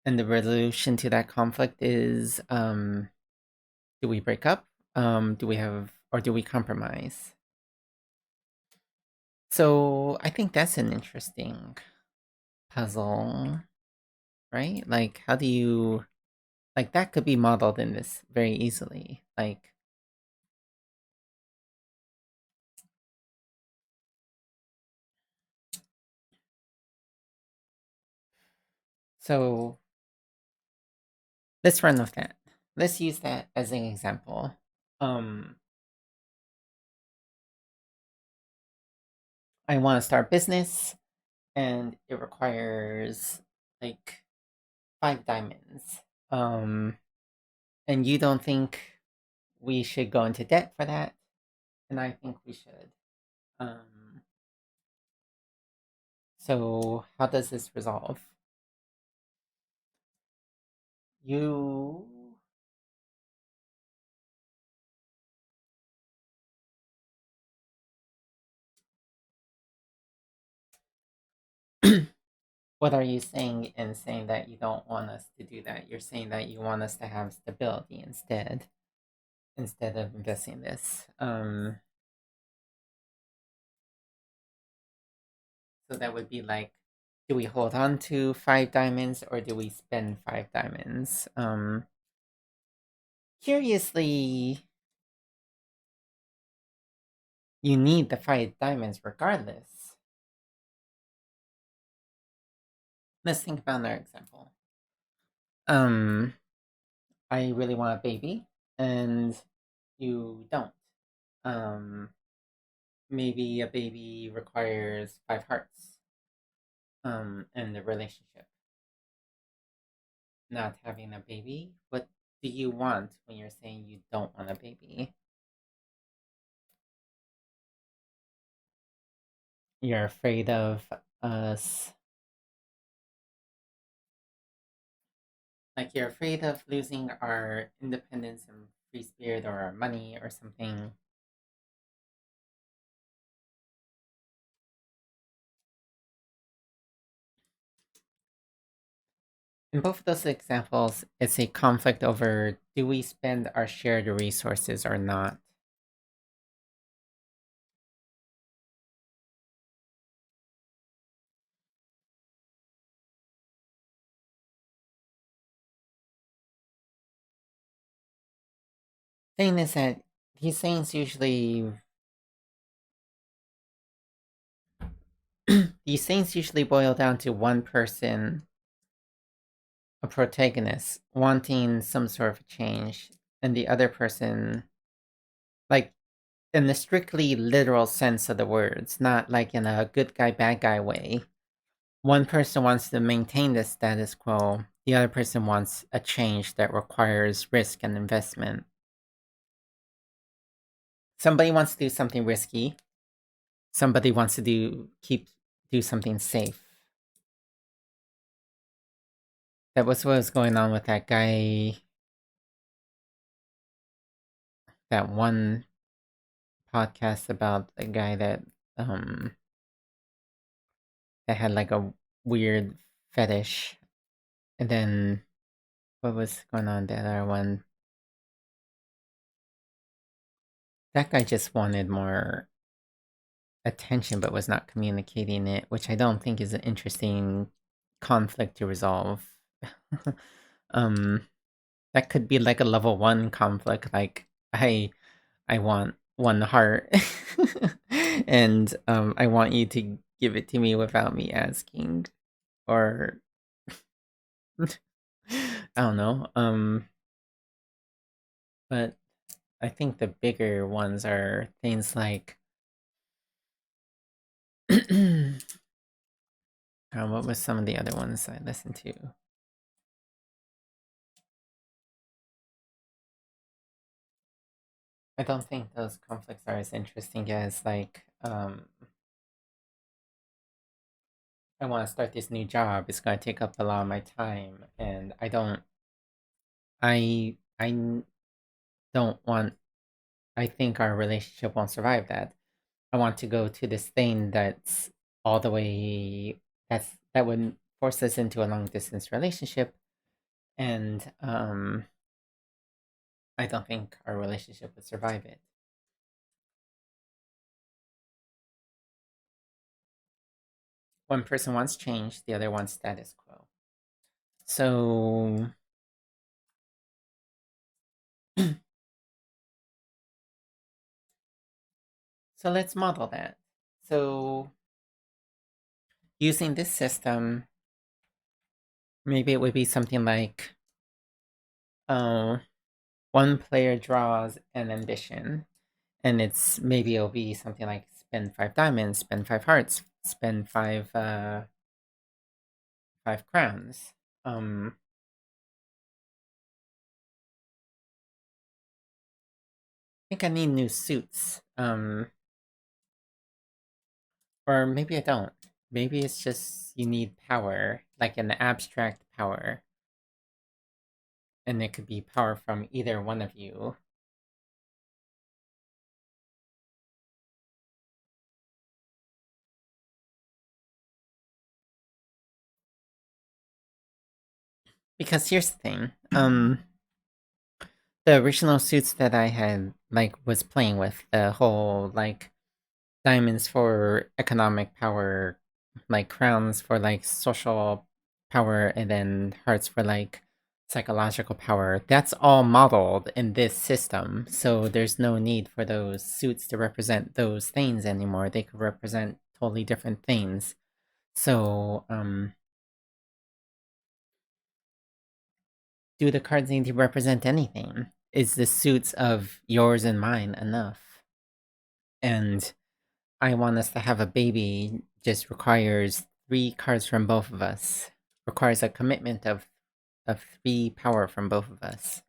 the resolution to that conflict is do we break up? Do we have or do we compromise? So I think that's an interesting puzzle, right? Like how do you like that could be modeled in this very easily. Like so let's run with that. Let's use that as an example. Um I want to start business and it requires like 5 diamonds. Um and you don't think we should go into debt for that, and I think we should. Um so how does this resolve? You what are you saying in saying that you don't want us to do that? You're saying that you want us to have stability instead of investing this. So that would be like, do we hold on to 5 diamonds or do we spend 5 diamonds? Curiously, you need the 5 diamonds regardless. Let's think about another example. Um, I really want a baby, and you don't. Um, maybe a baby requires 5 hearts. And the relationship. Not having a baby. What do you want when you're saying you don't want a baby? You're afraid of us, like you're afraid of losing our independence and free spirit or our money or something. In both of those examples, it's a conflict over do we spend our shared resources or not? Thing is that these things usually these things usually boil down to one person, a protagonist, wanting some sort of change, and the other person, like in the strictly literal sense of the words, not like in a good guy, bad guy way. One person wants to maintain the status quo, the other person wants a change that requires risk and investment. Somebody wants to do something risky, somebody wants to do something safe. That was what was going on with that guy, that one podcast about a guy um that had like a weird fetish. And then what was going on the other one? That guy just wanted more attention but was not communicating it, which I don't think is an interesting conflict to resolve. um that could be like a level 1 conflict, like I want one heart and I want you to give it to me without me asking, or I don't know. But I think the bigger ones are things like what was some of the other ones I listened to? I don't think those conflicts are as interesting as like I want to start this new job. It's going to take up a lot of my time, and I don't want. I think our relationship won't survive that. I want to go to this thing that's all the way. That would force us into a long distance relationship, and I don't think our relationship would survive it. One person wants change, the other wants status quo. So so let's model that. So using this system, maybe it would be something like uh, one player draws an ambition, and maybe it'll be something like spend 5 diamonds, spend 5 hearts, spend five crowns. I think I need new suits. Or maybe I don't. Maybe it's just you need power, like an abstract power, and it could be power from either one of you. Because here's the thing, the original suits that I had was playing with, the whole like diamonds for economic power, like crowns for like social power, and then hearts for like psychological power. That's all modeled in this system. So there's no need for those suits to represent those things anymore. They could represent totally different things. So, do the cards need to represent anything? Is the suits of yours and mine enough? And I want us to have a baby just requires 3 cards from both of us. Requires a commitment of 3 power from both of us.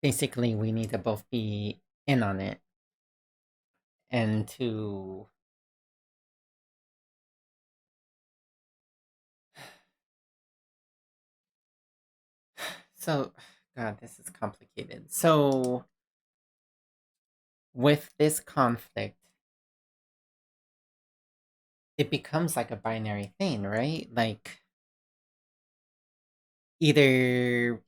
Basically, we need to both be in on it, and to so God, this is complicated. So with this conflict, it becomes like a binary thing, right? Like either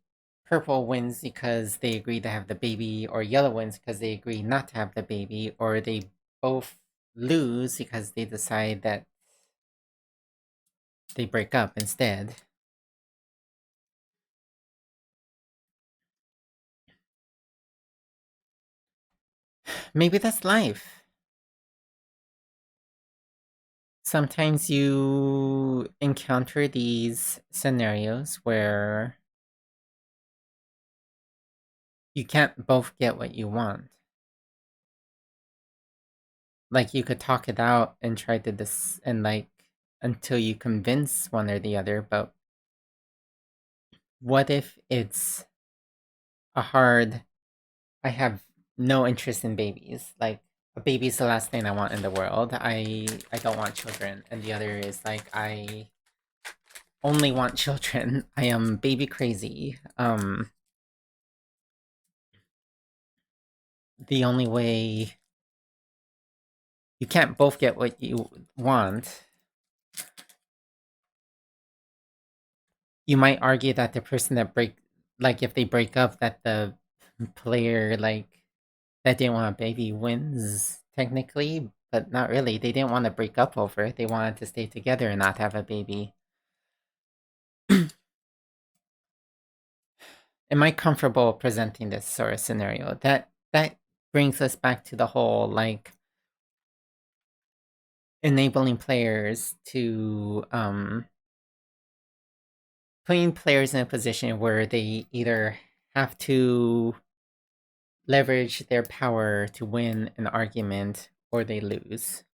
purple wins because they agree to have the baby, or yellow wins because they agree not to have the baby, or they both lose because they decide that they break up instead. Maybe that's life. Sometimes you encounter these scenarios where you can't both get what you want. Like you could talk it out and try to this and like until you convince one or the other, but what if it's a hard I have no interest in babies. Like a baby's the last thing I want in the world. I don't want children. And the other is like I only want children. I am baby crazy. The only way you can't both get what you want. You might argue that the person that break like if they break up that the player like that didn't want a baby wins technically, but not really. They didn't want to break up over it. They wanted to stay together and not have a baby. Am I comfortable presenting this sort of scenario? That brings us back to the whole like enabling players to putting players in a position where they either have to leverage their power to win an argument or they lose.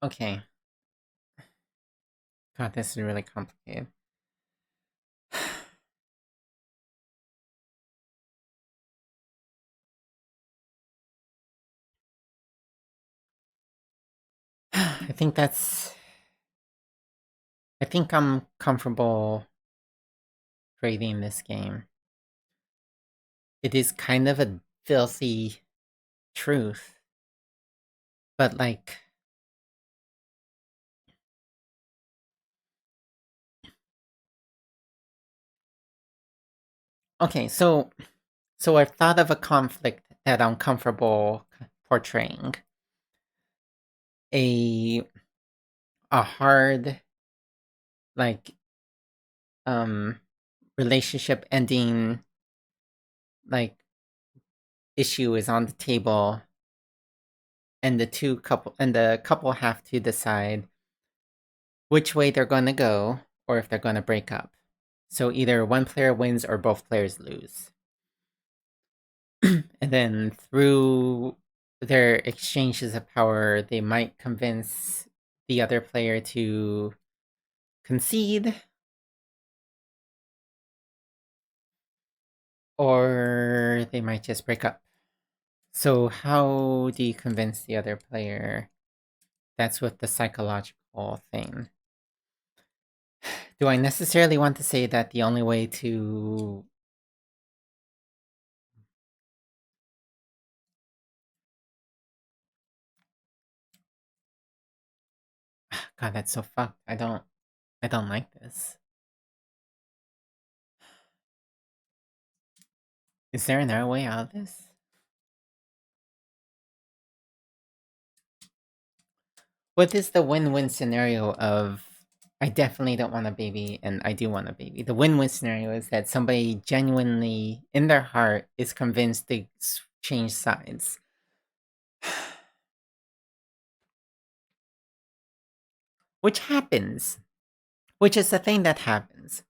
Okay. God, this is really complicated. I think that's I think I'm comfortable creating this game. It is kind of a filthy truth, but like okay, so I've thought of a conflict that I'm comfortable portraying. A a hard like um relationship ending like issue is on the table and the couple have to decide which way they're going to go or if they're going to break up. So either one player wins or both players lose. And then through their exchanges of power, they might convince the other player to concede, or they might just break up. So, how do you convince the other player? That's with the psychological thing. Do I necessarily want to say that the only way to. God, that's so fucked. I don't like this. Is there another way out of this? What is the win-win scenario of I definitely don't want a baby and I do want a baby? The win-win scenario is that somebody genuinely in their heart is convinced to change sides. Which happens. Which is the thing that happens.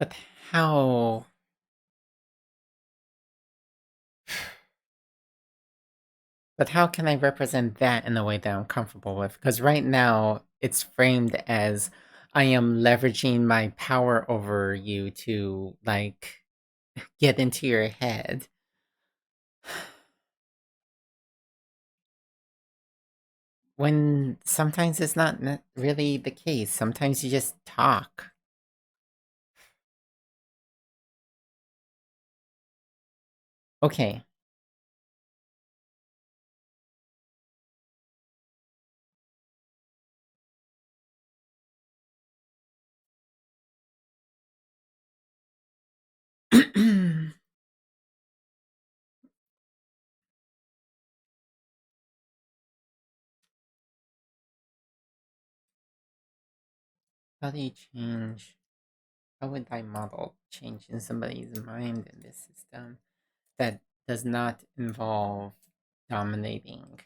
But how but how can I represent that in a way that I'm comfortable with? Because right now it's framed as I am leveraging my power over you to like get into your head. When sometimes it's not really the case. Sometimes you just talk. Okay. How do you change? How would I model change in somebody's mind in this system that does not involve dominating?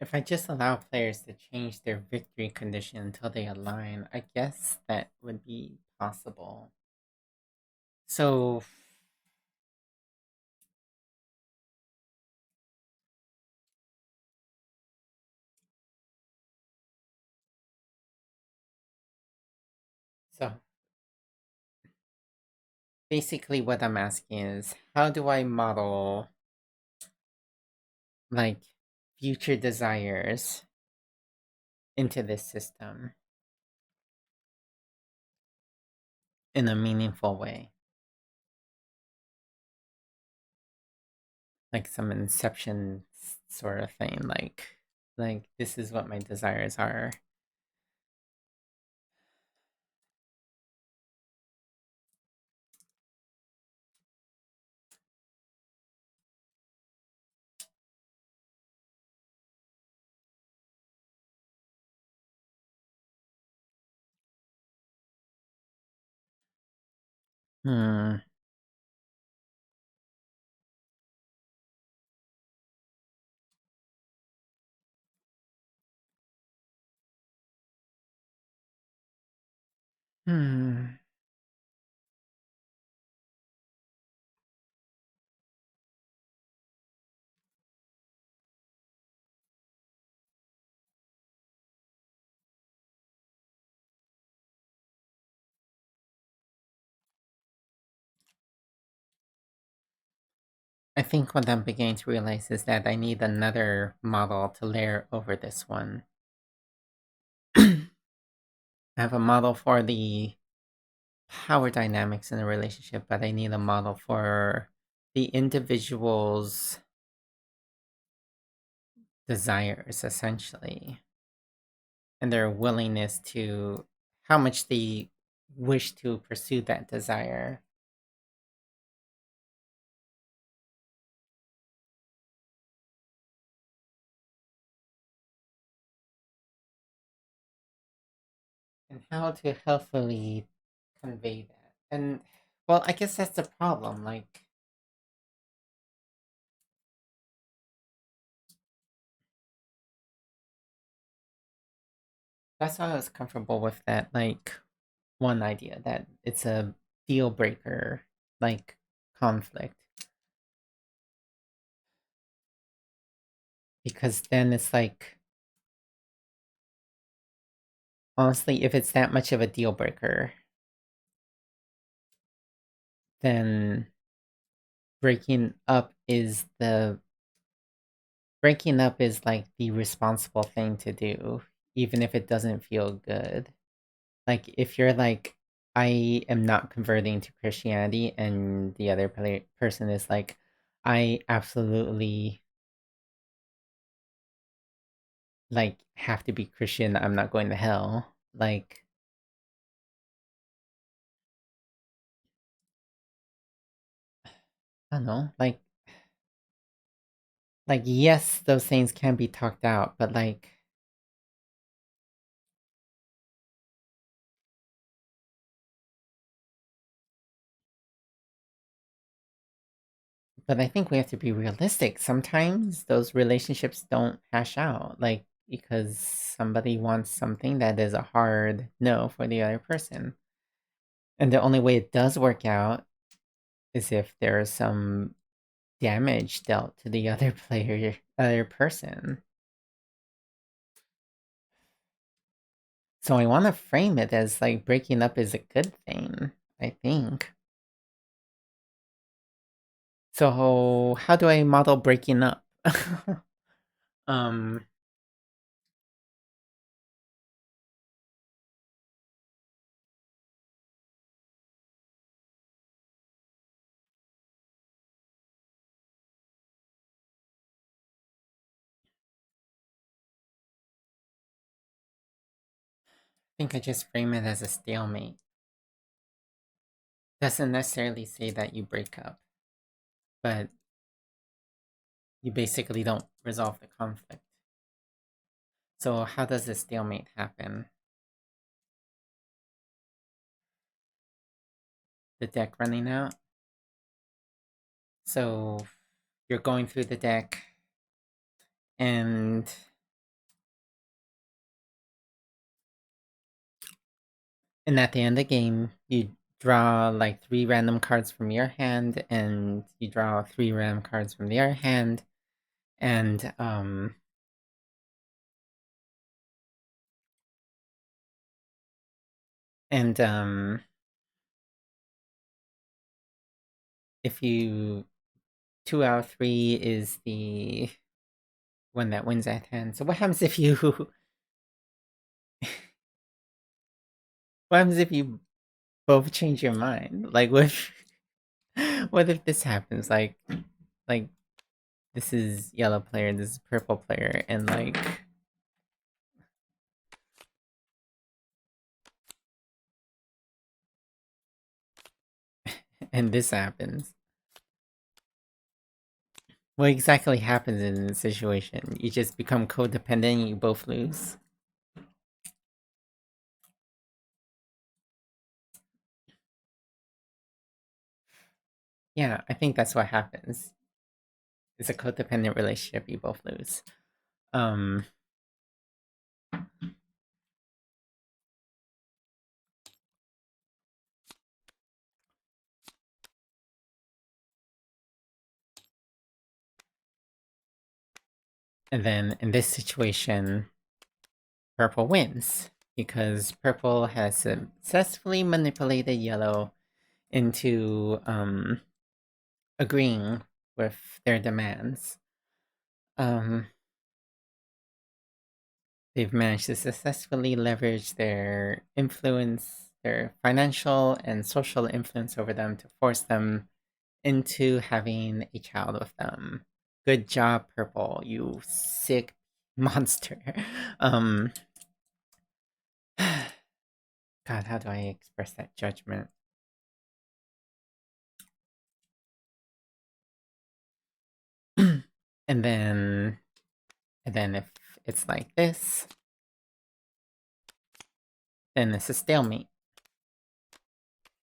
If I just allow players to change their victory condition until they align, I guess that would be possible. So, so basically, what I'm asking is, how do I model like future desires into this system in a meaningful way, like some inception sort of thing, like this is what my desires are. Hmm. Hmm. I think what I'm beginning to realize is that I need another model to layer over this one. I have a model for the power dynamics in a relationship, but I need a model for the individual's desires, essentially, and their willingness to how much they wish to pursue that desire. And how to healthfully convey that. And well, I guess that's the problem. Like that's why I was comfortable with that. Like one idea that it's a deal breaker, like conflict, because then it's like honestly, if it's that much of a deal breaker, then breaking up is the breaking up is like the responsible thing to do, even if it doesn't feel good. Like if you're like, I am not converting to Christianity, and the other person is like, I absolutely like have to be Christian. I'm not going to hell. Like I don't know, yes, those things can be talked out, but I think we have to be realistic. Sometimes those relationships don't hash out, because somebody wants something that is a hard no for the other person. And the only way it does work out is if there is some damage dealt to the other player, other person. So I want to frame it as breaking up is a good thing, I think. So how do I model breaking up? um, I think I just frame it as a stalemate. Doesn't necessarily say that you break up, but you basically don't resolve the conflict. So how does a stalemate happen? The deck running out. So you're going through the deck, and at the end of the game, you draw three random cards from your hand, and you draw three random cards from their hand, and and if you two out of three is the one that wins that hand. So what happens if you what happens if you both change your mind? What if this happens? Like this is yellow player, this is purple player, and and this happens. What exactly happens in this situation? You just become codependent and you both lose? Yeah, I think that's what happens. It's a codependent relationship, you both lose. Um and then in this situation, purple wins because purple has successfully manipulated yellow into agreeing with their demands. Um, they've managed to successfully leverage their influence, their financial and social influence over them to force them into having a child with them. Good job, Purple, you sick monster. Um, God, how do I express that judgment? and then if it's like this, then it's a stalemate.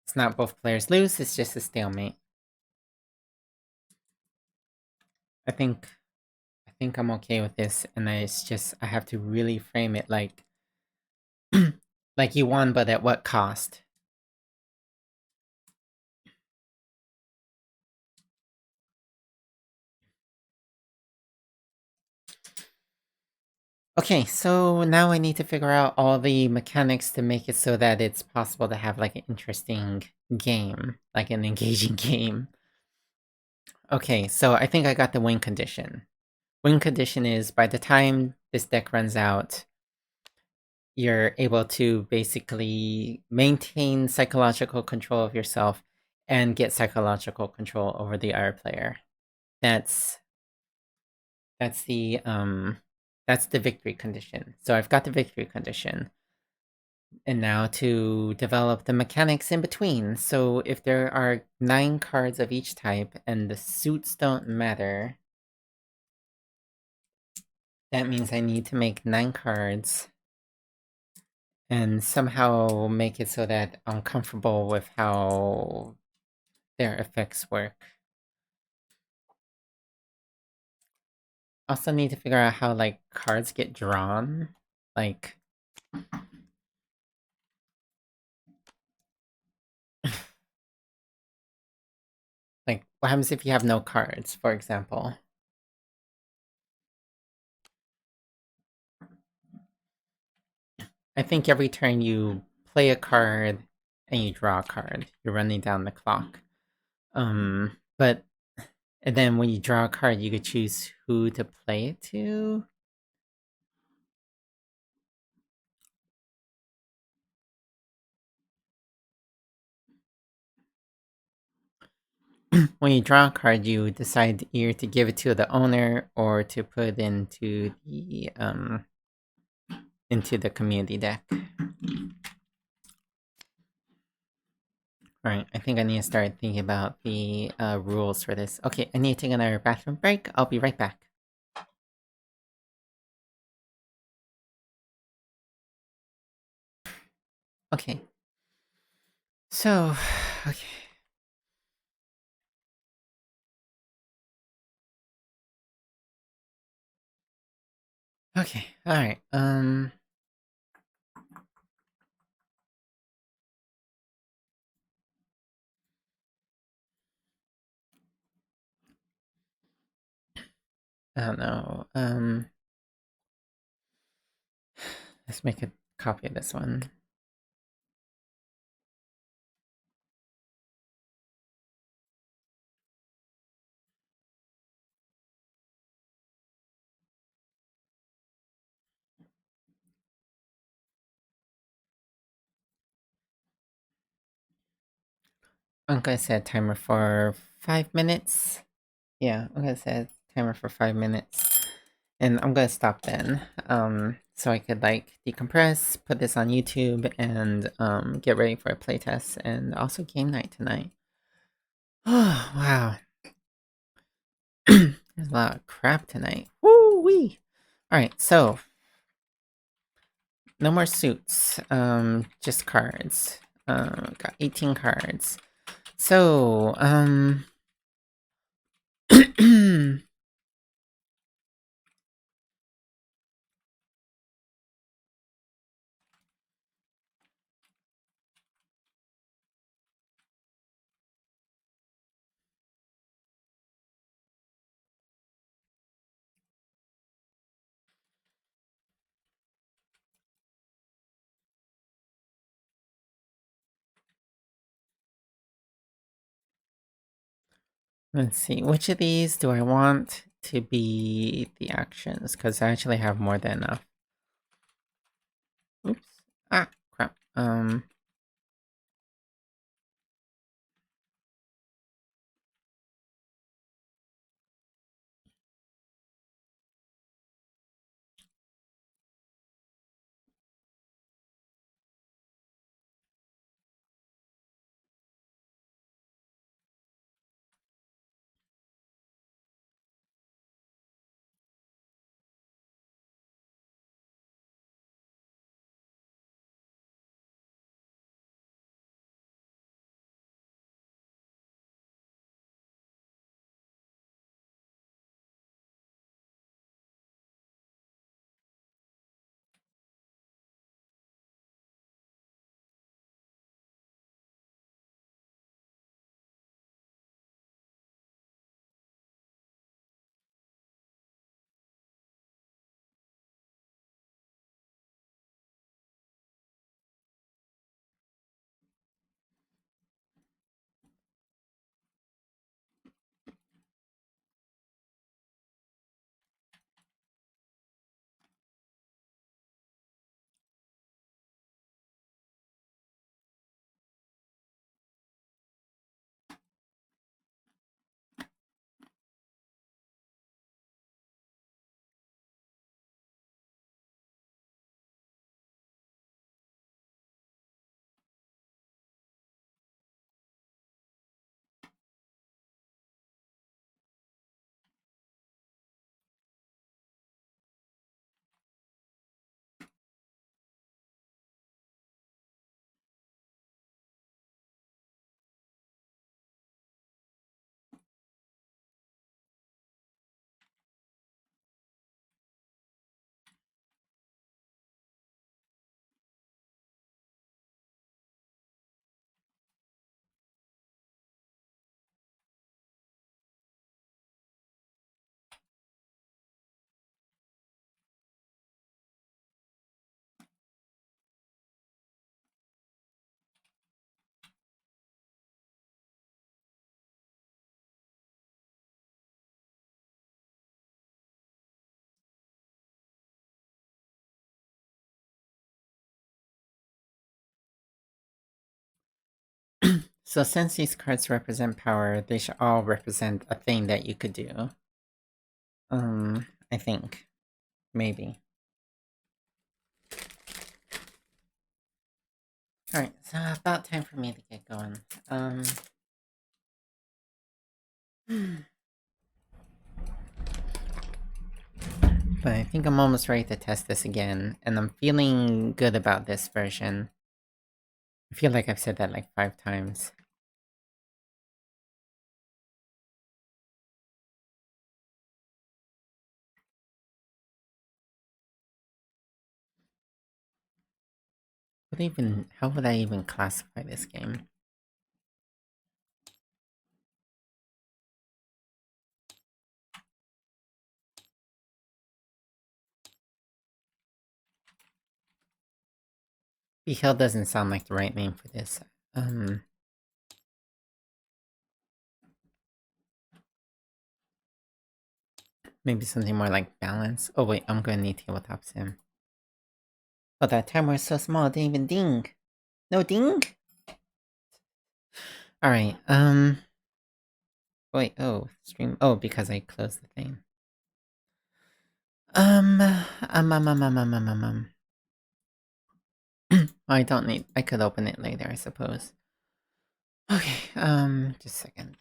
It's not both players lose, it's just a stalemate. I think I'm okay with this, and I have to really frame it like you won, but at what cost? Okay, so now I need to figure out all the mechanics to make it so that it's possible to have an interesting game, like an engaging game. Okay, so I think I got the win condition. Win condition is by the time this deck runs out, you're able to basically maintain psychological control of yourself and get psychological control over the other player. That's that's the um that's the victory condition. So I've got the victory condition. And now to develop the mechanics in between. So if there are 9 cards of each type and the suits don't matter, that means I need to make 9 cards and somehow make it so that I'm comfortable with how their effects work. Also need to figure out how like cards get drawn. Like like what happens if you have no cards, for example? I think every turn you play a card and you draw a card. You're running down the clock. But and then when you draw a card, you could choose who to play it to. When you draw a card, you decide either to give it to the owner or to put into the community deck. Alright, I think I need to start thinking about the rules for this. Okay, I need to take another bathroom break. I'll be right back. Okay. So, okay. Okay, alright. I don't know. Let's make a copy of this one. I'm gonna set a timer for 5 minutes. Yeah, I'm gonna set a timer for 5 minutes. And I'm gonna stop then. So I could like decompress, put this on YouTube, and get ready for a playtest and also game night tonight. Oh wow. There's a lot of crap tonight. Woo wee! Alright, so no more suits. Just cards. Got 18 cards. So, let's see. Which of these do I want to be the actions? Because I actually have more than enough. Oops. Ah, crap. So since these cards represent power, they should all represent a thing that you could do. I think. Maybe. Alright, so about time for me to get going. But I think I'm almost ready to test this again, and I'm feeling good about this version. I feel like I've said that like 5 times. How would I even classify this game? Be Hell doesn't sound like the right name for this. Maybe something more like Balance. Oh wait, I'm gonna need Tabletop Sim. Oh, that timer is so small, it didn't even ding. No ding? Alright, wait, stream. Oh, because I closed the thing. I don't need. I could open it later, I suppose. Okay, just a second.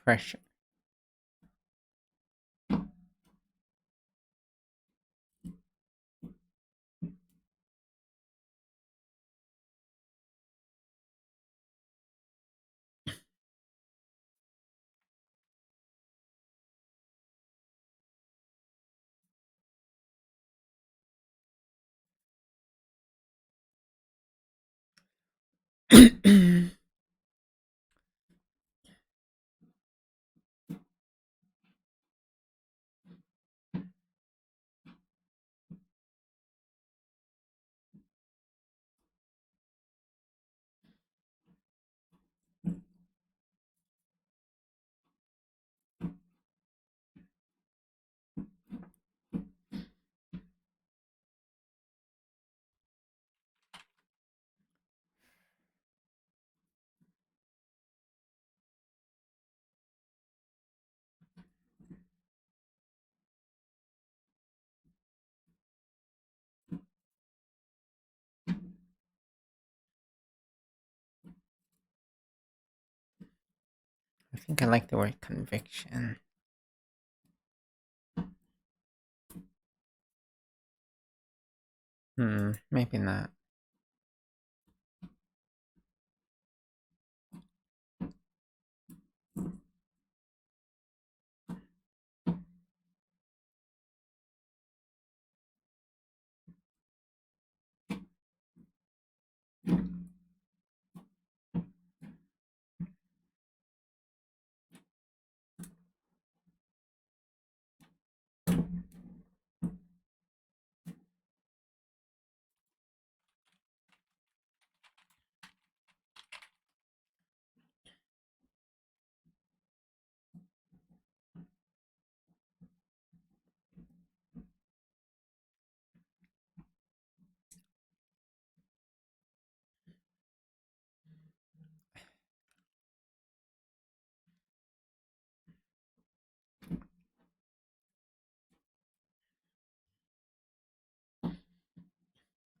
Pressure. I think I like the word conviction. Maybe not.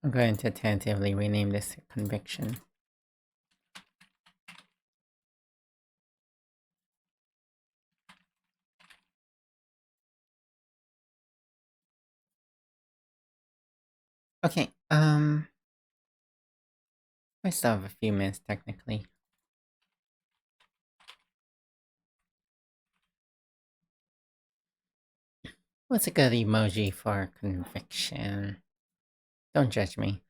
I'm going to tentatively rename this conviction. Okay, I still have a few minutes technically. What's a good emoji for conviction? Don't judge me.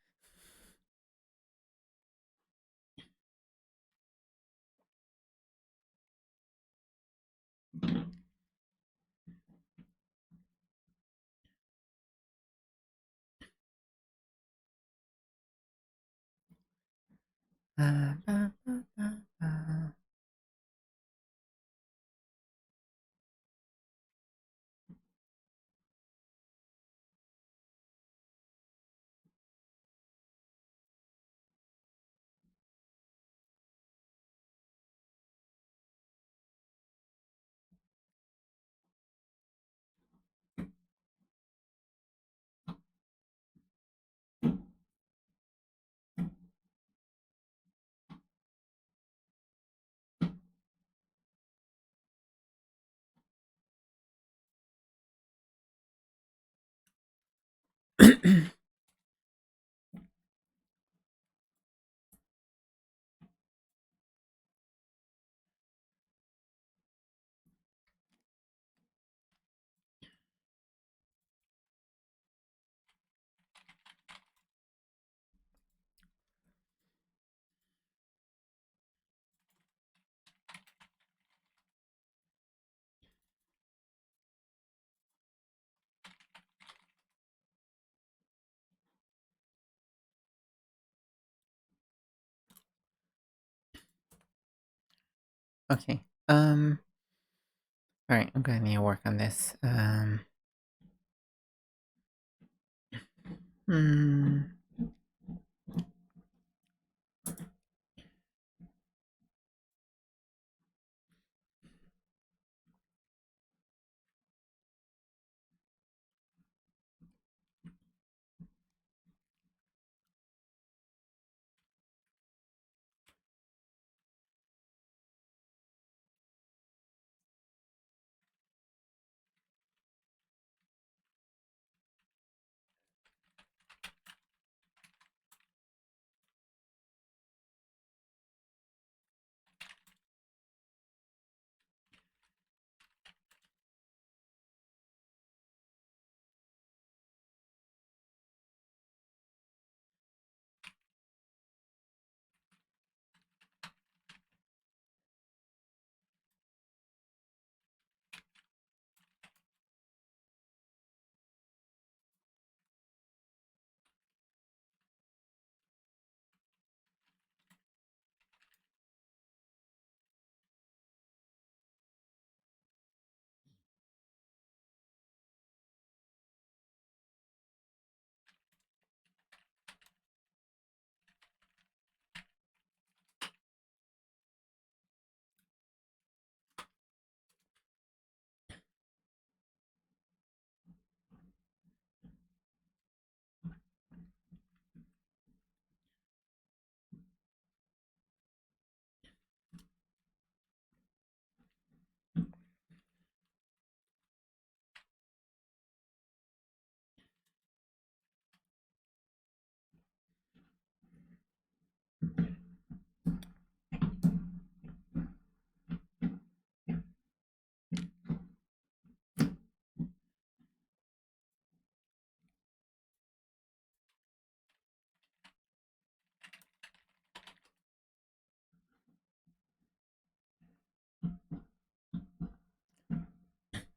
Ba, ba, ba, ba, ba. Okay. All right. I'm gonna need to work on this. Hmm.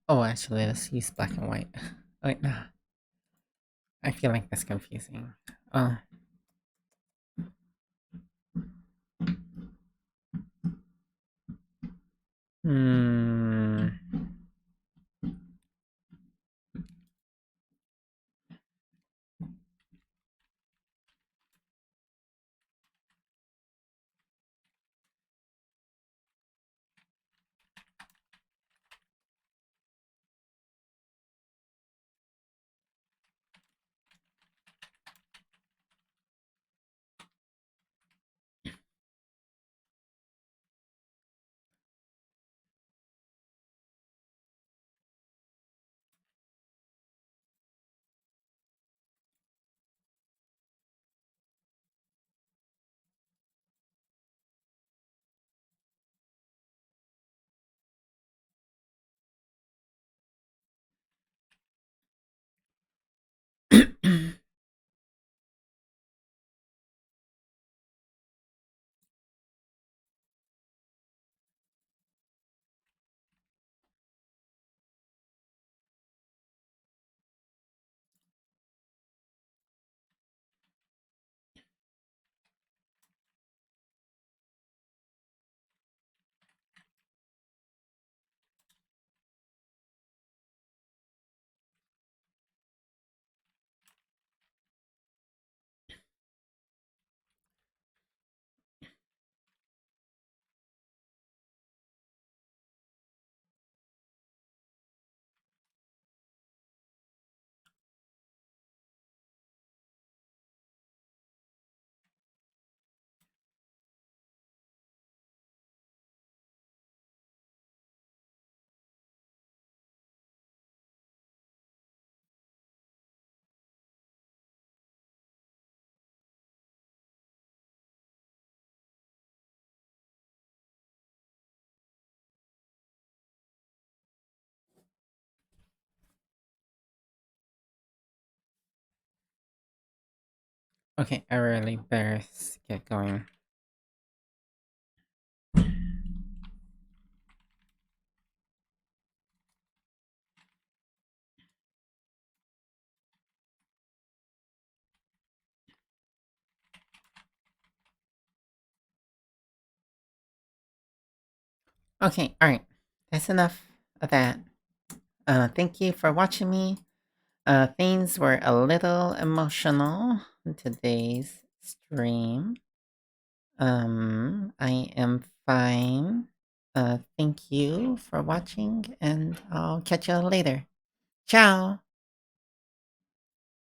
Oh, actually, let's use black and white. Wait, nah. I feel like that's confusing. Oh. Hmm. Okay, I really better get going. Okay, alright. That's enough of that. Thank you for watching me. Things were a little emotional in today's stream. I am fine. Thank you for watching, and I'll catch you later. Ciao!